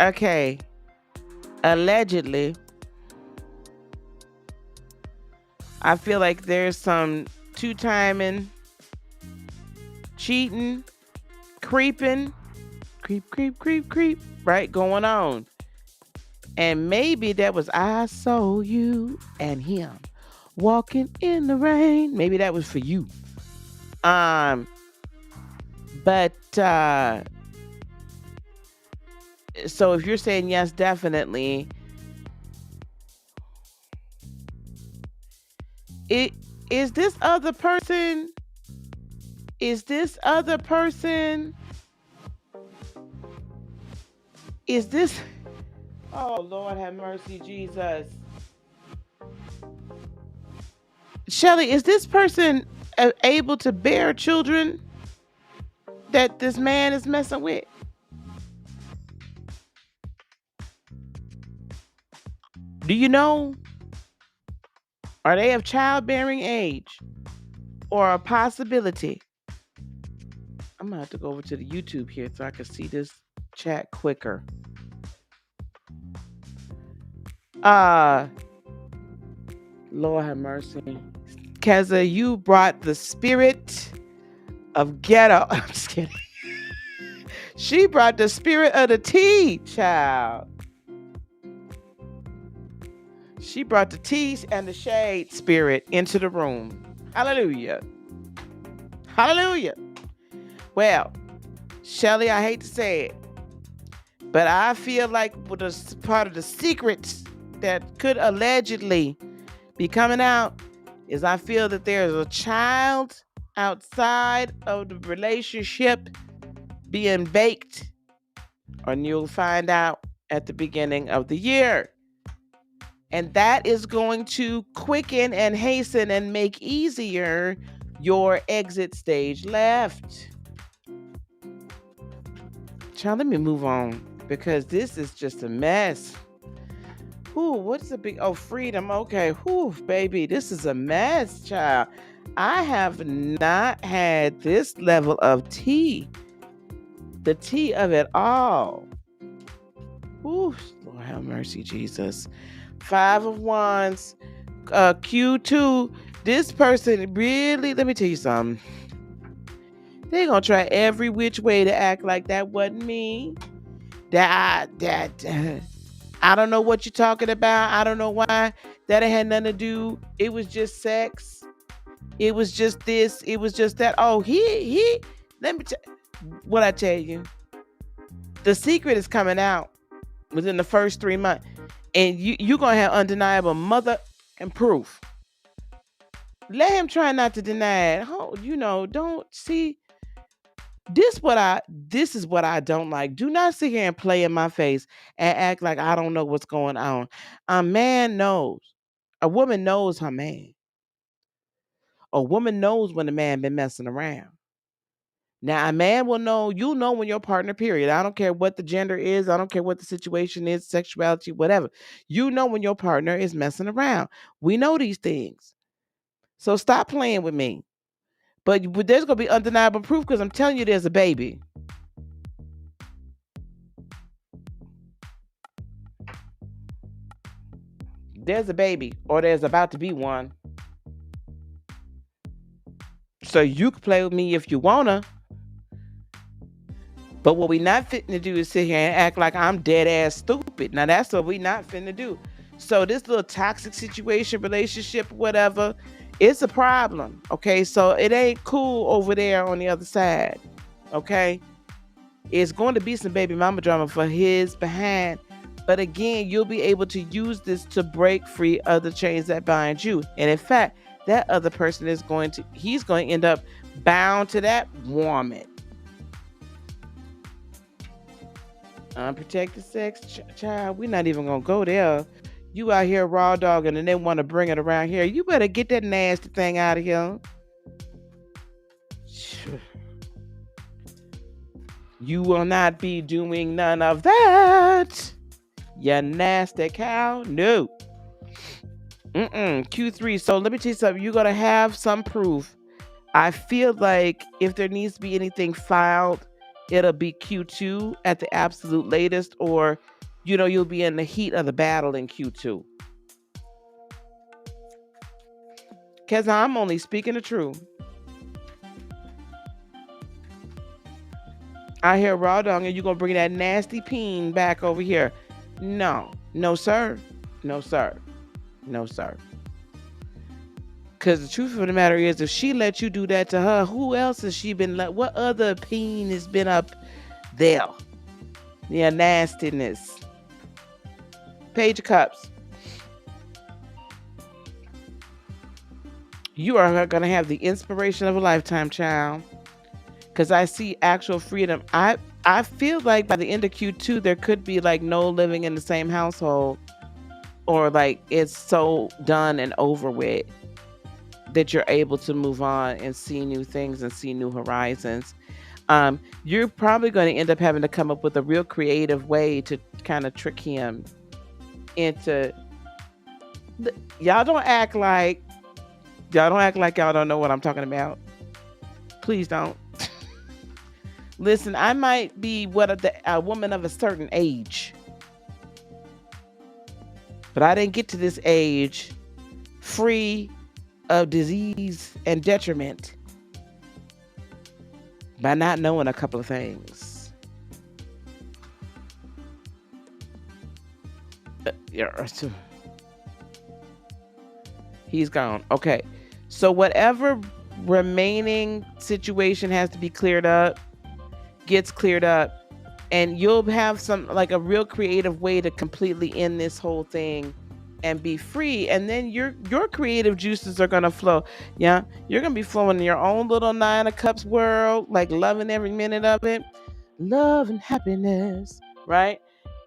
Okay. Allegedly, I feel like there's some two-timing, cheating, creeping, creep, right, going on. And maybe that was I saw you and him walking in the rain. Maybe that was for you. But so if you're saying yes, definitely. Is this other person? Is this oh Lord have mercy, Jesus. Shelley, is this person able to bear children that this man is messing with? Do you know? Are they of childbearing age or a possibility? I'm gonna have to go over to the YouTube here so I can see this chat quicker. Lord have mercy. Keza, you brought the spirit of ghetto. I'm just kidding. She brought the spirit of the tea, child. She brought the tea and the shade spirit into the room. Hallelujah. Hallelujah. Well, Shelley, I hate to say it, but I feel like with a part of the secrets that could allegedly be coming out is I feel that there's a child outside of the relationship being baked, and you'll find out at the beginning of the year. And that is going to quicken and hasten and make easier your exit stage left. Child, let me move on because this is just a mess. Ooh, what's the big, freedom. Okay, whew, baby, this is a mess, child. I have not had this level of tea. The tea of it all. Ooh, Lord have mercy, Jesus. 5 of Wands, Q2. This person really, let me tell you something. They're gonna try every which way to act like that wasn't me. I don't know what you're talking about. I don't know why. That had nothing to do. It was just sex. It was just this. It was just that. Oh, he. Let me what I tell you. The secret is coming out within the first 3 months. And you're going to have undeniable mother and proof. Let him try not to deny it. Oh, don't see. This is what I don't like. Do not sit here and play in my face and act like I don't know what's going on. A man knows. A woman knows her man. A woman knows when a man been messing around. Now, a man will know, you'll know when your partner, period. I don't care what the gender is. I don't care what the situation is, sexuality, whatever. You know when your partner is messing around. We know these things. So stop playing with me. But there's going to be undeniable proof because I'm telling you there's a baby. There's a baby or there's about to be one. So you can play with me if you want to. But what we not fitting to do is sit here and act like I'm dead ass stupid. Now that's what we not finna do. So this little toxic situation, relationship, whatever, it's a problem. Okay, so it ain't cool over there on the other side. Okay, it's going to be some baby mama drama for his behind. But again, you'll be able to use this to break free of the chains that bind you. And in fact, that other person he's going to end up bound to that woman. Unprotected sex, child, we're not even going to go there. You out here raw dogging and they want to bring it around here. You better get that nasty thing out of here. You will not be doing none of that. You nasty cow. No. Q3. So let me tell you something. You're going to have some proof. I feel like if there needs to be anything filed, it'll be Q2 at the absolute latest, or, you'll be in the heat of the battle in Q2. Because I'm only speaking the truth. I hear raw dog and you're going to bring that nasty peen back over here. No. No, sir. No, sir. No, sir. Because the truth of the matter is, if she let you do that to her, who else has she been let? What other peen has been up there? Yeah, nastiness. Page of Cups. You are going to have the inspiration of a lifetime, child. Because I see actual freedom. I feel like by the end of Q2, there could be like no living in the same household. Or like it's so done and over with that you're able to move on and see new things and see new horizons. You're probably going to end up having to come up with a real creative way to kind of trick him into. Y'all don't act like y'all don't know what I'm talking about. Please don't. Listen, I might be a woman of a certain age, but I didn't get to this age free of disease and detriment by not knowing a couple of things. He's gone. Okay. So whatever remaining situation has to be cleared up, gets cleared up, and you'll have a real creative way to completely end this whole thing and be free. And then your creative juices are going to flow. Yeah. You're going to be flowing in your own little 9 of Cups world, like loving every minute of it. Love and happiness. Right.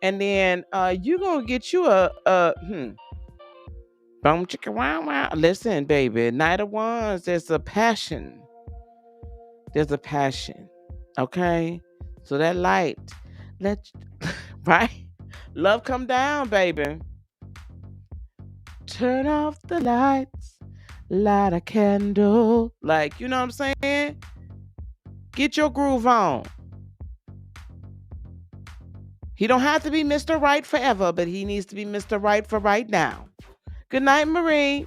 And then you're going to get you boom chicka wow wow. Listen, baby, Knight of Wands, there's a passion. Okay. So that light, right? Love come down, baby. Turn off the lights, light a candle. Like, you know what I'm saying? Get your groove on. He don't have to be Mr. Right forever, but he needs to be Mr. Right for right now. Good night, Marie.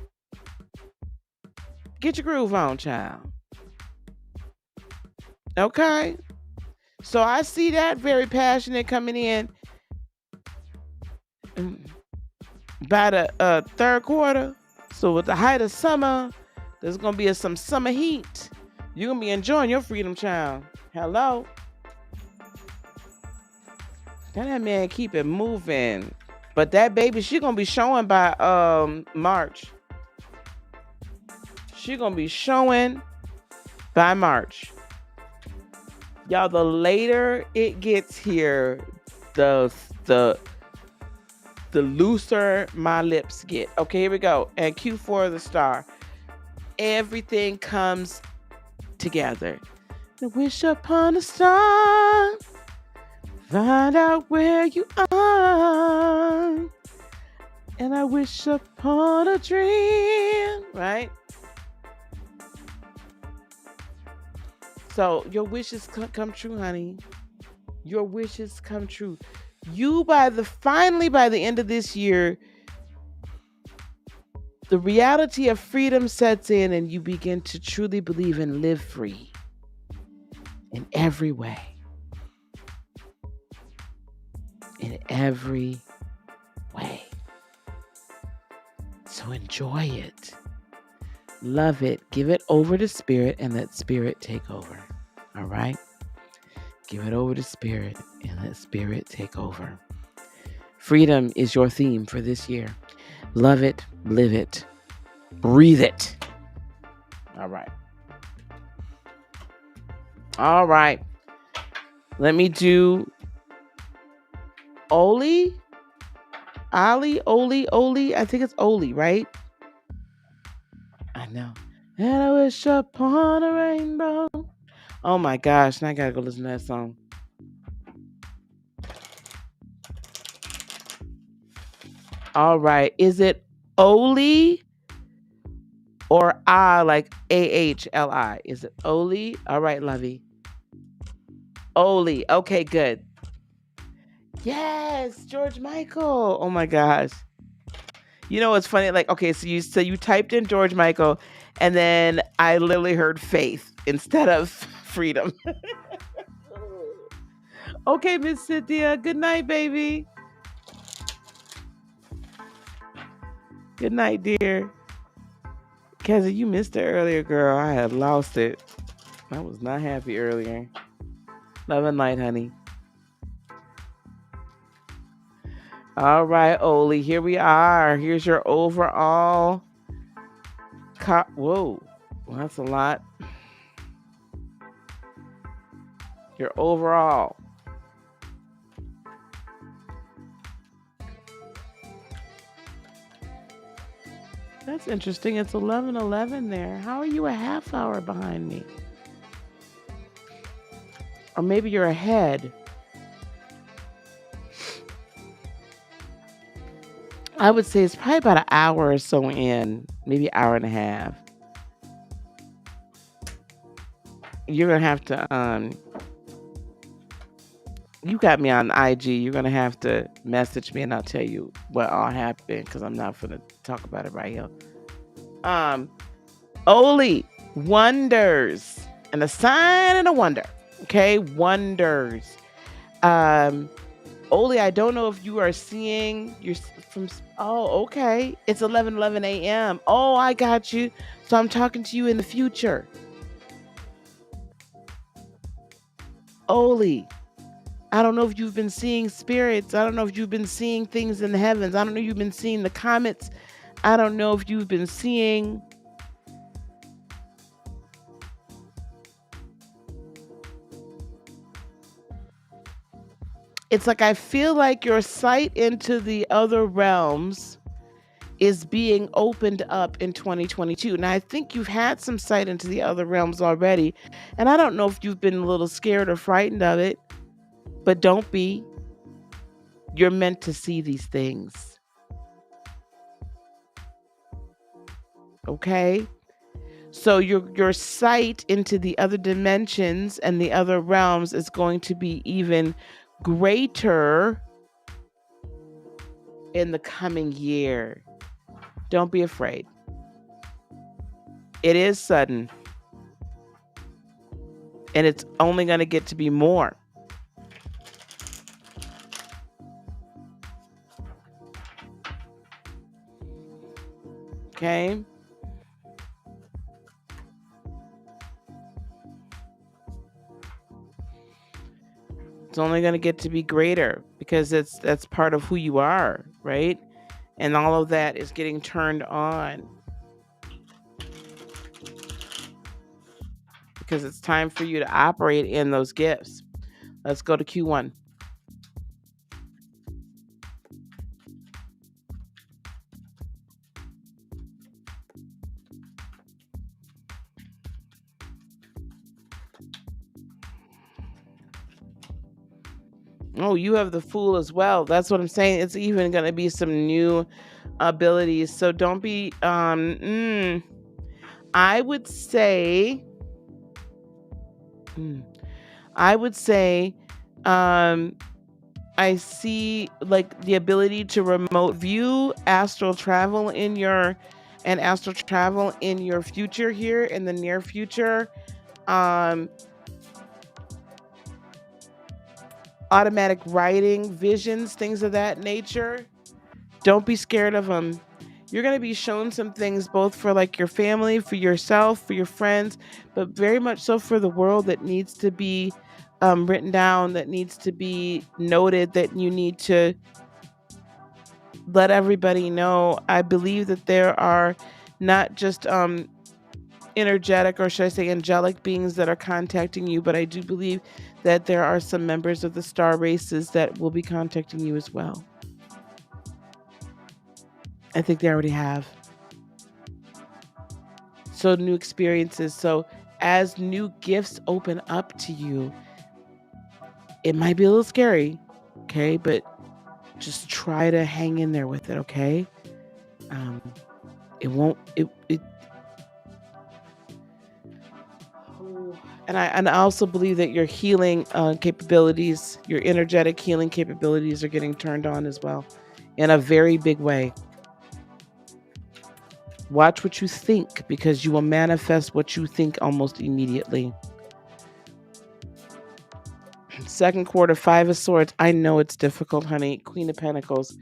Get your groove on, child. Okay. So I see that very passionate coming in by the third quarter. So with the height of summer, there's going to be some summer heat. You're going to be enjoying your freedom, child. Hello. Can that man keep it moving? But that baby, she going to be showing by March. She going to be showing by March. Y'all, the later it gets here, the looser my lips get. Okay, here we go. And Q4 of the star. Everything comes together. The wish upon a star. Find out where you are. And I wish upon a dream. Right? So your wishes come true, honey. Your wishes come true. You finally by the end of this year, the reality of freedom sets in and you begin to truly believe and live free in every way. every way. So enjoy it. Love it. Give it over to spirit and let spirit take over. All right? Give it over to spirit and let spirit take over. Freedom is your theme for this year. Love it, live it, breathe it. All right. All right. Let me do Oli. I think it's Oli, right? I know. And I wish upon a rainbow. Oh my gosh, now I gotta go listen to that song. All right. Is it Oli or I, like AHLI? Is it Oli? All right, Lovey. Oli. Okay, good. Yes, George Michael. Oh my gosh. You know what's funny? Like, okay, so you typed in George Michael, and then I literally heard Faith instead of Freedom. Okay, Miss Cynthia. Good night, baby. Good night, dear. Kezzy, you missed it earlier, girl. I had lost it. I was not happy earlier. Love and light, honey. All right, Oli, here we are. Here's your overall. Whoa, well, that's a lot. Your overall. That's interesting. It's 11:11 there. How are you a half hour behind me? Or maybe you're ahead. I would say it's probably about an hour or so in, maybe an hour and a half. You're gonna have to you got me on IG. You're gonna have to message me and I'll tell you what all happened because I'm not gonna talk about it right here. Oli, wonders. And a sign and a wonder. Okay, wonders. Oli, I don't know if you are seeing your from. Oh, okay. It's 11:11 a.m. Oh, I got you. So I'm talking to you in the future. Oli, I don't know if you've been seeing spirits. I don't know if you've been seeing things in the heavens. I don't know if you've been seeing the comets. I don't know if you've been seeing. It's like I feel like your sight into the other realms is being opened up in 2022. Now, I think you've had some sight into the other realms already. And I don't know if you've been a little scared or frightened of it, but don't be. You're meant to see these things. Okay? So your sight into the other dimensions and the other realms is going to be even greater in the coming year. Don't be afraid. It is sudden. And it's only going to get to be more. Okay? It's only going to get to be greater because that's part of who you are, right? And all of that is getting turned on. Because it's time for you to operate in those gifts. Let's go to Q1. Oh, you have the Fool as well. That's what I'm saying. It's even going to be some new abilities. So don't be I would say I see like the ability to remote view astral travel in your future here in the near future. automatic writing, visions, things of that nature. Don't be scared of them. You're going to be shown some things both for like your family, for yourself, for your friends, but very much so for the world that needs to be written down, that needs to be noted, that you need to let everybody know. I believe that there are not just energetic, or should I say angelic beings that are contacting you, but I do believe that there are some members of the star races that will be contacting you as well. I think they already have. So new experiences. So as new gifts open up to you, it might be a little scary, okay? But just try to hang in there with it, okay? It won't. And I also believe that your healing capabilities, your energetic healing capabilities, are getting turned on as well, in a very big way. Watch what you think, because you will manifest what you think almost immediately. Second quarter, Five of Swords. I know it's difficult, honey. Queen of Pentacles.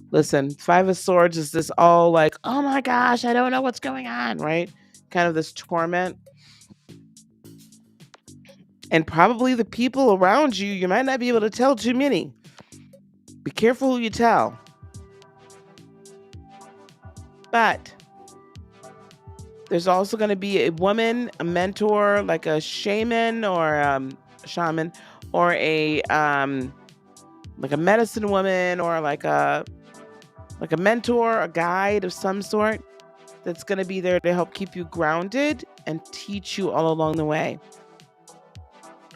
Listen, Five of Swords is this all like, oh my gosh, I don't know what's going on, right? Kind of this torment. And probably the people around you, you might not be able to tell too many. Be careful who you tell. But there's also going to be a woman, a mentor, like a shaman or shaman, or a like a medicine woman, or like a mentor, a guide of some sort, that's going to be there to help keep you grounded and teach you all along the way.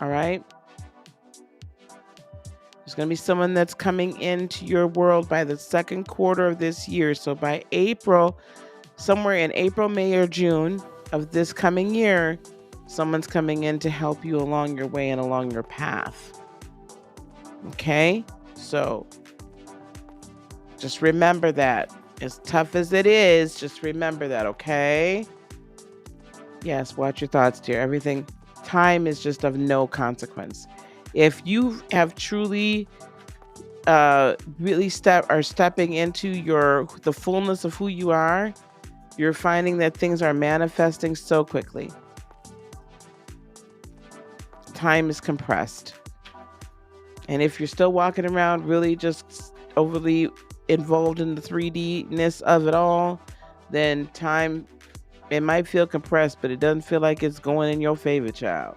All right? There's going to be someone that's coming into your world by the second quarter of this year. So by April, somewhere in April, May, or June of this coming year, someone's coming in to help you along your way and along your path. Okay? So just remember that. As tough as it is, just remember that, okay? Yes, watch your thoughts, dear. Everything, time is just of no consequence. If you have truly really stepping into the fullness of who you are, you're finding that things are manifesting so quickly. Time is compressed. And if you're still walking around really just overly involved in the 3D-ness of it all, then time, it might feel compressed, but it doesn't feel like it's going in your favor, child.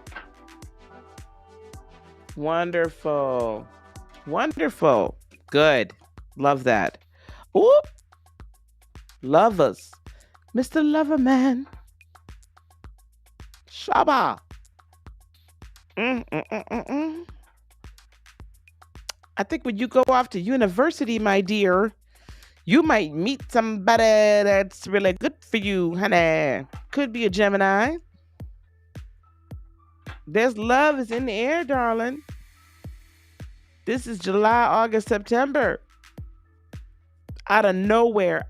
Wonderful. Wonderful. Good. Love that. Ooh. Lovers. Mr. Loverman. Shaba. I think when you go off to university, my dear, you might meet somebody that's really good for you, honey. Could be a Gemini. There's love is in the air, darling. This is July, August, September. Out of nowhere,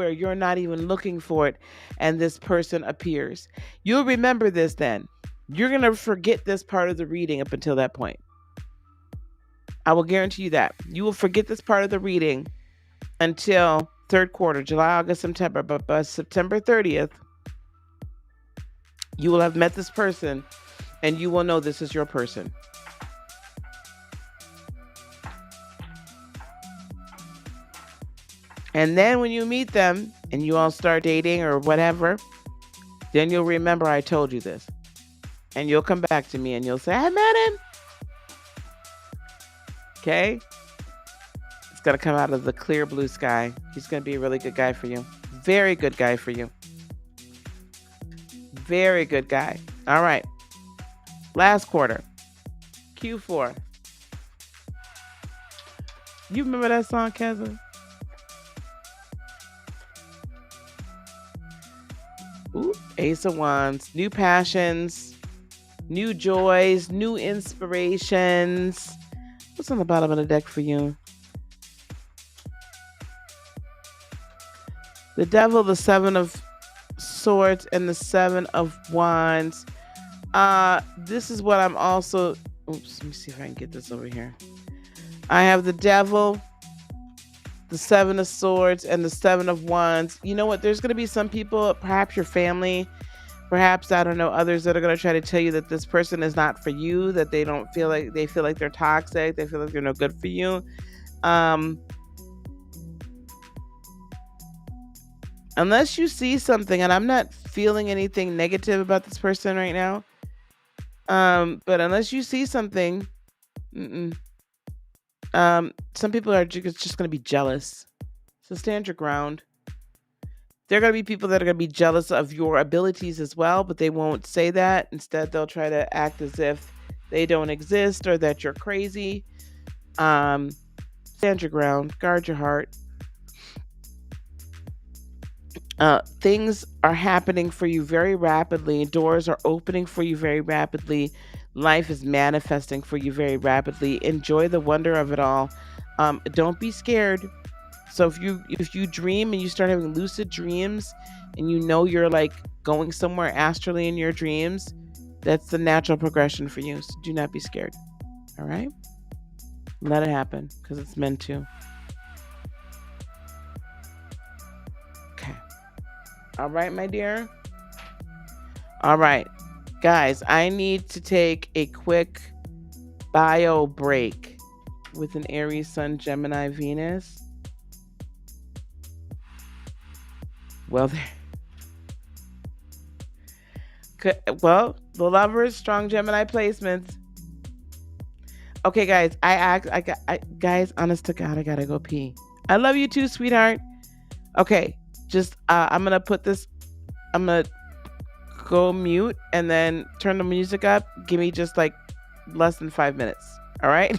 you're not even looking for it, and this person appears. You'll remember this then. You're going to forget this part of the reading up until that point. I will guarantee you that. You will forget this part of the reading until third quarter, July, August, September. But by September 30th, you will have met this person, and you will know this is your person. And then when you meet them and you all start dating or whatever, then you'll remember I told you this. And you'll come back to me and you'll say, I met him. Okay? It's going to come out of the clear blue sky. He's going to be a really good guy for you. Very good guy for you. Very good guy. All right. Last quarter. Q4. You remember that song, Kevin? Ooh, Ace of Wands. New passions. New joys. New inspirations. What's on the bottom of the deck for you? The Devil, the Seven of Swords, and the Seven of Wands. This is what I'm also Oops, let me see if I can get this over here. I have the Devil, the Seven of Swords, and the Seven of Wands. You know what? There's going to be some people, perhaps your family, perhaps, I don't know, others that are going to try to tell you that this person is not for you, that they don't feel like, they feel like they're toxic, they feel like they're no good for you. Unless you see something, and I'm not feeling anything negative about this person right now, but unless you see something, some people are just going to be jealous. So stand your ground. There are going to be people that are going to be jealous of your abilities as well, but they won't say that. Instead, they'll try to act as if they don't exist or that you're crazy. Stand your ground. Guard your heart. Things are happening for you very rapidly. Doors are opening for you very rapidly. Life is manifesting for you very rapidly. Enjoy the wonder of it all. Don't be scared. So if you dream and you start having lucid dreams and you know you're like going somewhere astrally in your dreams, that's the natural progression for you. So do not be scared. All right? Let it happen because it's meant to. Okay. All right, my dear. All right. Guys, I need to take a quick bio break with an Aries Sun, Gemini, Venus. Well, the Lovers, strong Gemini placements. Okay, guys, guys, honest to God, I gotta go pee. I love you too, sweetheart. Okay, just I'm gonna go mute and then turn the music up. Give me just like less than 5 minutes. All right.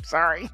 Sorry.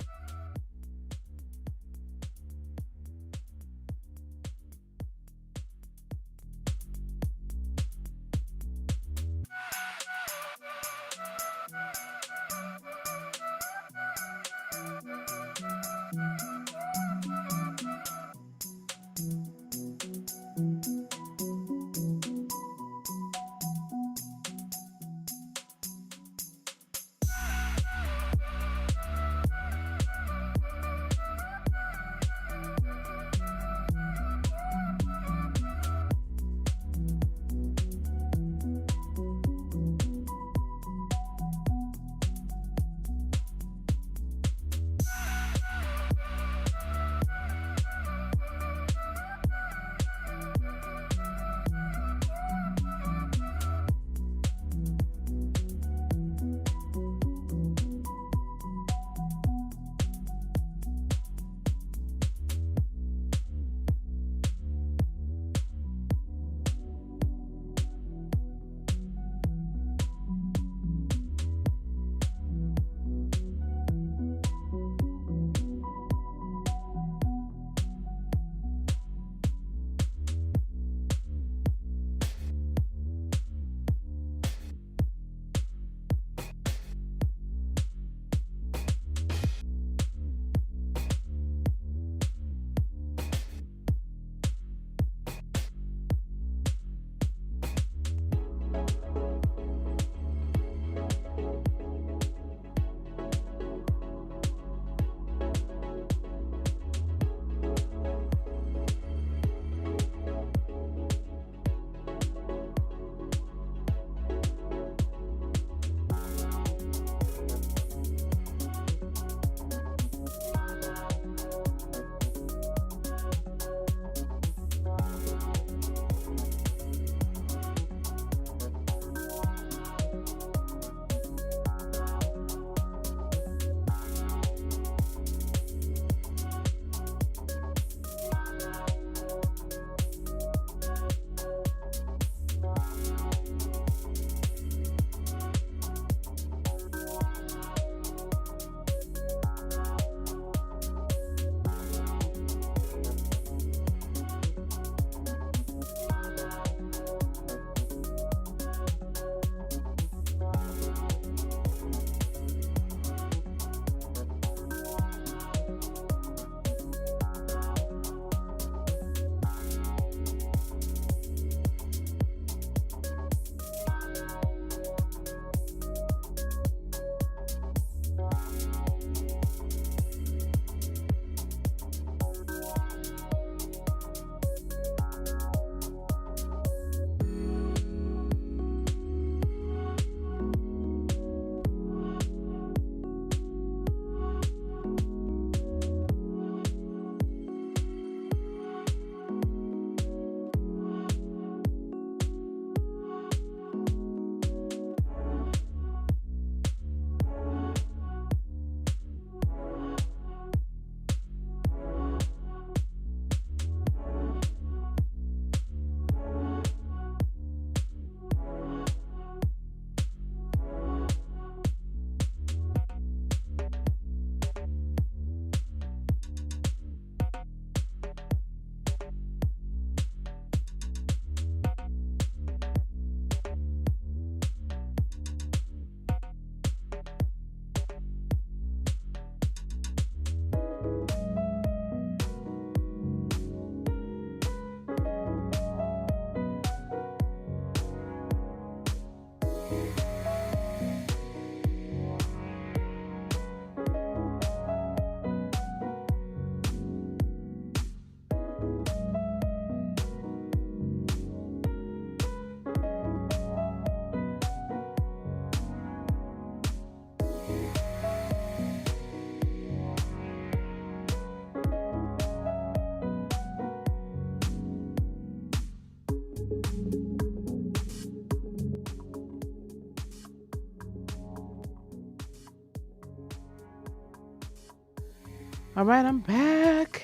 All right, I'm back.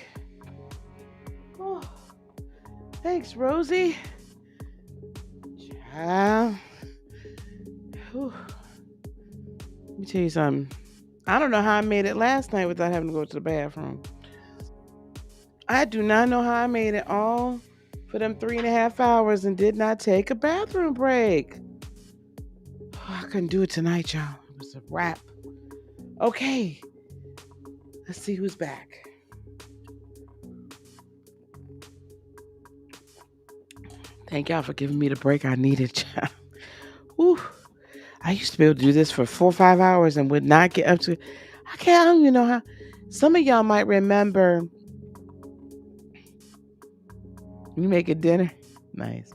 Oh, thanks, Rosie. Child. Whew. Let me tell you something. I don't know how I made it last night without having to go to the bathroom. I do not know how I made it all for them 3.5 hours and did not take a bathroom break. Oh, I couldn't do it tonight, y'all. It was a wrap. Okay, let's see who's back. Thank y'all for giving me the break I needed, y'all. Whew. I used to be able to do this for 4 or 5 hours and would not get up to. I don't even know how. Some of y'all might remember. You making dinner? Nice.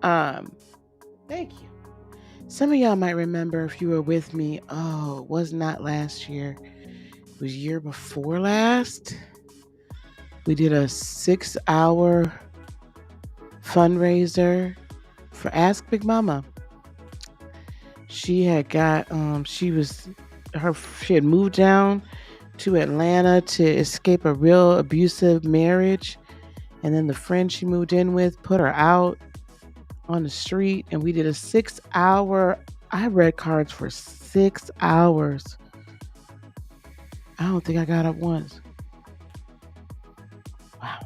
Thank you. Some of y'all might remember if you were with me. Oh, it was not last year. It was year before last. We did a 6-hour fundraiser for Ask Big Mama. She had got she had moved down to Atlanta to escape a real abusive marriage, and then the friend she moved in with put her out on the street, and we did a 6-hour. I read cards for 6 hours. I don't think I got up once. Wow.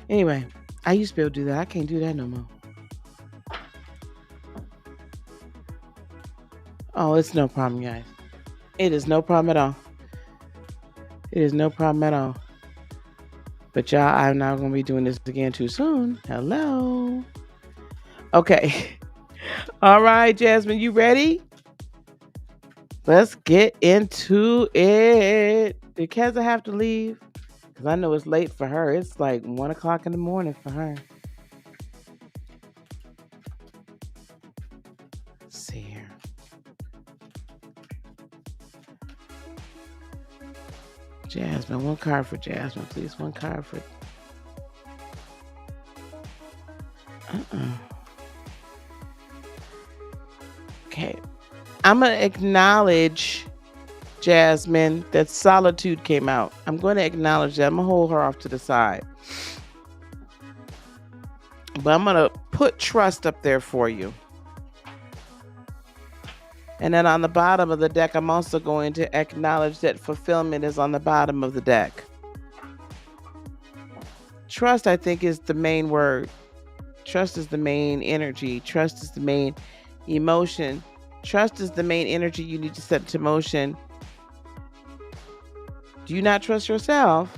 Anyway, I used to be able to do that. I can't do that no more. Oh, it's no problem, guys. It is no problem at all. It is no problem at all. But y'all, I'm not going to be doing this again too soon. Hello. Okay. All right, Jasmine, you ready? Let's get into it. Did Keza have to leave? Because I know it's late for her. It's like 1 o'clock in the morning for her. Let's see here. Jasmine, one card for Jasmine, please. One card for... Okay. I'm going to acknowledge, Jasmine, that solitude came out. I'm going to acknowledge that. I'm going to hold her off to the side. But I'm going to put trust up there for you. And then on the bottom of the deck, I'm also going to acknowledge that fulfillment is on the bottom of the deck. Trust, I think, is the main word. Trust is the main energy. Trust is the main emotion. Trust is the main energy you need to set into motion. Do you not trust yourself?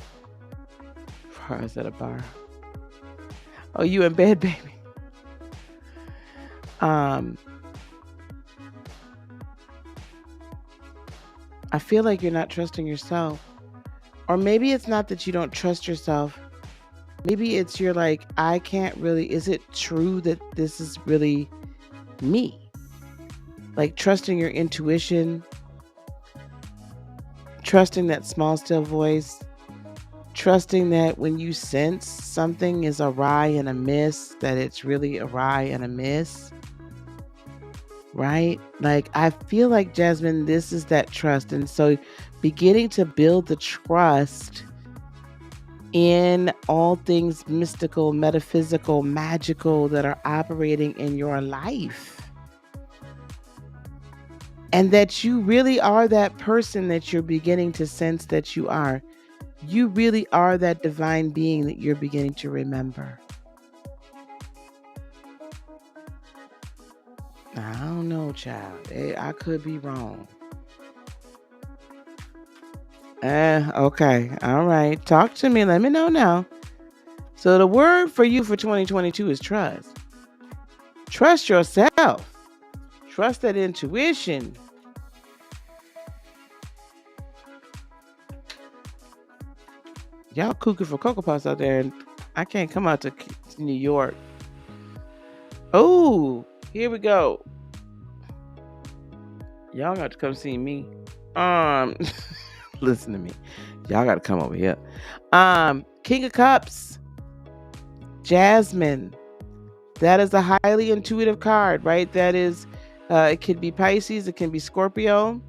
Or is that a bar? Oh, you in bed, baby? I feel like you're not trusting yourself. Or maybe it's not that you don't trust yourself. Maybe it's you're like, I can't really, is it true that this is really me? Like trusting your intuition, trusting that small, still voice, trusting that when you sense something is awry and amiss, that it's really awry and amiss. Right? Like, I feel like, Jasmine, this is that trust. And so beginning to build the trust in all things mystical, metaphysical, magical that are operating in your life. And that you really are that person that you're beginning to sense that you are. You really are that divine being that you're beginning to remember. I don't know, child. I could be wrong. Okay. All right. Talk to me. Let me know now. So the word for you for 2022 is trust. Trust yourself. Trust that intuition. Y'all cuckoo for Cocoa Puffs out there, and I can't come out to New York. Oh, here we go. Y'all got to come see me. Listen to me. Y'all got to come over here. King of Cups. Jasmine. That is a highly intuitive card, right? That is, it could be Pisces. It can be Scorpio.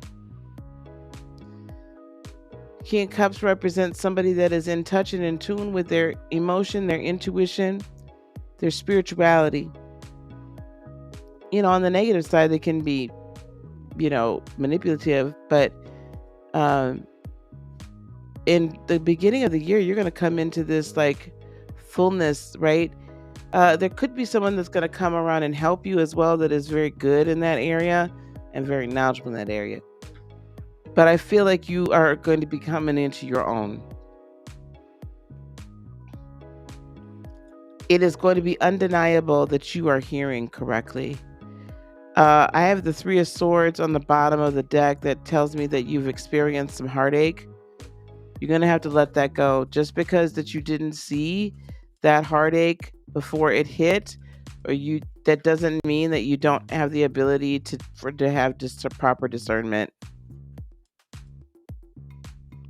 King of Cups represents somebody that is in touch and in tune with their emotion, their intuition, their spirituality. On the negative side, they can be, manipulative, but in the beginning of the year, you're going to come into this like fullness, right? There could be someone that's going to come around and help you as well that is very good in that area and very knowledgeable in that area. But I feel like you are going to be coming into your own. It is going to be undeniable that you are hearing correctly. I have the Three of Swords on the bottom of the deck that tells me that you've experienced some heartache. You're going to have to let that go. Just because that you didn't see that heartache before it hit, that doesn't mean that you don't have the ability to have just a proper discernment.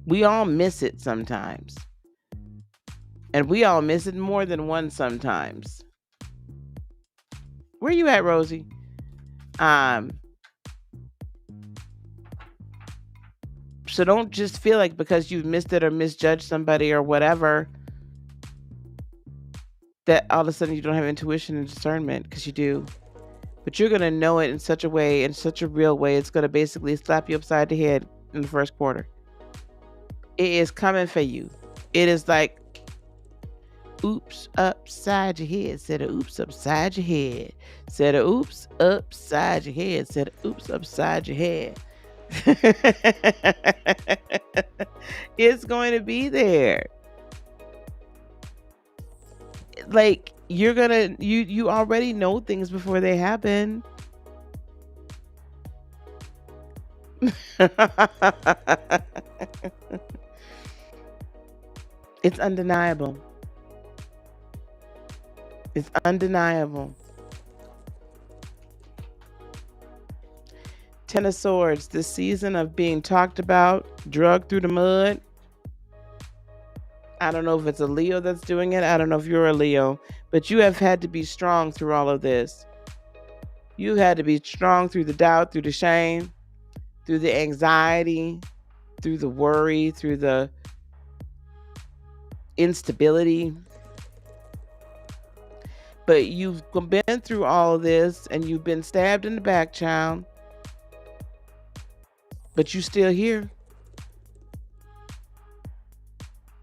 We all miss it sometimes. And we all miss it more than once sometimes. Where you at, Rosie? So don't just feel like because you've missed it or misjudged somebody or whatever, that all of a sudden you don't have intuition and discernment, because you do. But you're going to know it in such a way, in such a real way, it's going to basically slap you upside the head in the first quarter. It is coming for you. It is like, oops upside your head, said a oops upside your head, said a oops upside your head, said a oops upside your head. It's going to be there. Like, you're gonna, you already know things before they happen. It's undeniable. It's undeniable. Ten of Swords, this season of being talked about, drugged through the mud. I don't know if it's a Leo that's doing it. I don't know if you're a Leo, but you have had to be strong through all of this. You had to be strong through the doubt, through the shame, through the anxiety, through the worry, through the instability. But you've been through all of this and you've been stabbed in the back, child. But you still here.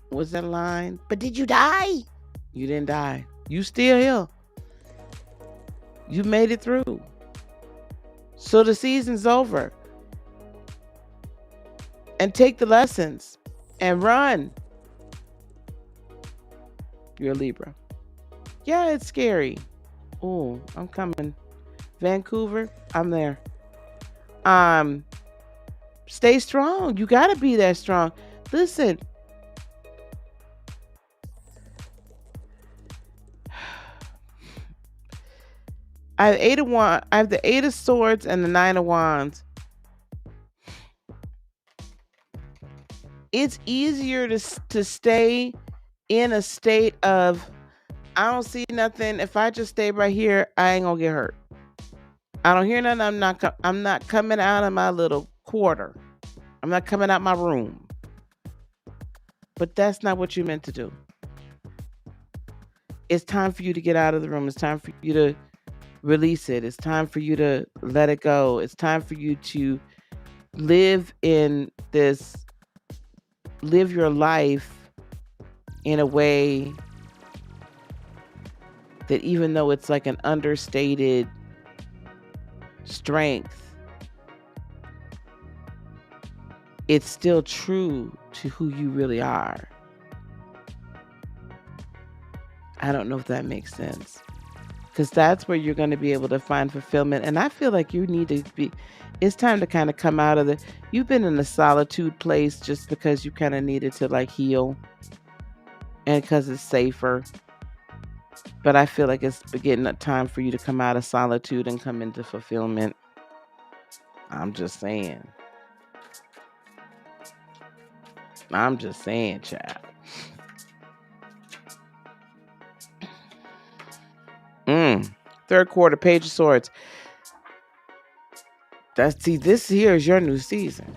What's that line? But did you die? You didn't die. You still here. You made it through. So the season's over. And take the lessons and run. You're a Libra. Yeah, it's scary. Oh, I'm coming. Vancouver, I'm there. Stay strong. You gotta be that strong. Listen. I have the Eight of Swords and the Nine of Wands. It's easier to stay in a state of, I don't see nothing. If I just stay right here, I ain't gonna get hurt. I don't hear nothing. I'm not coming out of my little quarter. I'm not coming out my room. But that's not what you're meant to do. It's time for you to get out of the room. It's time for you to release it. It's time for you to let it go. It's time for you to live your life in a way that even though it's like an understated strength, it's still true to who you really are. I don't know if that makes sense. Because that's where you're going to be able to find fulfillment. And I feel like you need to it's time to kind of come out of you've been in a solitude place just because you kind of needed to like heal. And because it's safer. But I feel like it's getting a time for you to come out of solitude and come into fulfillment. I'm just saying. Child. Third quarter, Page of Swords. This here is your new season.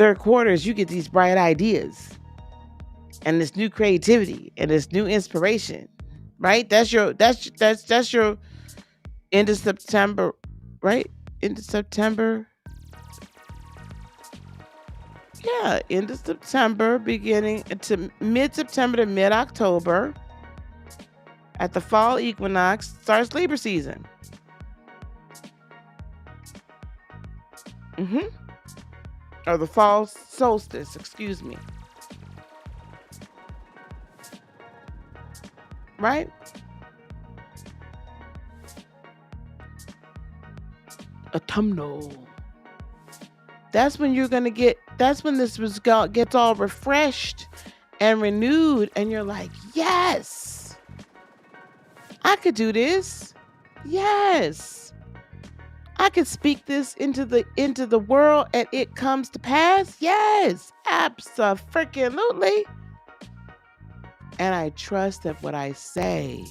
third quarter is you get these bright ideas and this new creativity and this new inspiration, right? That's your end of September, right? End of September. Yeah, end of September, beginning to mid-September to mid-October. At the fall equinox starts Libra season. Or the fall solstice, excuse me. Right? Autumnal. That's when you're going to get, that's when this gets all refreshed and renewed. And you're like, yes, I could do this. Yes. I could speak this into the world and it comes to pass. Yes, absolutely. And I trust that what I say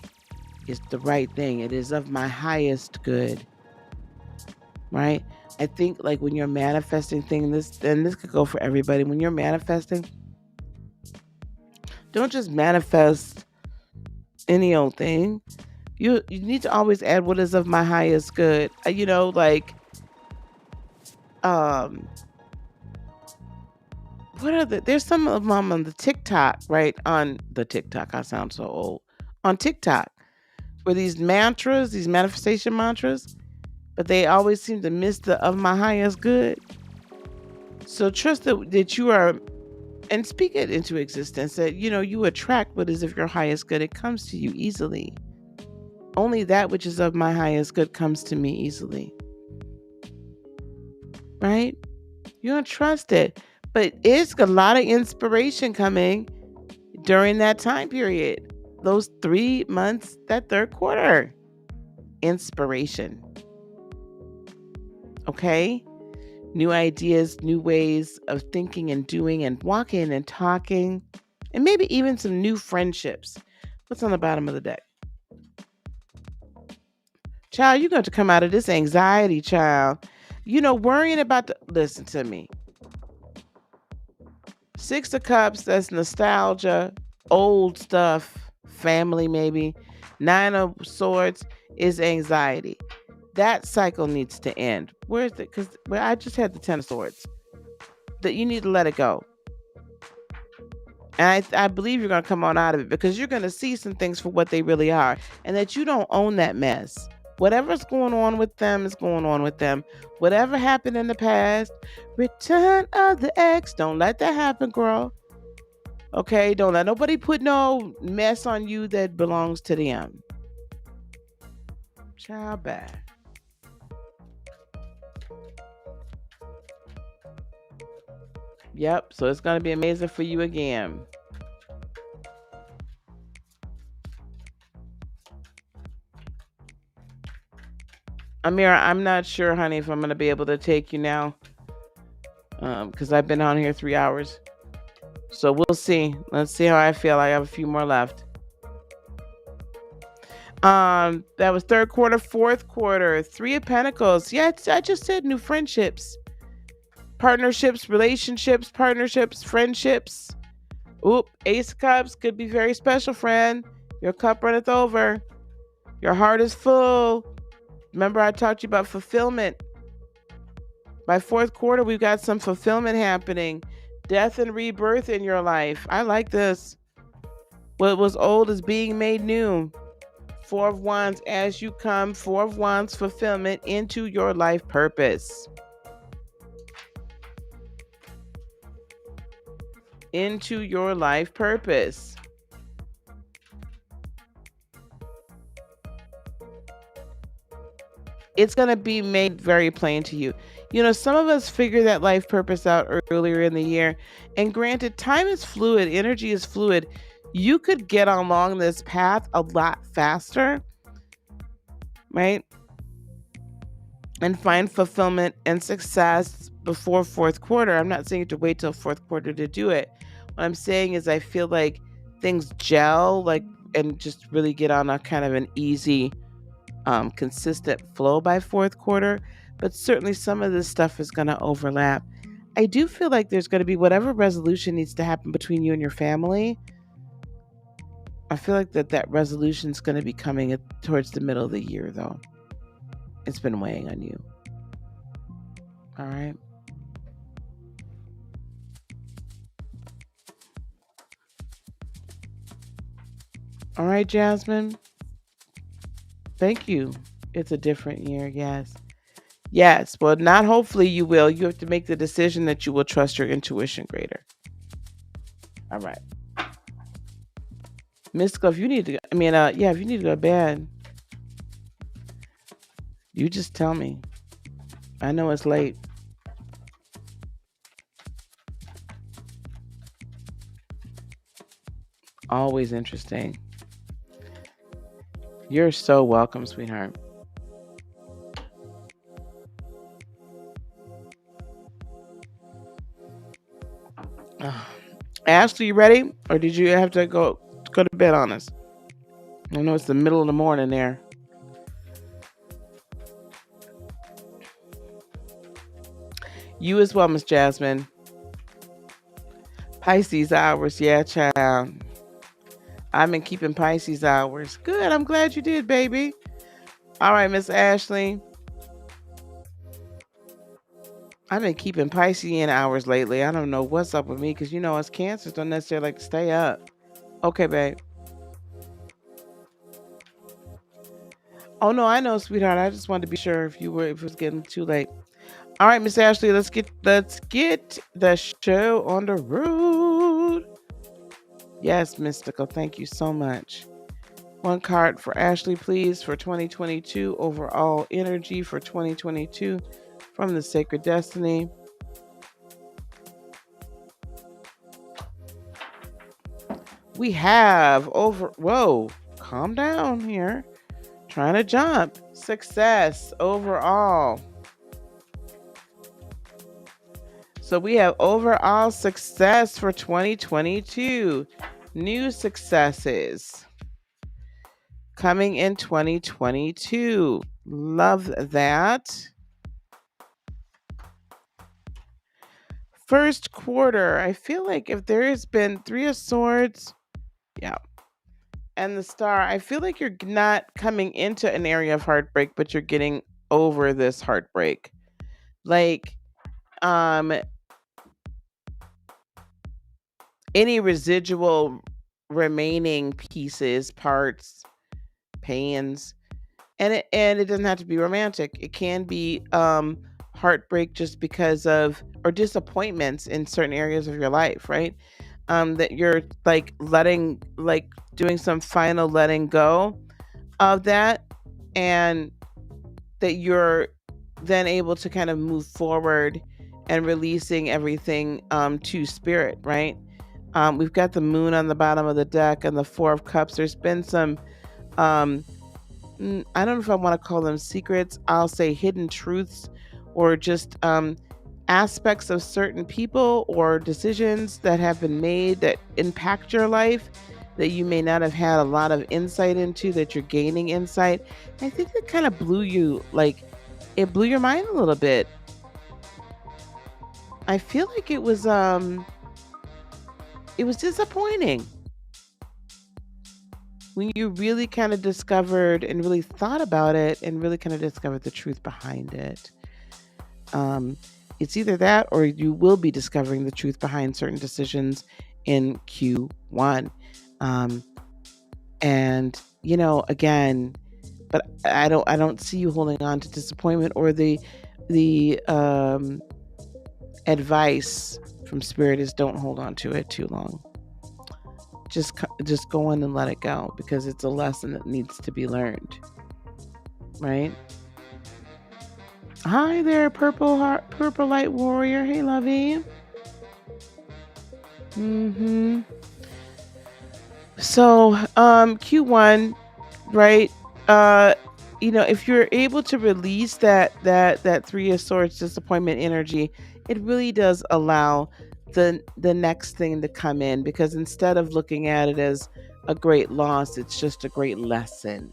is the right thing. It is of my highest good. Right? I think like when you're manifesting things, and this could go for everybody. When you're manifesting, don't just manifest any old thing. You need to always add what is of my highest good. Like, what are there's some of them on the TikTok, right? On the TikTok, I sound so old. On TikTok, where these mantras, these manifestation mantras, but they always seem to miss the of my highest good. So trust that you are, and speak it into existence, that, you attract what is of your highest good. It comes to you easily. Only that which is of my highest good comes to me easily. Right? You don't trust it. But it's a lot of inspiration coming during that time period. Those 3 months, that third quarter. Inspiration. Okay? New ideas, new ways of thinking and doing and walking and talking. And maybe even some new friendships. What's on the bottom of the deck? Child, you're going to come out of this anxiety, child. Worrying about listen to me. 6 of Cups, that's nostalgia, old stuff, family maybe. 9 of Swords is anxiety. That cycle needs to end. Where is it? Because I just had the 10 of Swords. That you need to let it go. And I believe you're going to come on out of it, because you're going to see some things for what they really are, and that you don't own that mess. Whatever's going on with them is going on with them. Whatever happened in the past, return of the ex. Don't let that happen, girl. Okay? Don't let nobody put no mess on you that belongs to them. Child, bad. Yep, so it's going to be amazing for you again. Amira, I'm not sure, honey, if I'm going to be able to take you now. Because I've been on here 3 hours. So we'll see. Let's see how I feel. I have a few more left. That was third quarter, fourth quarter, 3 of Pentacles. Yeah, I just said new friendships. Partnerships, relationships, partnerships, friendships. Oop, Ace of Cups could be very special, friend. Your cup runneth over. Your heart is full. Remember I talked to you about fulfillment. By fourth quarter, we've got some fulfillment happening. Death and rebirth in your life. I like this. What was old is being made new. 4 of Wands, as you come. 4 of Wands, fulfillment into your life purpose. Into your life purpose. It's going to be made very plain to you. Some of us figure that life purpose out earlier in the year. And granted, time is fluid. Energy is fluid. You could get along this path a lot faster, right? And find fulfillment and success before fourth quarter. I'm not saying you have to wait till fourth quarter to do it. What I'm saying is I feel like things gel, and just really get on a kind of an easy, consistent flow by fourth quarter. But certainly some of this stuff is going to overlap. I do feel like there's going to be whatever resolution needs to happen between you and your family. I feel like that resolution is going to be coming towards the middle of the year, though. It's been weighing on you. All right. All right, Jasmine. Thank you. It's a different year. Yes. Yes. Well, not hopefully you will. You have to make the decision that you will trust your intuition greater. All right. Mystical, if you need to, if you need to go to bed, you just tell me. I know it's late. Always interesting. You're so welcome, sweetheart. Ashley, you ready? Or did you have to go to bed on us? I know it's the middle of the morning there. You as well, Miss Jasmine. Pisces hours, yeah, child. I've been keeping Pisces hours. Good, I'm glad you did, baby. All right, Miss Ashley. I've been keeping Piscean hours lately. I don't know what's up with me because us Cancers don't necessarily like to stay up. Okay, babe. Oh no, I know, sweetheart. I just wanted to be sure if it was getting too late. All right, Miss Ashley, let's get the show on the road. Yes, Mystical. Thank you so much. One card for Ashley, please, for 2022. Overall energy for 2022 from the Sacred Destiny. We have whoa, calm down here. Trying to jump. Success overall. So we have overall success for 2022. New successes coming in 2022. Love that. First quarter, I feel like if there has been 3 of Swords, yeah, and the Star, I feel like you're not coming into an area of heartbreak, but you're getting over this heartbreak. Like, any residual remaining pieces, parts, pains, and it doesn't have to be romantic. It can be heartbreak just because of, or disappointments in certain areas of your life, right? That you're like doing some final letting go of that, and that you're then able to kind of move forward and releasing everything to spirit, right? We've got the Moon on the bottom of the deck and the Four of Cups. There's been some, I don't know if I want to call them secrets. I'll say hidden truths, or just aspects of certain people or decisions that have been made that impact your life that you may not have had a lot of insight into, that you're gaining insight. I think it kind of blew you, like it blew your mind a little bit. I feel like it was disappointing when you really kind of discovered and really thought about it and really kind of discovered the truth behind it. It's either that or you will be discovering the truth behind certain decisions in Q1. And again, but I don't see you holding on to disappointment, or the advice from Spirit is don't hold on to it too long. Just go in and let it go, because it's a lesson that needs to be learned, right? Hi there, purple light warrior. Hey, lovey. So Q1, right? If you're able to release that Three of Swords disappointment energy, it really does allow the next thing to come in, because instead of looking at it as a great loss, it's just a great lesson.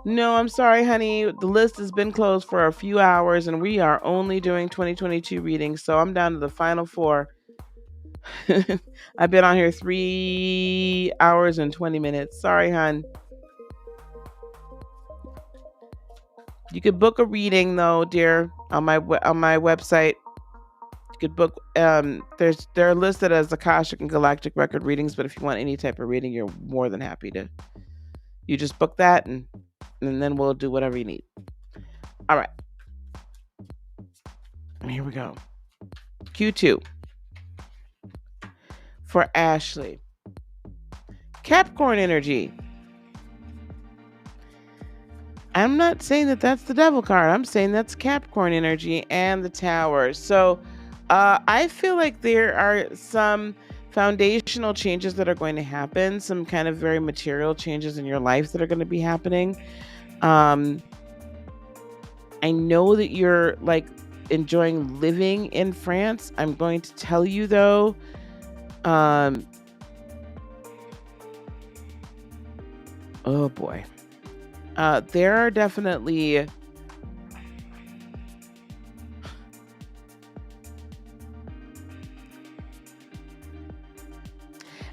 No, I'm sorry, honey. The list has been closed for a few hours and we are only doing 2022 readings. So I'm down to the final 4. I've been on here 3 hours and 20 minutes. Sorry, hon. You could book a reading though, dear, on my website. You could book. They're listed as Akashic and Galactic record readings, but if you want any type of reading, you're more than happy to. You just book that, and then we'll do whatever you need. All right. Here we go. Q2 for Ashley. Capricorn energy. I'm not saying that that's the devil card. I'm saying that's Capricorn energy and the Tower. So I feel like there are some foundational changes that are going to happen, some kind of very material changes in your life that are going to be happening. I know that you're like enjoying living in France. I'm going to tell you though, oh boy. There are definitely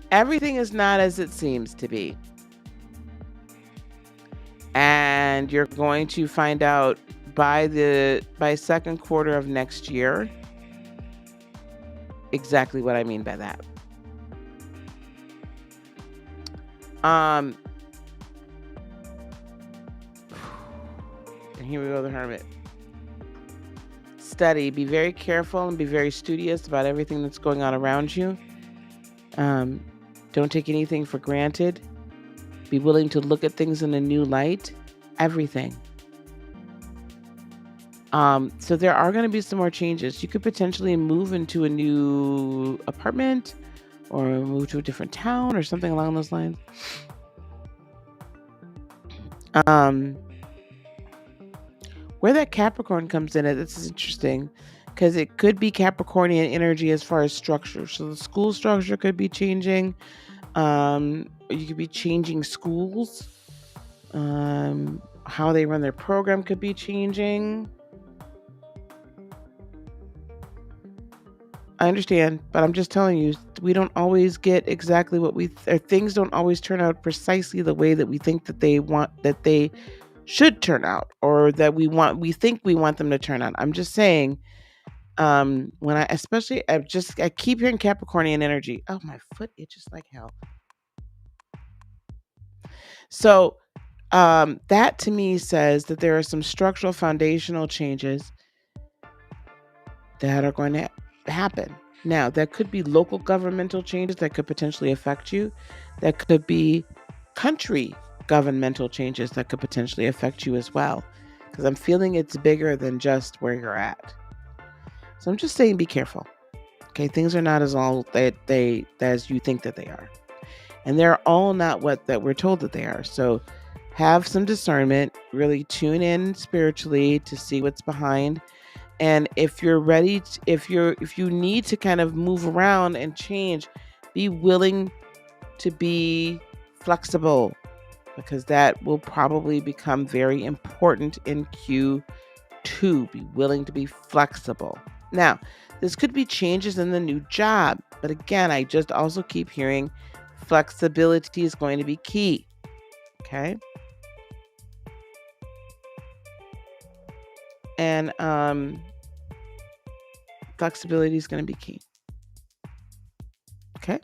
everything is not as it seems to be. And you're going to find out by second quarter of next year exactly what I mean by that. And here we go, the Hermit. Study, be very careful and be very studious about everything that's going on around you. Don't take anything for granted. Be willing to look at things in a new light. Everything. So there are going to be some more changes. You could potentially move into a new apartment or move to a different town or something along those lines. Where that Capricorn comes in, this is interesting because it could be Capricornian energy as far as structure. So the school structure could be changing. You could be changing schools. How they run their program could be changing. I understand, but I'm just telling you, we don't always get exactly what things don't always turn out precisely the way that we think that they should turn out, or that we think we want them to turn out. I'm just saying, when I keep hearing Capricornian energy. Oh, my foot itches like hell. So, that to me says that there are some structural foundational changes that are going to happen. Now, there could be local governmental changes that could potentially affect you. That could be country governmental changes that could potentially affect you as well. Because I'm feeling it's bigger than just where you're at. So I'm just saying be careful. Okay, things are not as all as you think that they are. And they're all not what that we're told that they are. So have some discernment, really tune in spiritually to see what's behind. And if you're ready, if you need to kind of move around and change, be willing to be flexible, because that will probably become very important in Q2. Be willing to be flexible. Now, this could be changes in the new job, but again, I just also keep hearing flexibility is going to be key. Okay. And flexibility is going to be key. Okay.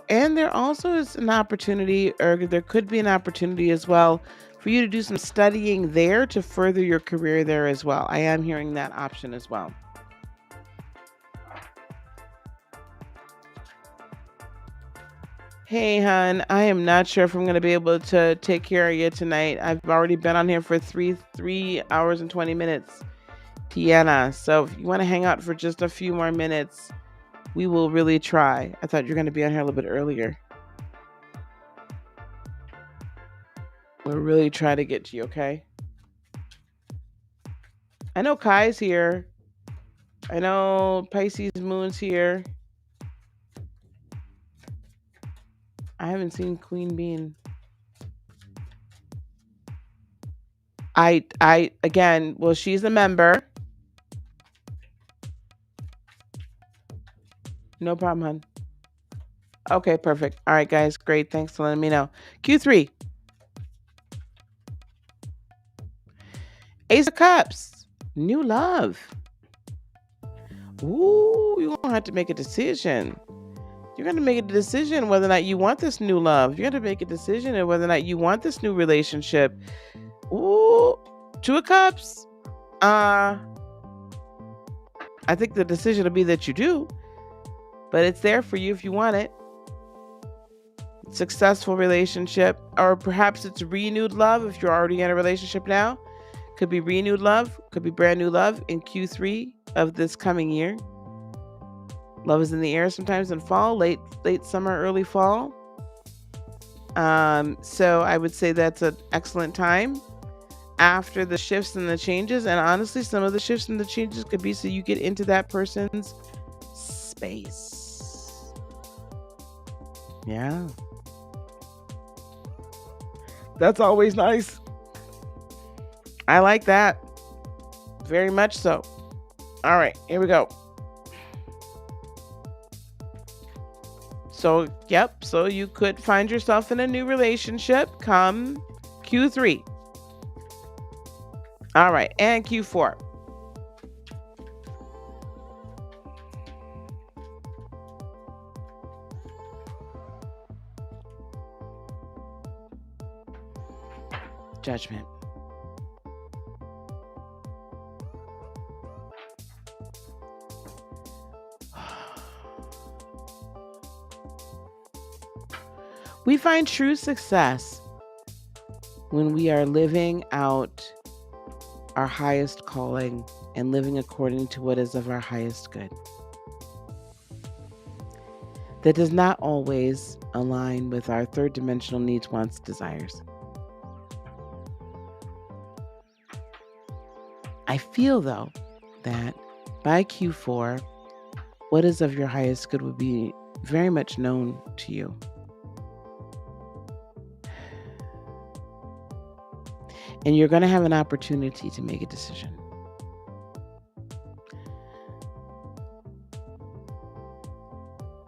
And there also is an opportunity, or there could be an opportunity as well, for you to do some studying there to further your career there as well. I am hearing that option as well. Hey, hon, I am not sure if I'm going to be able to take care of you tonight. I've already been on here for 3 hours and 20 minutes, Tiana. So if you want to hang out for just a few more minutes, we will really try. I thought you were going to be on here a little bit earlier. We'll really try to get to you, okay? I know Kai's here. I know Pisces Moon's here. I haven't seen Queen Bean. Again, well, she's a member. No problem, hon. Okay, perfect. All right, guys, great. Thanks for letting me know. Q3. Ace of Cups. New love. Ooh, you're going to have to make a decision. You're going to make a decision whether or not you want this new love. You're going to make a decision on whether or not you want this new relationship. Ooh, Two of Cups. I think the decision will be that you do, but it's there for you if you want it. Successful relationship, or perhaps it's renewed love if you're already in a relationship now. Could be renewed love, could be brand new love in Q3 of this coming year. Love is in the air sometimes in fall, late summer, early fall. So I would say that's an excellent time after the shifts and the changes. And honestly, some of the shifts and the changes could be so you get into that person's space. Yeah. That's always nice. I like that. Very much so. All right, here we go. So, yep. So you could find yourself in a new relationship come Q3. All right, and Q4. Judgment. We find true success when we are living out our highest calling and living according to what is of our highest good. That does not always align with our third dimensional needs, wants, desires. I feel, though, that by Q4, what is of your highest good would be very much known to you. And you're going to have an opportunity to make a decision.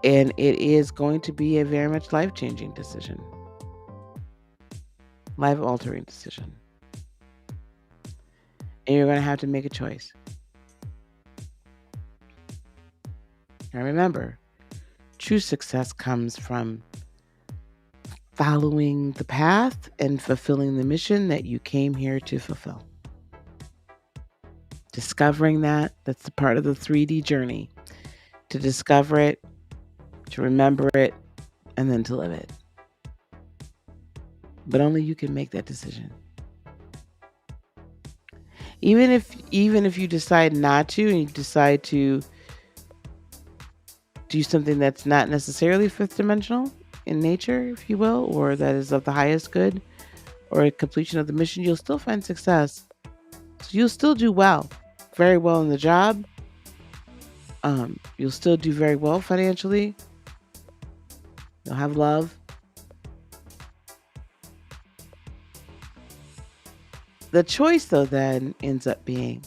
And it is going to be a very much life-changing decision. Life-altering decision. And you're going to have to make a choice. Now remember, true success comes from following the path and fulfilling the mission that you came here to fulfill. Discovering that's the part of the 3D journey. To discover it, to remember it, and then to live it. But only you can make that decision. Even if you decide not to, and you decide to do something that's not necessarily fifth dimensional in nature, if you will, or that is of the highest good, or a completion of the mission, you'll still find success. So you'll still do very well in the job. You'll still do very well financially. You'll have love. The choice, though, then ends up being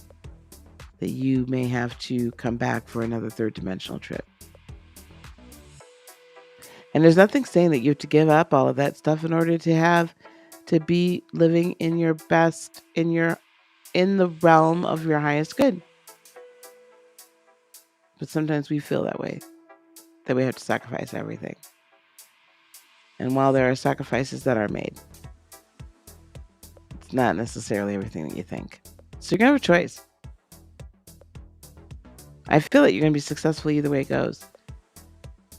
that you may have to come back for another third dimensional trip. And there's nothing saying that you have to give up all of that stuff in order to be living in your best, in the realm of your highest good. But sometimes we feel that way, that we have to sacrifice everything. And while there are sacrifices that are made, it's not necessarily everything that you think. So you're going to have a choice. I feel that you're going to be successful either way it goes.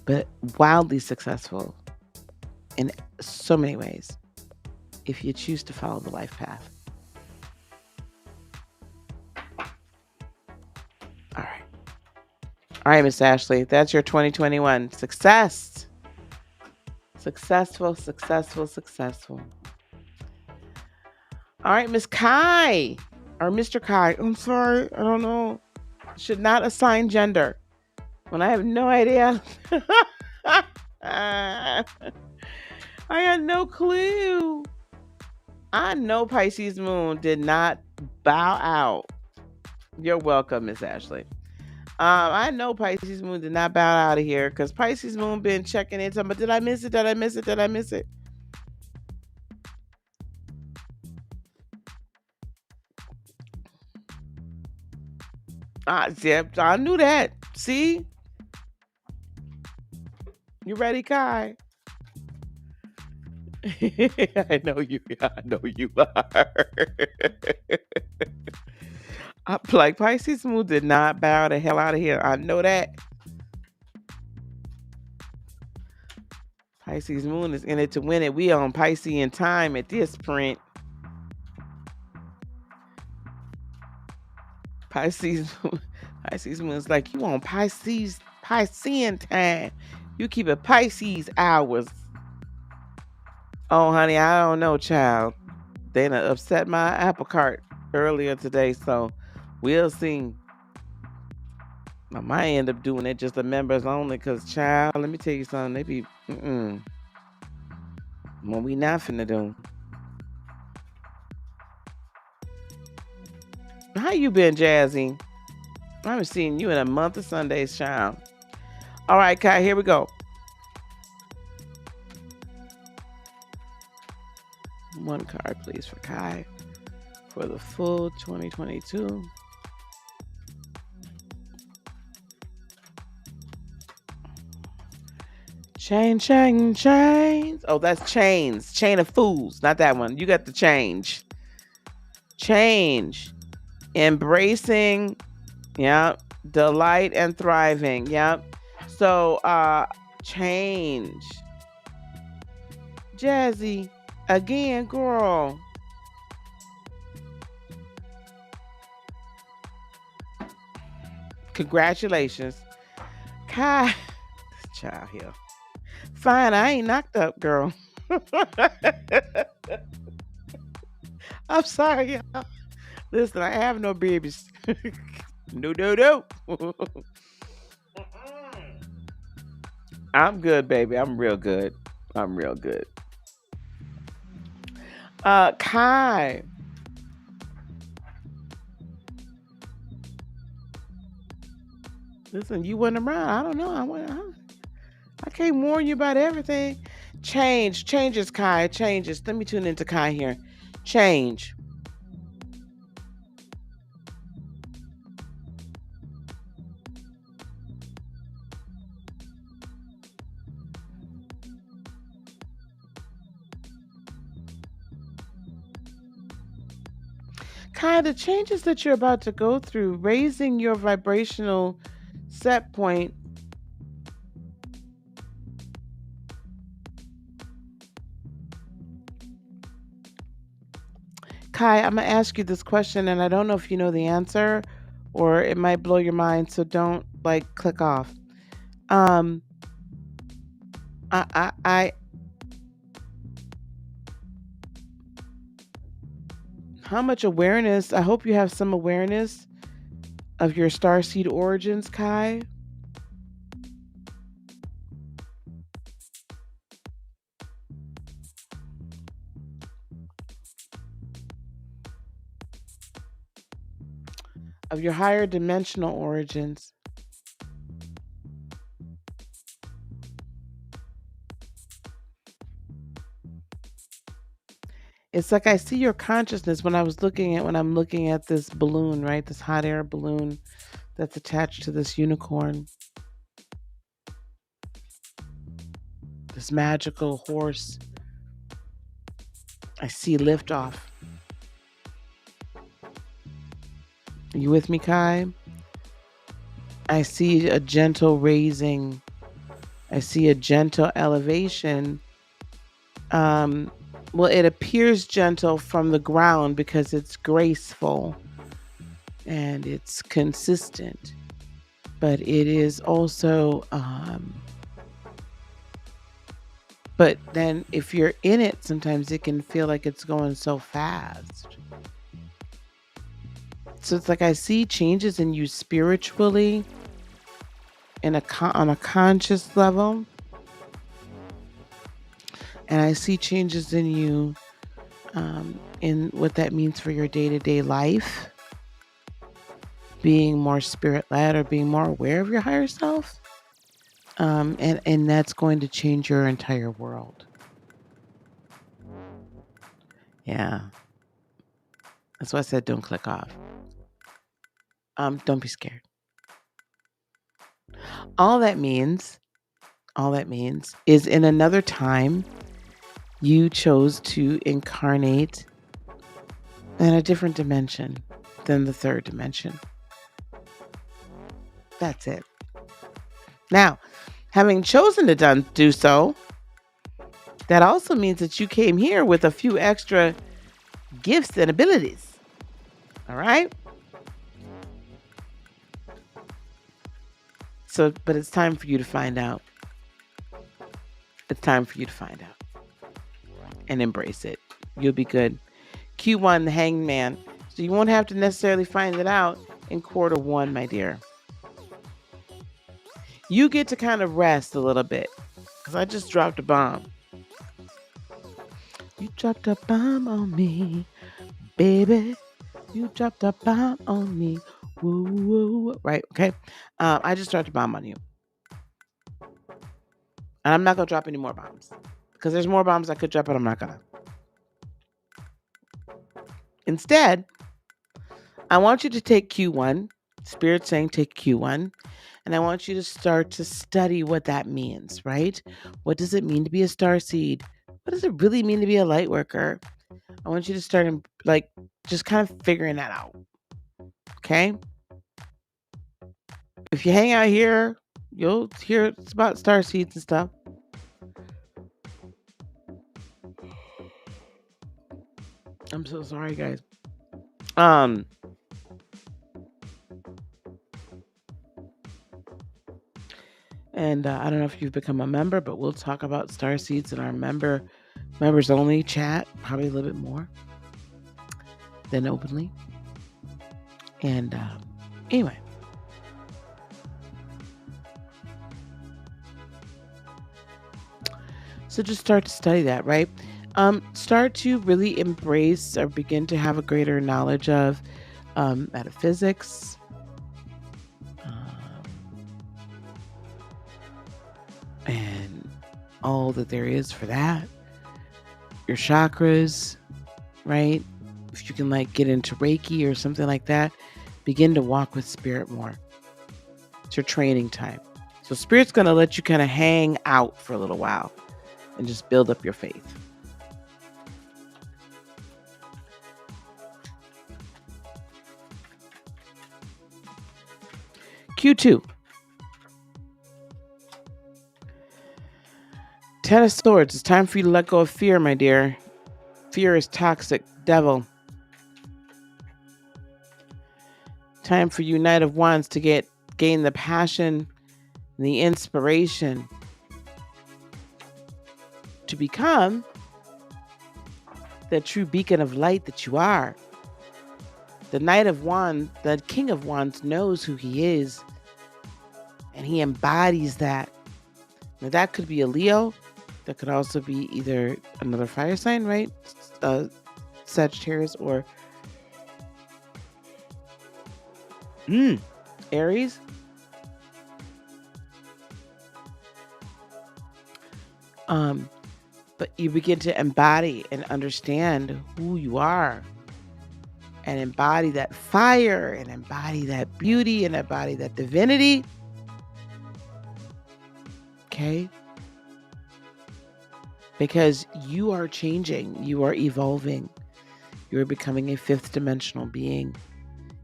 But wildly successful in so many ways if you choose to follow the life path. All right, Miss Ashley, that's your 2021 success. Successful. All right, Miss Kai, or Mr. Kai. I'm sorry, I don't know. Should not assign gender when I have no idea. I had no clue. I know Pisces Moon did not bow out. You're welcome, Miss Ashley. I know Pisces Moon did not bow out of here because Pisces Moon been checking in. But did I miss it? Did I miss it? Did I miss it? Yep, I knew that. See? You ready, Kai? I know you. I know you are. Like Pisces Moon did not bow the hell out of here. I know that. Pisces Moon is in it to win it. We on Piscean time at this print. Pisces Moon is like, you on Piscean time. You keep it Pisces hours. Oh, honey, I don't know, child. They done upset my apple cart earlier today, so we'll see. I might end up doing it just the members only, because, child, let me tell you something. They be, what we not finna do. How you been, Jazzy? I haven't seen you in a month of Sundays, child. All right, Kai, here we go. One card, please, for Kai for the full 2022. Chains. Oh, that's chains. Chain of fools. Not that one. You got the change. Change. Embracing. Yep. Delight and thriving. Yep. So, change. Jazzy. Again, girl. Congratulations. Kai. This child here. Fine, I ain't knocked up, girl. I'm sorry, y'all. Listen, I have no babies. No. I'm good, baby. I'm real good. Kai. Listen, you wasn't around. I don't know. I can't warn you about everything. Changes, Kai. Changes. Let me tune into Kai here. Change. Kai, the changes that you're about to go through, raising your vibrational set point. Kai, I'm going to ask you this question, and I don't know if you know the answer, or it might blow your mind, so don't, click off. How much awareness, I hope you have some awareness of your starseed origins, Kai. Of your higher dimensional origins. It's like I see your consciousness when I'm looking at this balloon, right? This hot air balloon that's attached to this unicorn. This magical horse. I see liftoff. Are you with me, Kai? I see a gentle raising. I see a gentle elevation. Well, it appears gentle from the ground because it's graceful and it's consistent. But it is also, but then if you're in it, sometimes it can feel like it's going so fast. So it's like I see changes in you spiritually on a conscious level. And I see changes in you in what that means for your day-to-day life, being more spirit-led or being more aware of your higher self. And that's going to change your entire world. Yeah. That's why I said don't click off. Don't be scared. All that means is in another time, you chose to incarnate in a different dimension than the third dimension. That's it. Now, having chosen to do so, that also means that you came here with a few extra gifts and abilities. All right? So, but it's time for you to find out. It's time for you to find out and embrace it. You'll be good. Q1, the hangman. So you won't have to necessarily find it out in quarter one, my dear. You get to kind of rest a little bit because I just dropped a bomb. You dropped a bomb on me, baby. You dropped a bomb on me. Woo, woo. Right, okay. I just dropped a bomb on you. And I'm not going to drop any more bombs because there's more bombs I could drop, but I'm not going to. Instead, I want you to take Q1, Spirit saying take Q1, and I want you to start to study what that means, right? What does it mean to be a starseed? What does it really mean to be a light worker? I want you to start just kind of figuring that out. Okay? If you hang out here, you'll hear it's about starseeds and stuff. I'm so sorry, guys. And I don't know if you've become a member, but we'll talk about starseeds in our members only chat, probably a little bit more than openly. And anyway. So just start to study that, right? Start to really embrace or begin to have a greater knowledge of metaphysics, and all that there is for that. Your chakras, right? If you can get into Reiki or something like that, begin to walk with spirit more. It's your training time. So spirit's going to let you kind of hang out for a little while and just build up your faith. Q2. Ten of Swords. It's time for you to let go of fear, my dear. Fear is toxic. Devil. Time for you, Knight of Wands, to gain the passion and the inspiration to become the true beacon of light that you are. The Knight of Wands, the King of Wands, knows who he is, and he embodies that. Now, that could be a Leo. That could also be either another fire sign, right? Sagittarius or Aries. But you begin to embody and understand who you are, and embody that fire, and embody that beauty, and embody that divinity. Okay? Because you are changing, you are evolving, you're becoming a fifth dimensional being.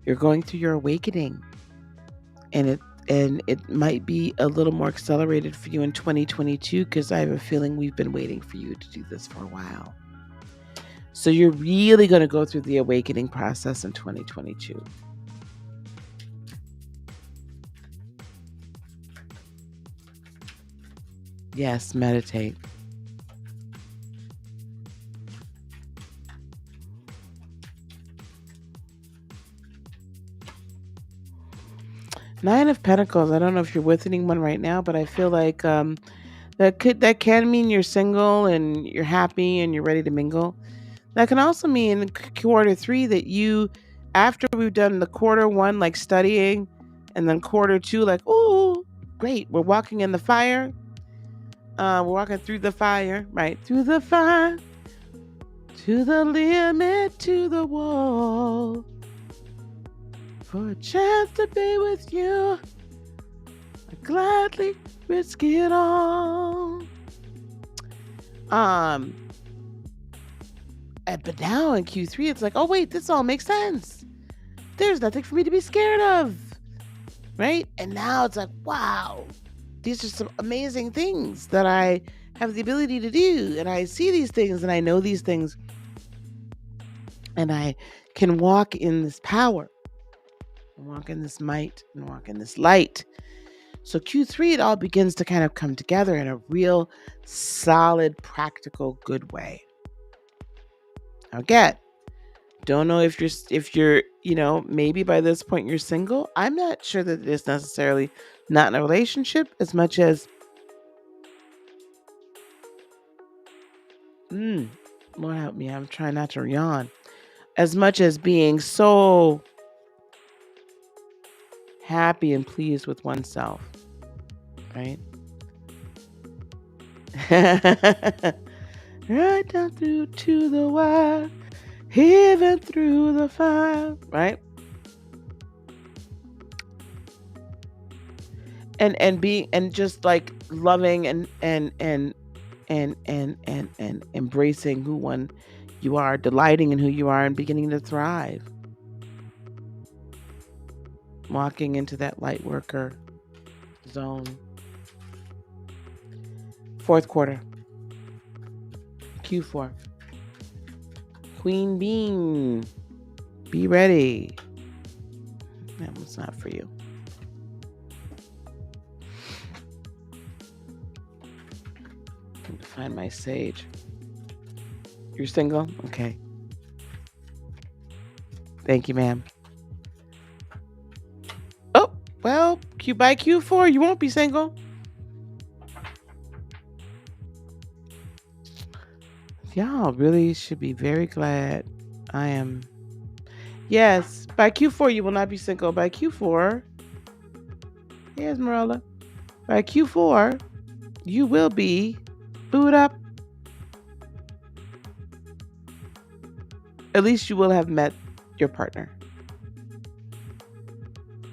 You're going through your awakening, and it might be a little more accelerated for you in 2022 because I have a feeling we've been waiting for you to do this for a while. So you're really going to go through the awakening process in 2022. Yes, meditate. Nine of Pentacles. I don't know if you're with anyone right now, but I feel like That can mean you're single and you're happy and you're ready to mingle. That can also mean quarter 3 that you, after we've done the quarter 1 like studying, and then quarter 2 like, ooh, great, we're walking in the fire. We're walking through the fire, right? Through the fire, to the limit, to the wall, for a chance to be with you. I gladly risk it all. But now in Q3, it's like, oh wait, this all makes sense. There's nothing for me to be scared of, right? And now it's like, wow, these are some amazing things that I have the ability to do, and I see these things, and I know these things, and I can walk in this power, and walk in this might, and walk in this light. So Q3, it all begins to kind of come together in a real solid, practical, good way. Again, don't know if you're, maybe by this point you're single. I'm not sure that it's necessarily not in a relationship as much as, Lord help me, I'm trying not to yawn. As much as being so happy and pleased with oneself, right? Right down through to the wire, even through the fire, right? And being, and just like loving and embracing who one you are, delighting in who you are, and beginning to thrive. Walking into that light worker zone. Fourth quarter. Q4. Queen Bean. Be ready. That one's not for you. I need to find my sage. You're single? Okay. Thank you, ma'am. Oh, well, by Q4, you won't be single. Y'all really should be very glad I am. Yes, by Q4, you will not be single. By Q4, here's Marilla. By Q4, you will be booed up. At least you will have met your partner.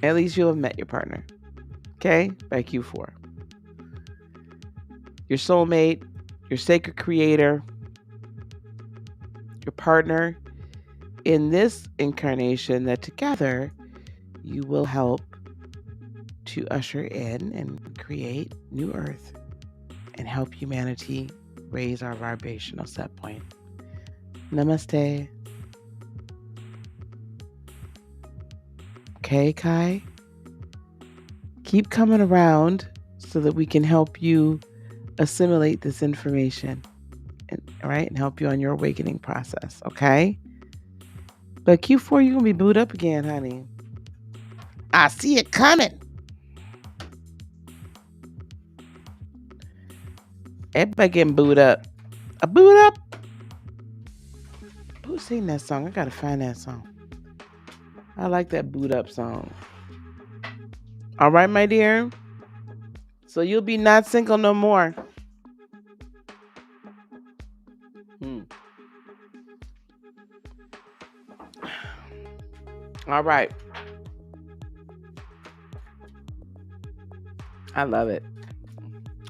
At least you'll have met your partner. Okay? By Q4. Your soulmate, your sacred creator, your partner in this incarnation, that together you will help to usher in and create new earth and help humanity raise our vibrational set point. Namaste. Okay, Kai? Keep coming around so that we can help you assimilate this information, and help you on your awakening process, okay? But Q4, you're going to be booed up again, honey. I see it coming. Everybody getting booed up. A boot up. Who sang that song? I got to find that song. I like that boot up song. All right, my dear. So you'll be not single no more. All right. I love it.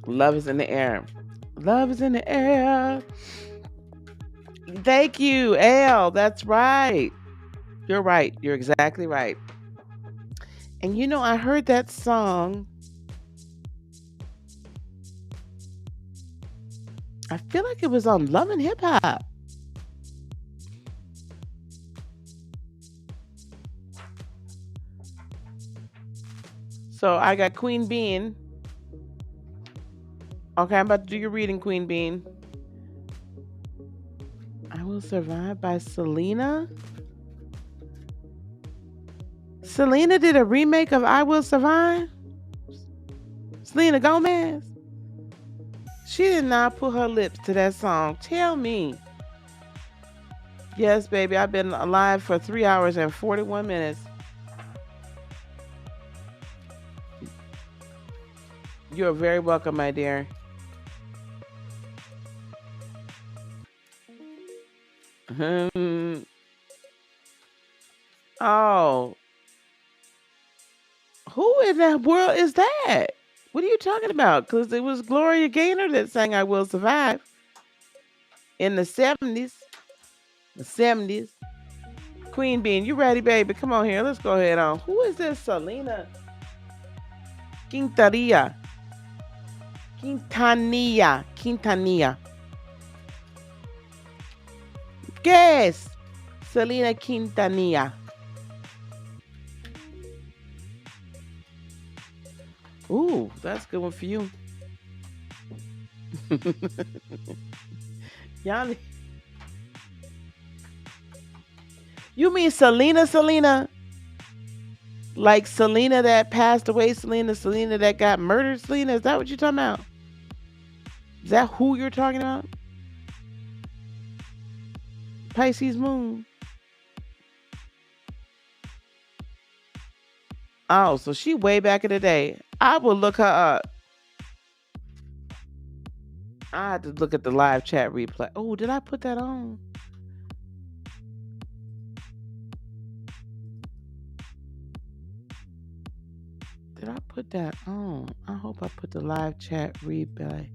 Love is in the air. Love is in the air. Thank you, Al. That's right. You're right. You're exactly right. And I heard that song. I feel like it was on Love and Hip Hop. So I got Queen Bean. Okay, I'm about to do your reading, Queen Bean. I Will Survive by Selena. Selena did a remake of I Will Survive? Selena Gomez? She did not put her lips to that song. Tell me. Yes, baby. I've been alive for 3 hours and 41 minutes. You're very welcome, my dear. Oh. Who in that world is that? What are you talking about? Because it was Gloria Gaynor that sang I Will Survive in the 70s. The 70s. Queen Bean, you ready, baby? Come on here. Let's go ahead on. Who is this? Selena Quintanilla. Quintanilla. Guess. Selena Quintanilla. Ooh, that's a good one for you. Y'all. You mean Selena? Like Selena that passed away, Selena that got murdered, Selena? Is that what you're talking about? Is that who you're talking about? Pisces Moon. Oh, so she way back in the day. I will look her up. I had to look at the live chat replay. Oh, did I put that on? Did I put that on? I hope I put the live chat replay.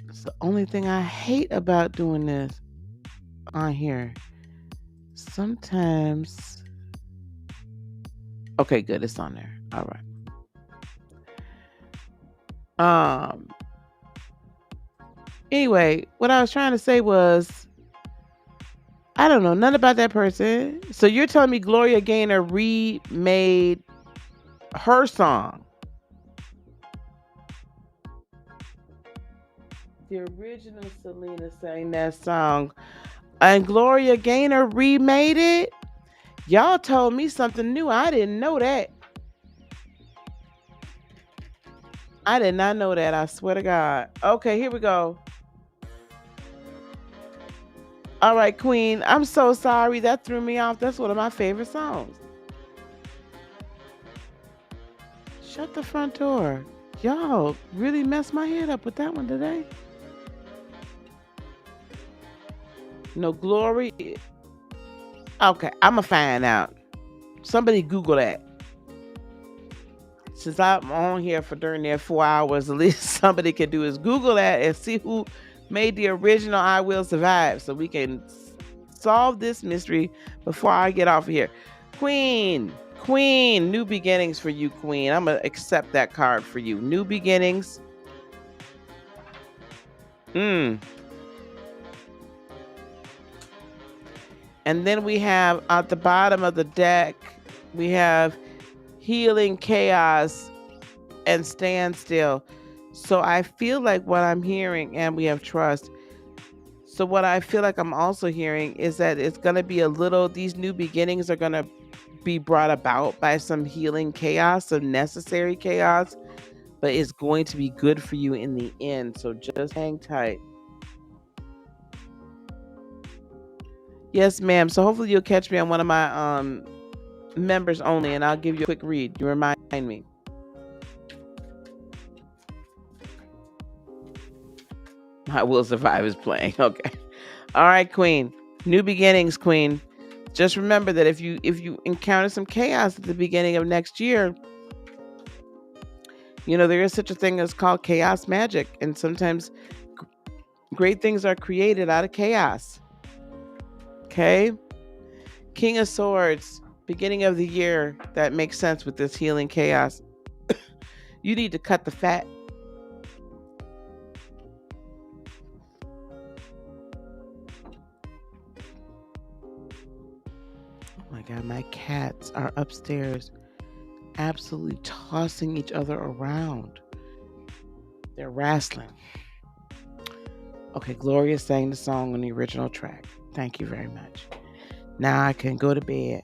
It's the only thing I hate about doing this on here. Sometimes. Okay, good. It's on there. All right. Anyway, what I was trying to say was, I don't know nothing about that person. So you're telling me Gloria Gaynor remade her song? The original Selena sang that song, and Gloria Gaynor remade it? Y'all told me something new. I didn't know that. I did not know that. I swear to God. Okay, here we go. All right, Queen. I'm so sorry. That threw me off. That's one of my favorite songs. Shut the front door. Y'all really messed my head up with that one today. No Glory. Okay, I'm going to find out. Somebody Google that. Since I'm on here for during their 4 hours, at least somebody can do is Google that and see who made the original I Will Survive, so we can solve this mystery before I get off of here. Queen, new beginnings for you, Queen. I'm going to accept that card for you. New beginnings. And then we have at the bottom of the deck, we have healing, chaos, and standstill. So I feel like what I'm hearing, and we have trust. So what I feel like I'm also hearing is that it's going to be these new beginnings are going to be brought about by some healing chaos, some necessary chaos, but it's going to be good for you in the end. So just hang tight. Yes, ma'am. So hopefully you'll catch me on one of my members only, and I'll give you a quick read. You remind me. I Will Survive is playing. Okay. All right, Queen. New beginnings, Queen. Just remember that if you encounter some chaos at the beginning of next year, there is such a thing as called chaos magic, and sometimes great things are created out of chaos. Okay? King of Swords, beginning of the year, that makes sense with this healing chaos. You need to cut the fat. Oh my God, my cats are upstairs absolutely tossing each other around. They're wrestling. Okay, Gloria sang the song on the original track. Thank you very much. Now I can go to bed.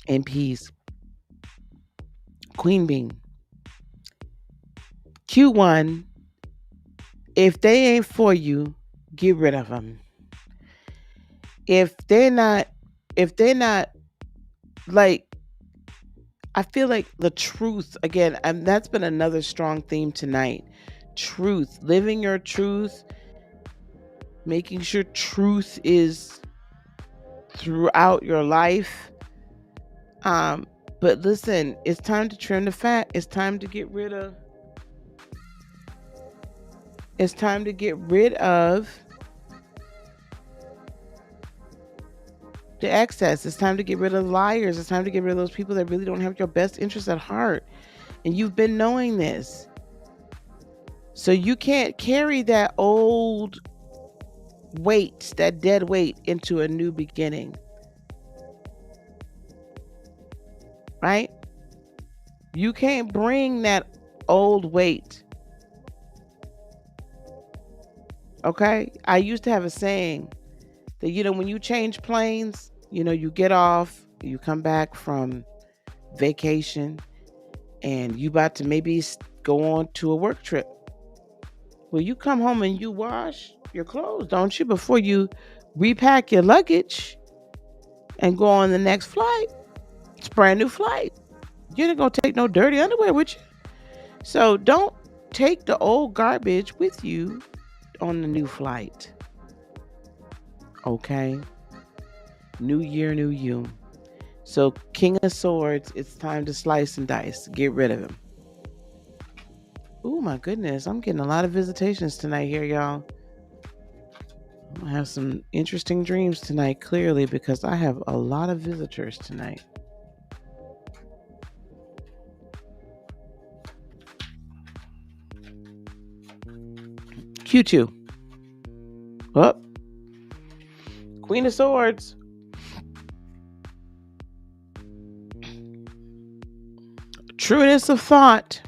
In peace. Queen Bean. Q1. If they ain't for you, get rid of them. If they're not like, I feel like the truth again, and that's been another strong theme tonight. Truth, living your truth, making sure truth is throughout your life. But listen, it's time to trim the fat. It's time to get rid of the excess. It's time to get rid of liars. It's time to get rid of those people that really don't have your best interest at heart. And you've been knowing this. So you can't carry that old weight, that dead weight, into a new beginning. Right? You can't bring that old weight. Okay? I used to have a saying that, when you change planes, you get off, you come back from vacation, and you about to maybe go on to a work trip. Well, you come home and you wash your clothes, don't you, before you repack your luggage and go on the next flight. It's a brand new flight. You're not going to take no dirty underwear with you. So don't take the old garbage with you on the new flight. Okay? New year, new you. So King of Swords, it's time to slice and dice. Get rid of him. Oh my goodness, I'm getting a lot of visitations tonight here, y'all. I'm gonna have some interesting dreams tonight, clearly, because I have a lot of visitors tonight. Q2. Oh. Queen of Swords. Trueness of thought.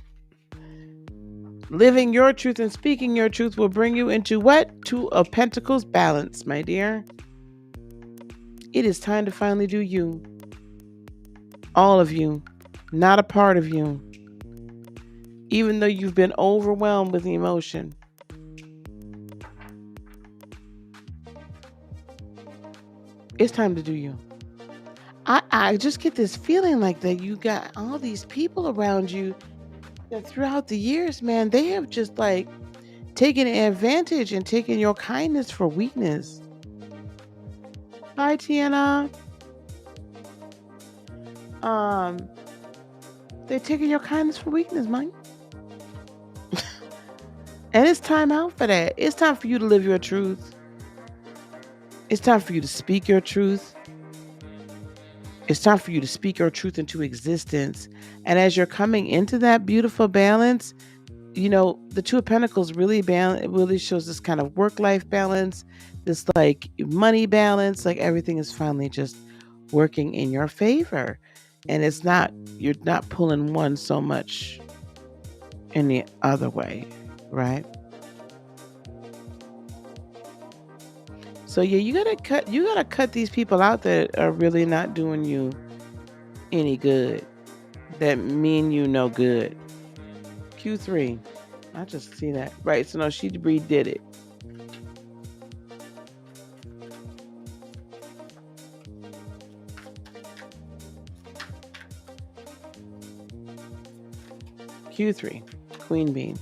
Living your truth and speaking your truth will bring you into what? Two of Pentacles balance, my dear. It is time to finally do you. All of you. Not a part of you. Even though you've been overwhelmed with emotion. It's time to do you. I just get this feeling like that you got all these people around you that throughout the years, man, they have just like taken advantage and taken your kindness for weakness. Hi, Tiana. They're taking your kindness for weakness, man. And it's time out for that. It's time for you to live your truth. It's time for you to speak your truth. It's time for you to speak your truth into existence. And as you're coming into that beautiful balance, the Two of Pentacles really shows this kind of work-life balance, this like money balance, like everything is finally just working in your favor. And you're not pulling one so much in the other way, right? So yeah, you gotta cut these people out that are really not doing you any good, that mean you no good. Q3, I just see that. Right, so no, she redid it. Q3, Queen Bean.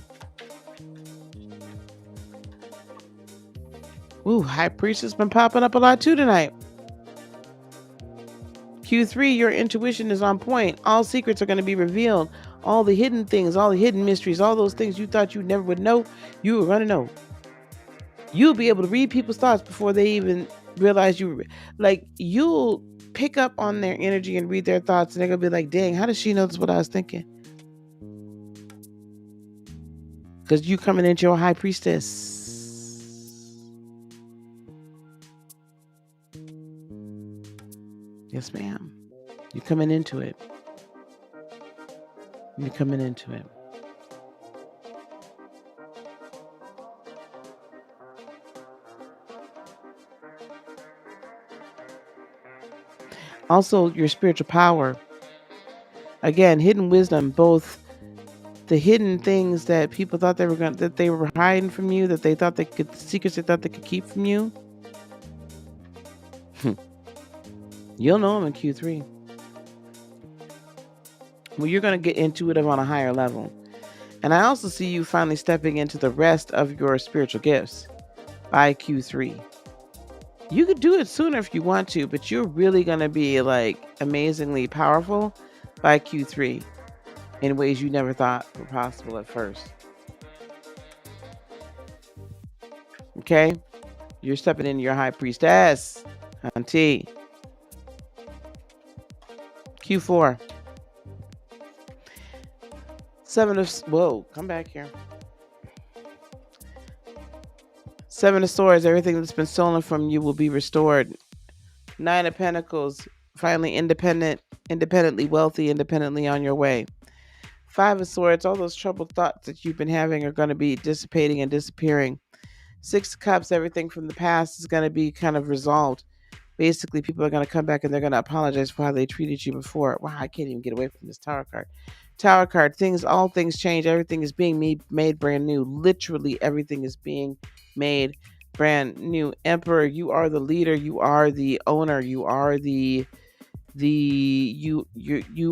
Ooh, High Priestess been popping up a lot too tonight. Q3, your intuition is on point. All secrets are going to be revealed. All the hidden things, all the hidden mysteries, all those things you thought you never would know, you were going to know. You'll be able to read people's thoughts before they even realize you. Like, you'll pick up on their energy and read their thoughts, and they're going to be like, dang, how does she know this what I was thinking? Because you coming into your High Priestess. Yes, ma'am. You're coming into it. You're coming into it. Also, your spiritual power. Again, hidden wisdom, both the hidden things that people thought that they were hiding from you, that they thought they could, secrets they thought they could keep from you. You'll know them in Q3. Well, you're going to get intuitive on a higher level. And I also see you finally stepping into the rest of your spiritual gifts by Q3. You could do it sooner if you want to, but you're really going to be like amazingly powerful by Q3 in ways you never thought were possible at first. Okay? You're stepping into your high priestess, auntie. Q4. Whoa, come back here. 7 of Swords, everything that's been stolen from you will be restored. 9 of Pentacles, finally independently wealthy, independently on your way. 5 of Swords, all those troubled thoughts that you've been having are going to be dissipating and disappearing. 6 of Cups, everything from the past is going to be kind of resolved. Basically, people are going to come back and they're going to apologize for how they treated you before. Wow, I can't even get away from this Tower card. Tower card, all things change. Everything is being made brand new. Literally, everything is being made brand new. Emperor, you are the leader. You are the owner. You are you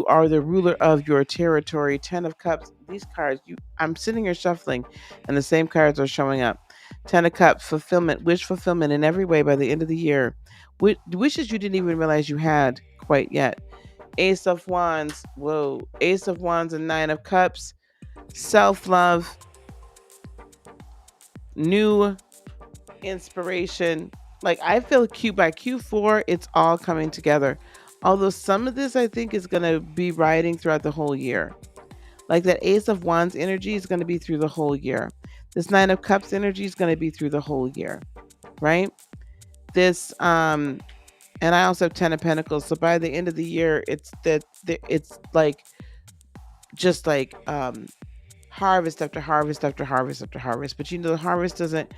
are the ruler of your territory. 10 of Cups. These cards, I'm sitting here shuffling, and the same cards are showing up. 10 of Cups, fulfillment, wish fulfillment in every way by the end of the year. Wishes you didn't even realize you had quite yet. Ace of Wands, whoa. Ace of Wands and 9 of Cups. Self-love. New inspiration. Like, I feel by Q4, it's all coming together. Although some of this, I think, is going to be riding throughout the whole year. Like, that Ace of Wands energy is going to be through the whole year. This 9 of Cups energy is going to be through the whole year. Right? This, and I also have 10 of Pentacles. So by the end of the year, it's like, just like, harvest after harvest after harvest after harvest. But the harvest doesn't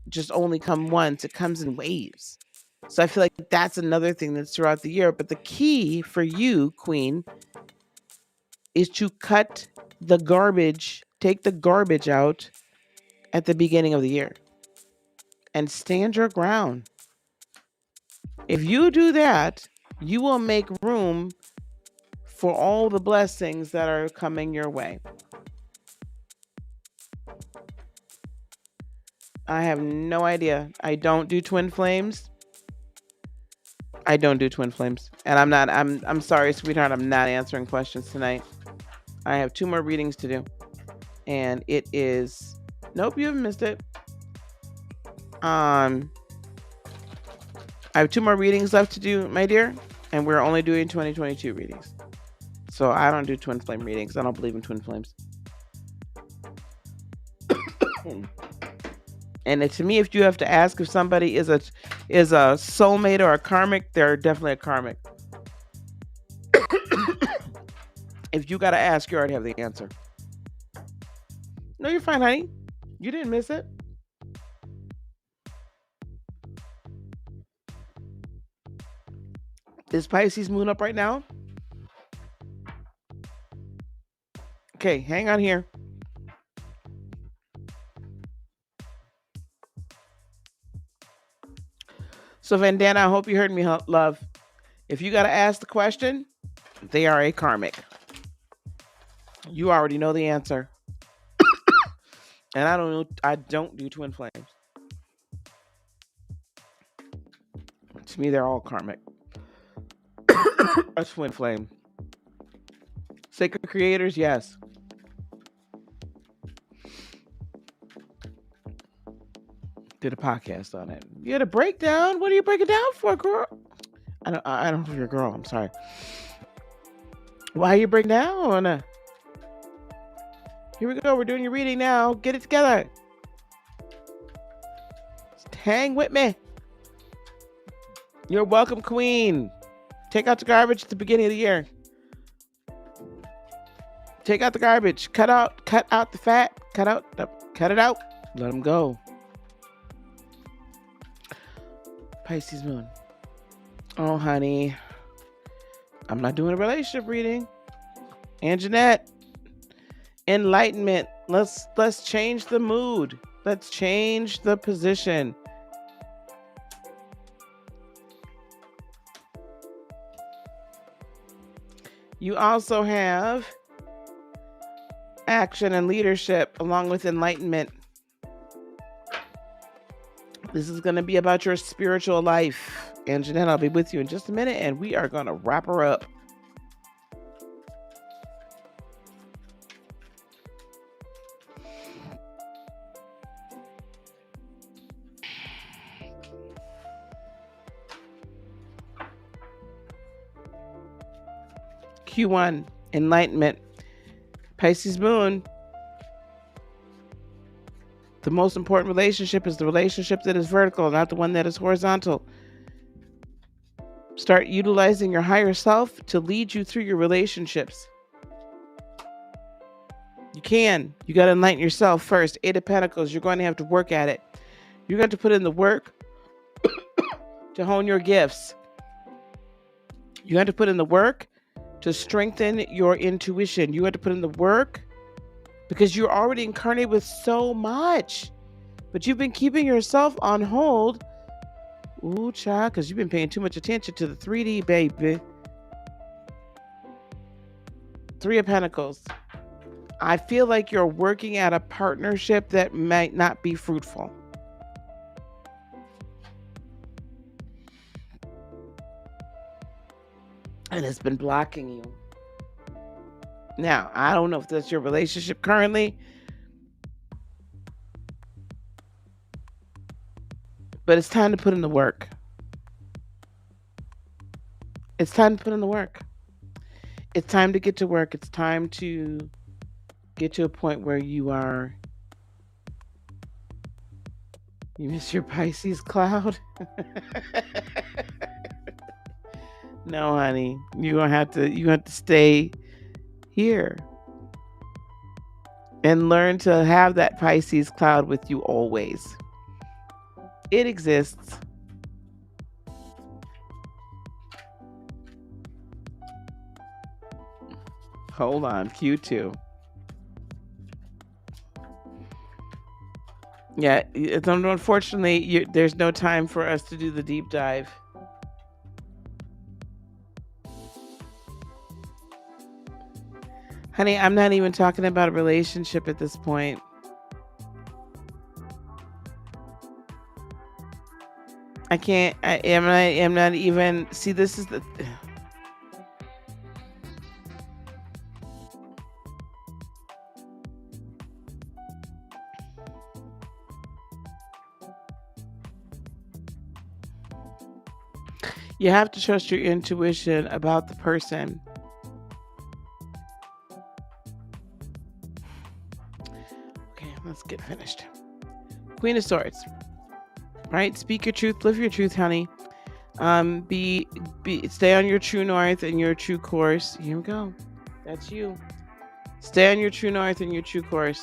just only come once. It comes in waves. So I feel like that's another thing that's throughout the year. But the key for you, Queen, is to cut the garbage, take the garbage out at the beginning of the year and stand your ground. If you do that, you will make room for all the blessings that are coming your way. I have no idea. I don't do twin flames. And I'm sorry, sweetheart. I'm not answering questions tonight. I have 2 more readings to do. And it is, nope, you haven't missed it. I have 2 more readings left to do, my dear. And we're only doing 2022 readings. So I don't do twin flame readings. I don't believe in twin flames. And to me, if you have to ask if somebody is a soulmate or a karmic, they're definitely a karmic. If you got to ask, you already have the answer. No, you're fine, honey. You didn't miss it. Is Pisces Moon up right now? Okay, hang on here. So, Vandana, I hope you heard me, love. If you got to ask the question, they are a karmic. You already know the answer. And I don't do twin flames. To me, they're all karmic. A twin flame. Sacred creators, yes. Did a podcast on it. You had a breakdown? What are you breaking down for, girl? I don't know if you're a girl. I'm sorry. Why are you breaking down? Here we go. We're doing your reading now. Get it together. Just hang with me. You're welcome, Queen. Take out the garbage at the beginning of the year. Take out the garbage. Cut out the fat. Cut it out. Let them go. Pisces Moon. Oh, honey. I'm not doing a relationship reading. Anjanette, enlightenment. Let's change the mood. Let's change the position. You also have action and leadership along with enlightenment. This is going to be about your spiritual life. Anjanette, I'll be with you in just a minute, and we are going to wrap her up. Q1, enlightenment. Pisces Moon. The most important relationship is the relationship that is vertical, not the one that is horizontal. Start utilizing your higher self to lead you through your relationships. You can. You got to enlighten yourself first. 8 of Pentacles, you're going to have to work at it. You're going to put in the work to hone your gifts. You have to put in the work to strengthen your intuition. You have to put in the work because you're already incarnated with so much, but you've been keeping yourself on hold. Ooh, child, because you've been paying too much attention to the 3D, baby. 3 of Pentacles. I feel like you're working at a partnership that might not be fruitful. And it's been blocking you. Now, I don't know if that's your relationship currently, but it's time to put in the work. It's time to put in the work. It's time to get to work. It's time to get to a point where you miss your Pisces cloud. No, honey, you have to stay here and learn to have that Pisces cloud with you always. It exists. Hold on, Q2. Yeah, unfortunately, there's no time for us to do the deep dive. Honey, I'm not even talking about a relationship at this point. I can't. I am not even. See, this is the. You have to trust your intuition about the person. Okay, let's get finished. Queen of Swords. Right? Speak your truth, live your truth, honey. Stay on your true north and your true course. Here we go. That's you. Stay on your true north and your true course.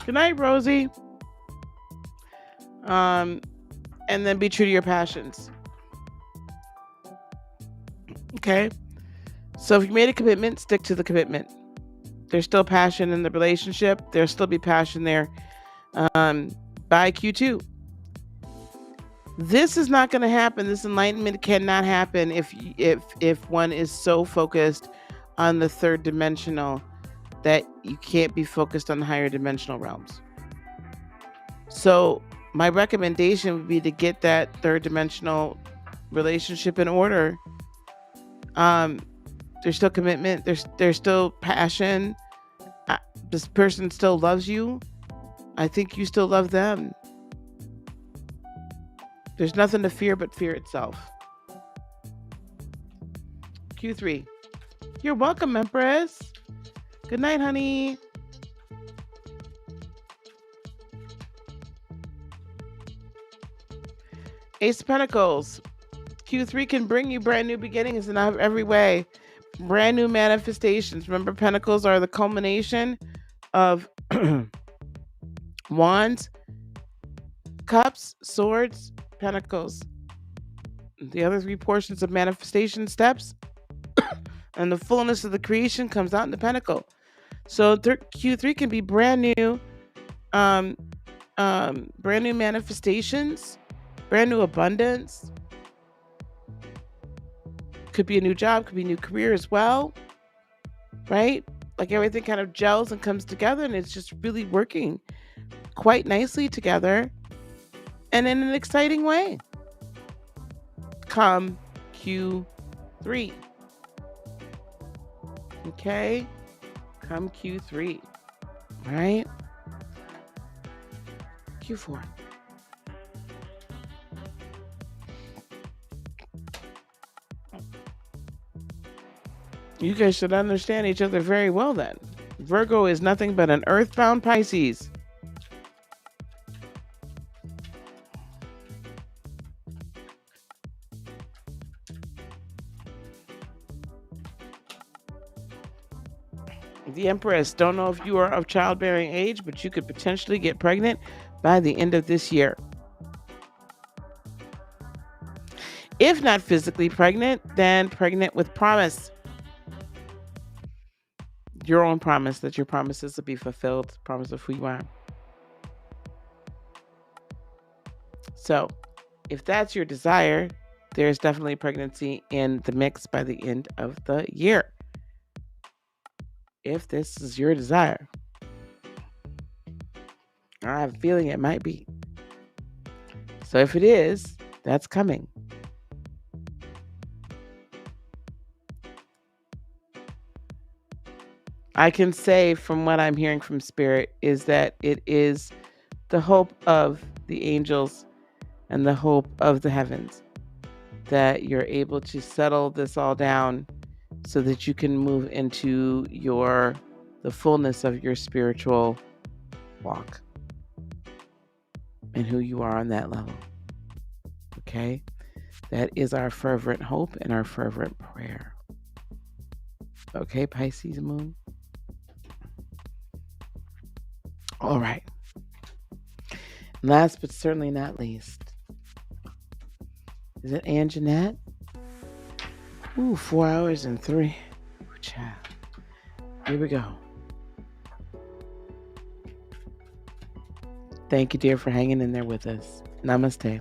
Good night, Rosie. And then be true to your passions. Okay? So if you made a commitment, stick to the commitment. There's still passion in the relationship. There'll still be passion there. By Q2. This is not going to happen. This enlightenment cannot happen if one is so focused on the third dimensional that you can't be focused on the higher dimensional realms. So my recommendation would be to get that third dimensional relationship in order. There's still commitment. There's still passion. This person still loves you. I think you still love them. There's nothing to fear but fear itself. Q3. You're welcome, Empress. Good night, honey. Ace of Pentacles. Q3 can bring you brand new beginnings in every way. Brand new manifestations. Remember, Pentacles are the culmination of Wands, Cups, Swords, Pentacles. the other three portions of manifestation steps, and the fullness of the creation comes out in the Pentacle. So Q3 can be brand new, um, brand new manifestations, brand new abundance. Could be a new job, could be a new career as well, right? Like everything kind of gels and comes together, and it's just really working quite nicely together and in an exciting way. Come Q3. Okay? Come Q3. Right? Q4. You guys should understand each other very well then. Virgo is nothing but an earthbound Pisces. The Empress, don't know if you are of childbearing age, but you could potentially get pregnant by the end of this year. If not physically pregnant, then pregnant with promise. Your own promise, that your promises will be fulfilled, promise of who you are. So, if that's your desire, there's definitely pregnancy in the mix by the end of the year. If this is your desire, I have a feeling it might be. So if it is, that's coming. I can say from what I'm hearing from Spirit is that it is the hope of the angels and the hope of the heavens that you're able to settle this all down so that you can move into the fullness of your spiritual walk and who you are on that level. Okay? That is our fervent hope and our fervent prayer. Okay, Pisces Moon? All right. Last but certainly not least, is it Anjanette? Ooh, 4 hours and 3. Ooh, child. Here we go. Thank you, dear, for hanging in there with us. Namaste.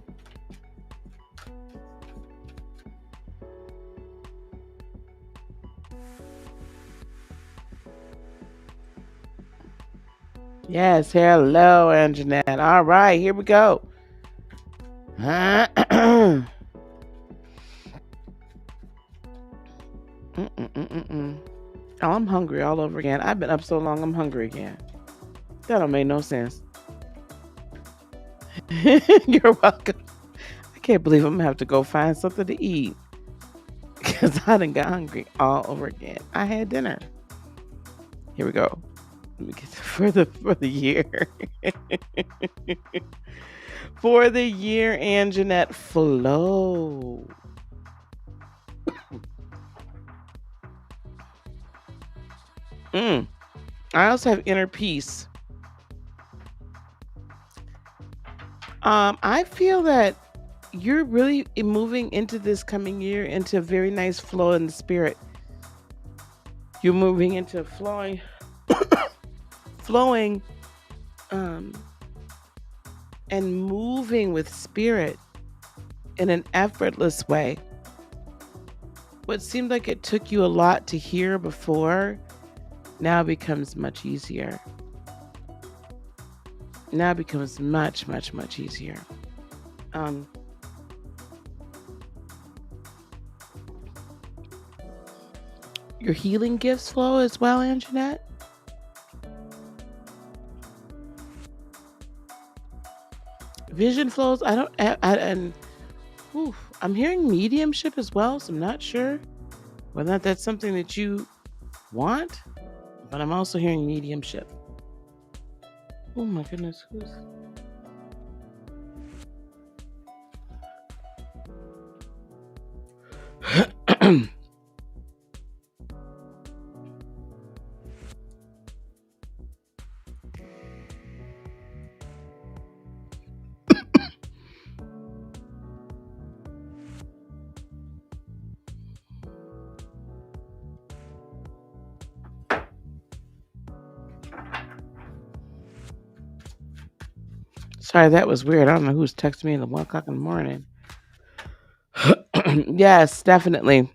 Yes, hello, Anjanette. All right, here we go. Oh, I'm hungry all over again. I've been up so long, I'm hungry again. That don't make no sense. You're welcome. I can't believe I'm gonna have to go find something to eat because I done got hungry all over again. I had dinner. Here we go. Let me get for the year. For the year, Anjanette, flow. I also have inner peace. I feel that you're really moving into this coming year into a very nice flow in the spirit. You're moving into flowing, and moving with spirit in an effortless way. What seemed like it took you a lot to hear before now becomes much easier. Now becomes much, much, much easier. Your healing gifts flow as well, Anjanette. Vision flows. I'm hearing mediumship as well, so I'm not sure whether or not that's something that you want, but I'm also hearing mediumship. Oh my goodness, who's... Sorry, that was weird. I don't know who's texting me at 1 o'clock in the morning. Yes, definitely.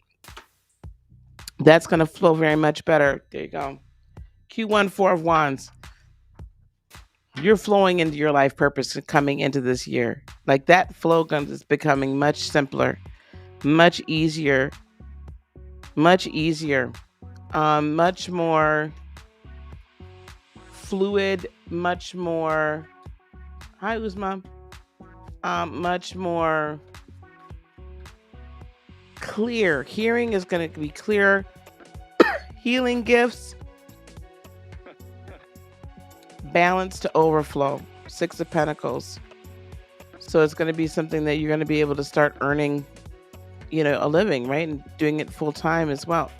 That's going to flow very much better. There you go. Q1, 4 of Wands. You're flowing into your life purpose coming into this year. Like that flow is becoming much simpler, much easier, much more fluid, much more. Hi, Uzma. Much more clear. Hearing is going to be clear. Healing gifts, balance to overflow. 6 of Pentacles. So it's going to be something that you're going to be able to start earning, a living, right? And doing it full time as well.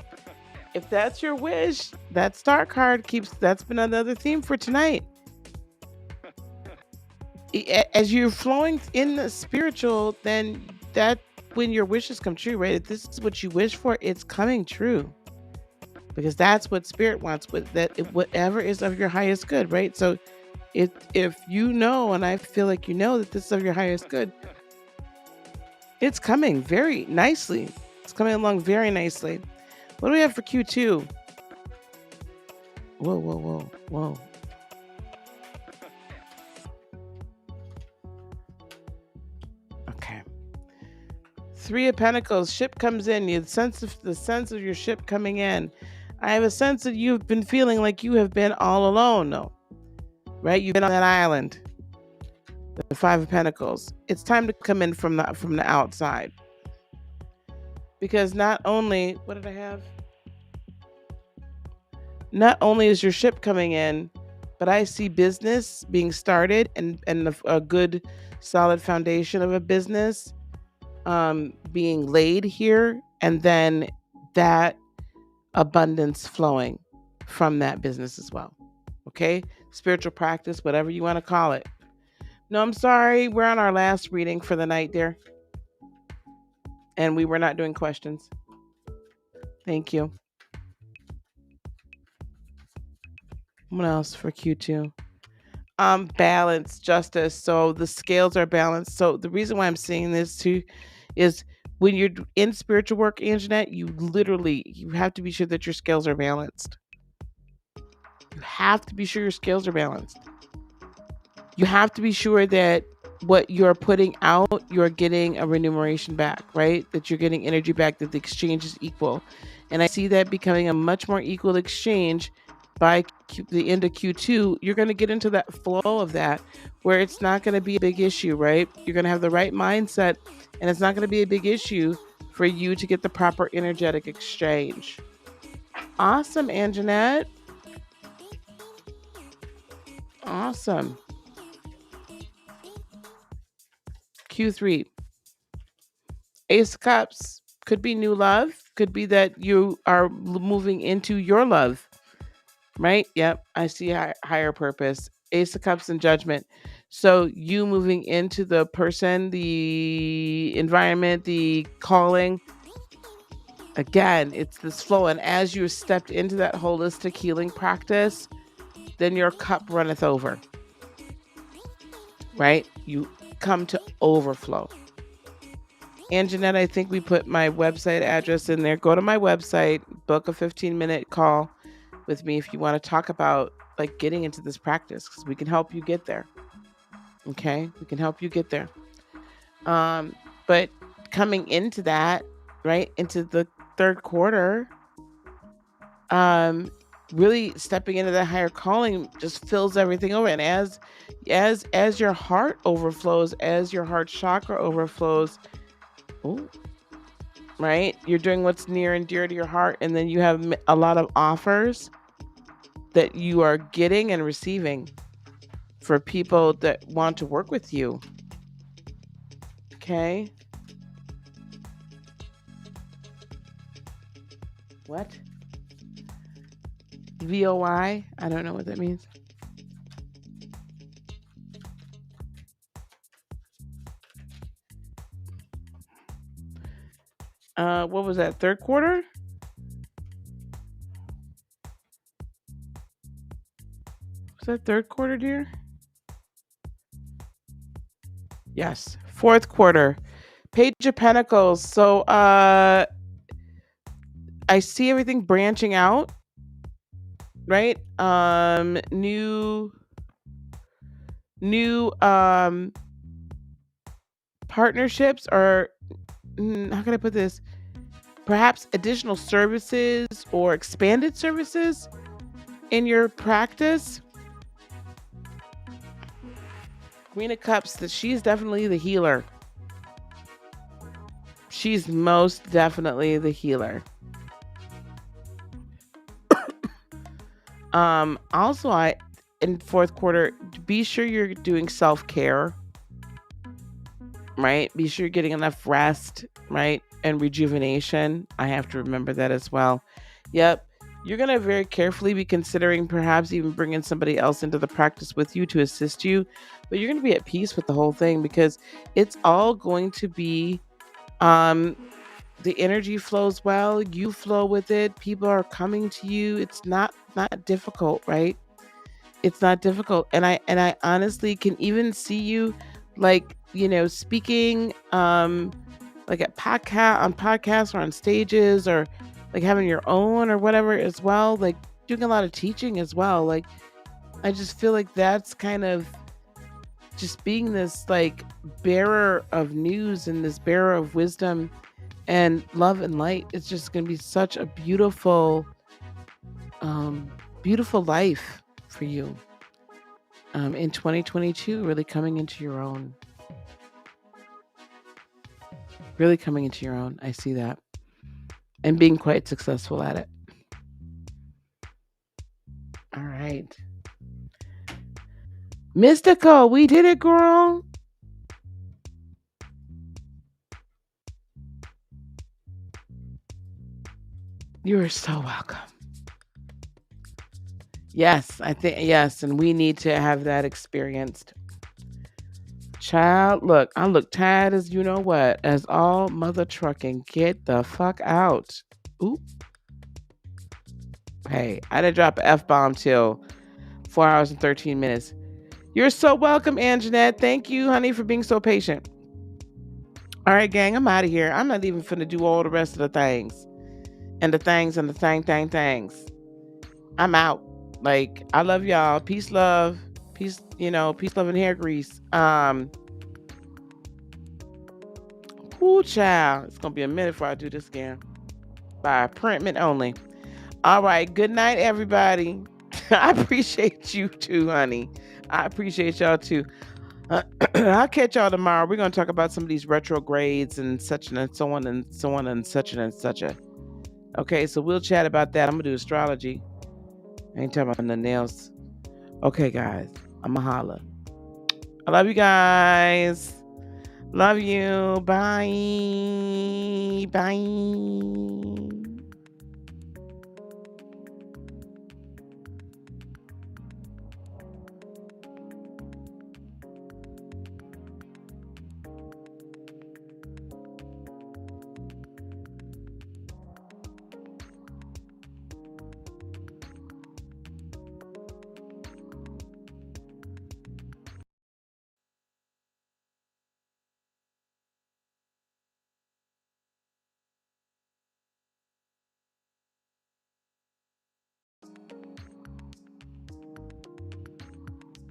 If that's your wish, that star card that's been another theme for tonight. As you're flowing in the spiritual, then that when your wishes come true, right? If this is what you wish for, it's coming true. Because that's what spirit wants, whatever is of your highest good, right? So if you know, and I feel like you know that this is of your highest good, it's coming very nicely. It's coming along very nicely. What do we have for Q2? Whoa. Okay. 3 of Pentacles, ship comes in. You the sense of your ship coming in. I have a sense that you've been feeling like you have been all alone, though. Right? You've been on that island. The 5 of Pentacles. It's time to come in from the outside. Because not only, what did I have? Not only is your ship coming in, but I see business being started and a good solid foundation of a business being laid here, and then that abundance flowing from that business as well. Okay? Spiritual practice, whatever you want to call it. No, I'm sorry. We're on our last reading for the night, dear. And we were not doing questions. Thank you. What else for Q2? Balance, justice. So the scales are balanced. So the reason why I'm saying this too is when you're in spiritual work, Anjanette, you have to be sure that your scales are balanced. You have to be sure your scales are balanced. You have to be sure that what you're putting out, you're getting a remuneration back, right? That you're getting energy back, that the exchange is equal. And I see that becoming a much more equal exchange by the end of Q2. You're going to get into that flow of that where it's not going to be a big issue, right? You're going to have the right mindset, and it's not going to be a big issue for you to get the proper energetic exchange. Awesome, Anjanette. Awesome. Q3. Ace of Cups. Could be new love. Could be that you are moving into your love. Right? Yep. I see higher purpose. Ace of Cups and Judgment. So you moving into the person, the environment, the calling. Again, it's this flow. And as you stepped into that holistic healing practice, then your cup runneth over. Right? You come to overflow. Anjanette, I think we put my website address in there. Go to my website, book a 15-minute call with me if you want to talk about like getting into this practice, because we can help you get there. Okay? We can help you get there. But coming into that, right, into the third quarter, really stepping into that higher calling just fills everything over. And as your heart overflows, as your heart chakra overflows, right, you're doing what's near and dear to your heart, and then you have a lot of offers that you are getting and receiving for people that want to work with you. Okay. What? VOI? I don't know what that means. What was that? Third quarter? Was that third quarter, dear? Yes. Fourth quarter. Page of Pentacles. So I see everything branching out, right? New partnerships, or how can I put this? Perhaps additional services or expanded services in your practice. Queen of Cups, that she's definitely the healer. She's most definitely the healer. Also, in fourth quarter, be sure you're doing self-care, right? Be sure you're getting enough rest, right? And rejuvenation. I have to remember that as well. Yep. You're going to very carefully be considering perhaps even bringing somebody else into the practice with you to assist you, but you're going to be at peace with the whole thing because it's all going to be, the energy flows well, you flow with it, people are coming to you. It's not difficult, right? It's not difficult. And I honestly can even see you, like, speaking, like at podcasts or on stages, or like having your own or whatever as well, like doing a lot of teaching as well. Like, I just feel like that's kind of just being this like bearer of news and this bearer of wisdom and love and light. It's just going to be such a beautiful, beautiful life for you, in 2022, really coming into your own. Really coming into your own. I see that. And being quite successful at it. All right. Mystical, we did it, girl. You are so welcome. Yes, yes, and we need to have that experienced. Child, look, I look tired as you know what, as all mother trucking. Get the fuck out. Oop. Hey, I didn't drop an F-bomb till 4 hours and 13 minutes. You're so welcome, Anjanette. Thank you, honey, for being so patient. All right, gang, I'm out of here. I'm not even finna do all the rest of the things. And the things and the things. I'm out. Like, I love y'all. Peace, love. Peace, peace, love, and hair grease. Ooh, child. It's gonna be a minute before I do this again. By appointment only. All right. Good night, everybody. I appreciate you too, honey. I appreciate y'all too. I'll catch y'all tomorrow. We're gonna talk about some of these retrogrades and such and so on and so on and such and such a. Okay, so we'll chat about that. I'm gonna do astrology. I ain't talking about nothing else. Okay, guys. I'ma holla. I love you guys. Love you. Bye. Bye.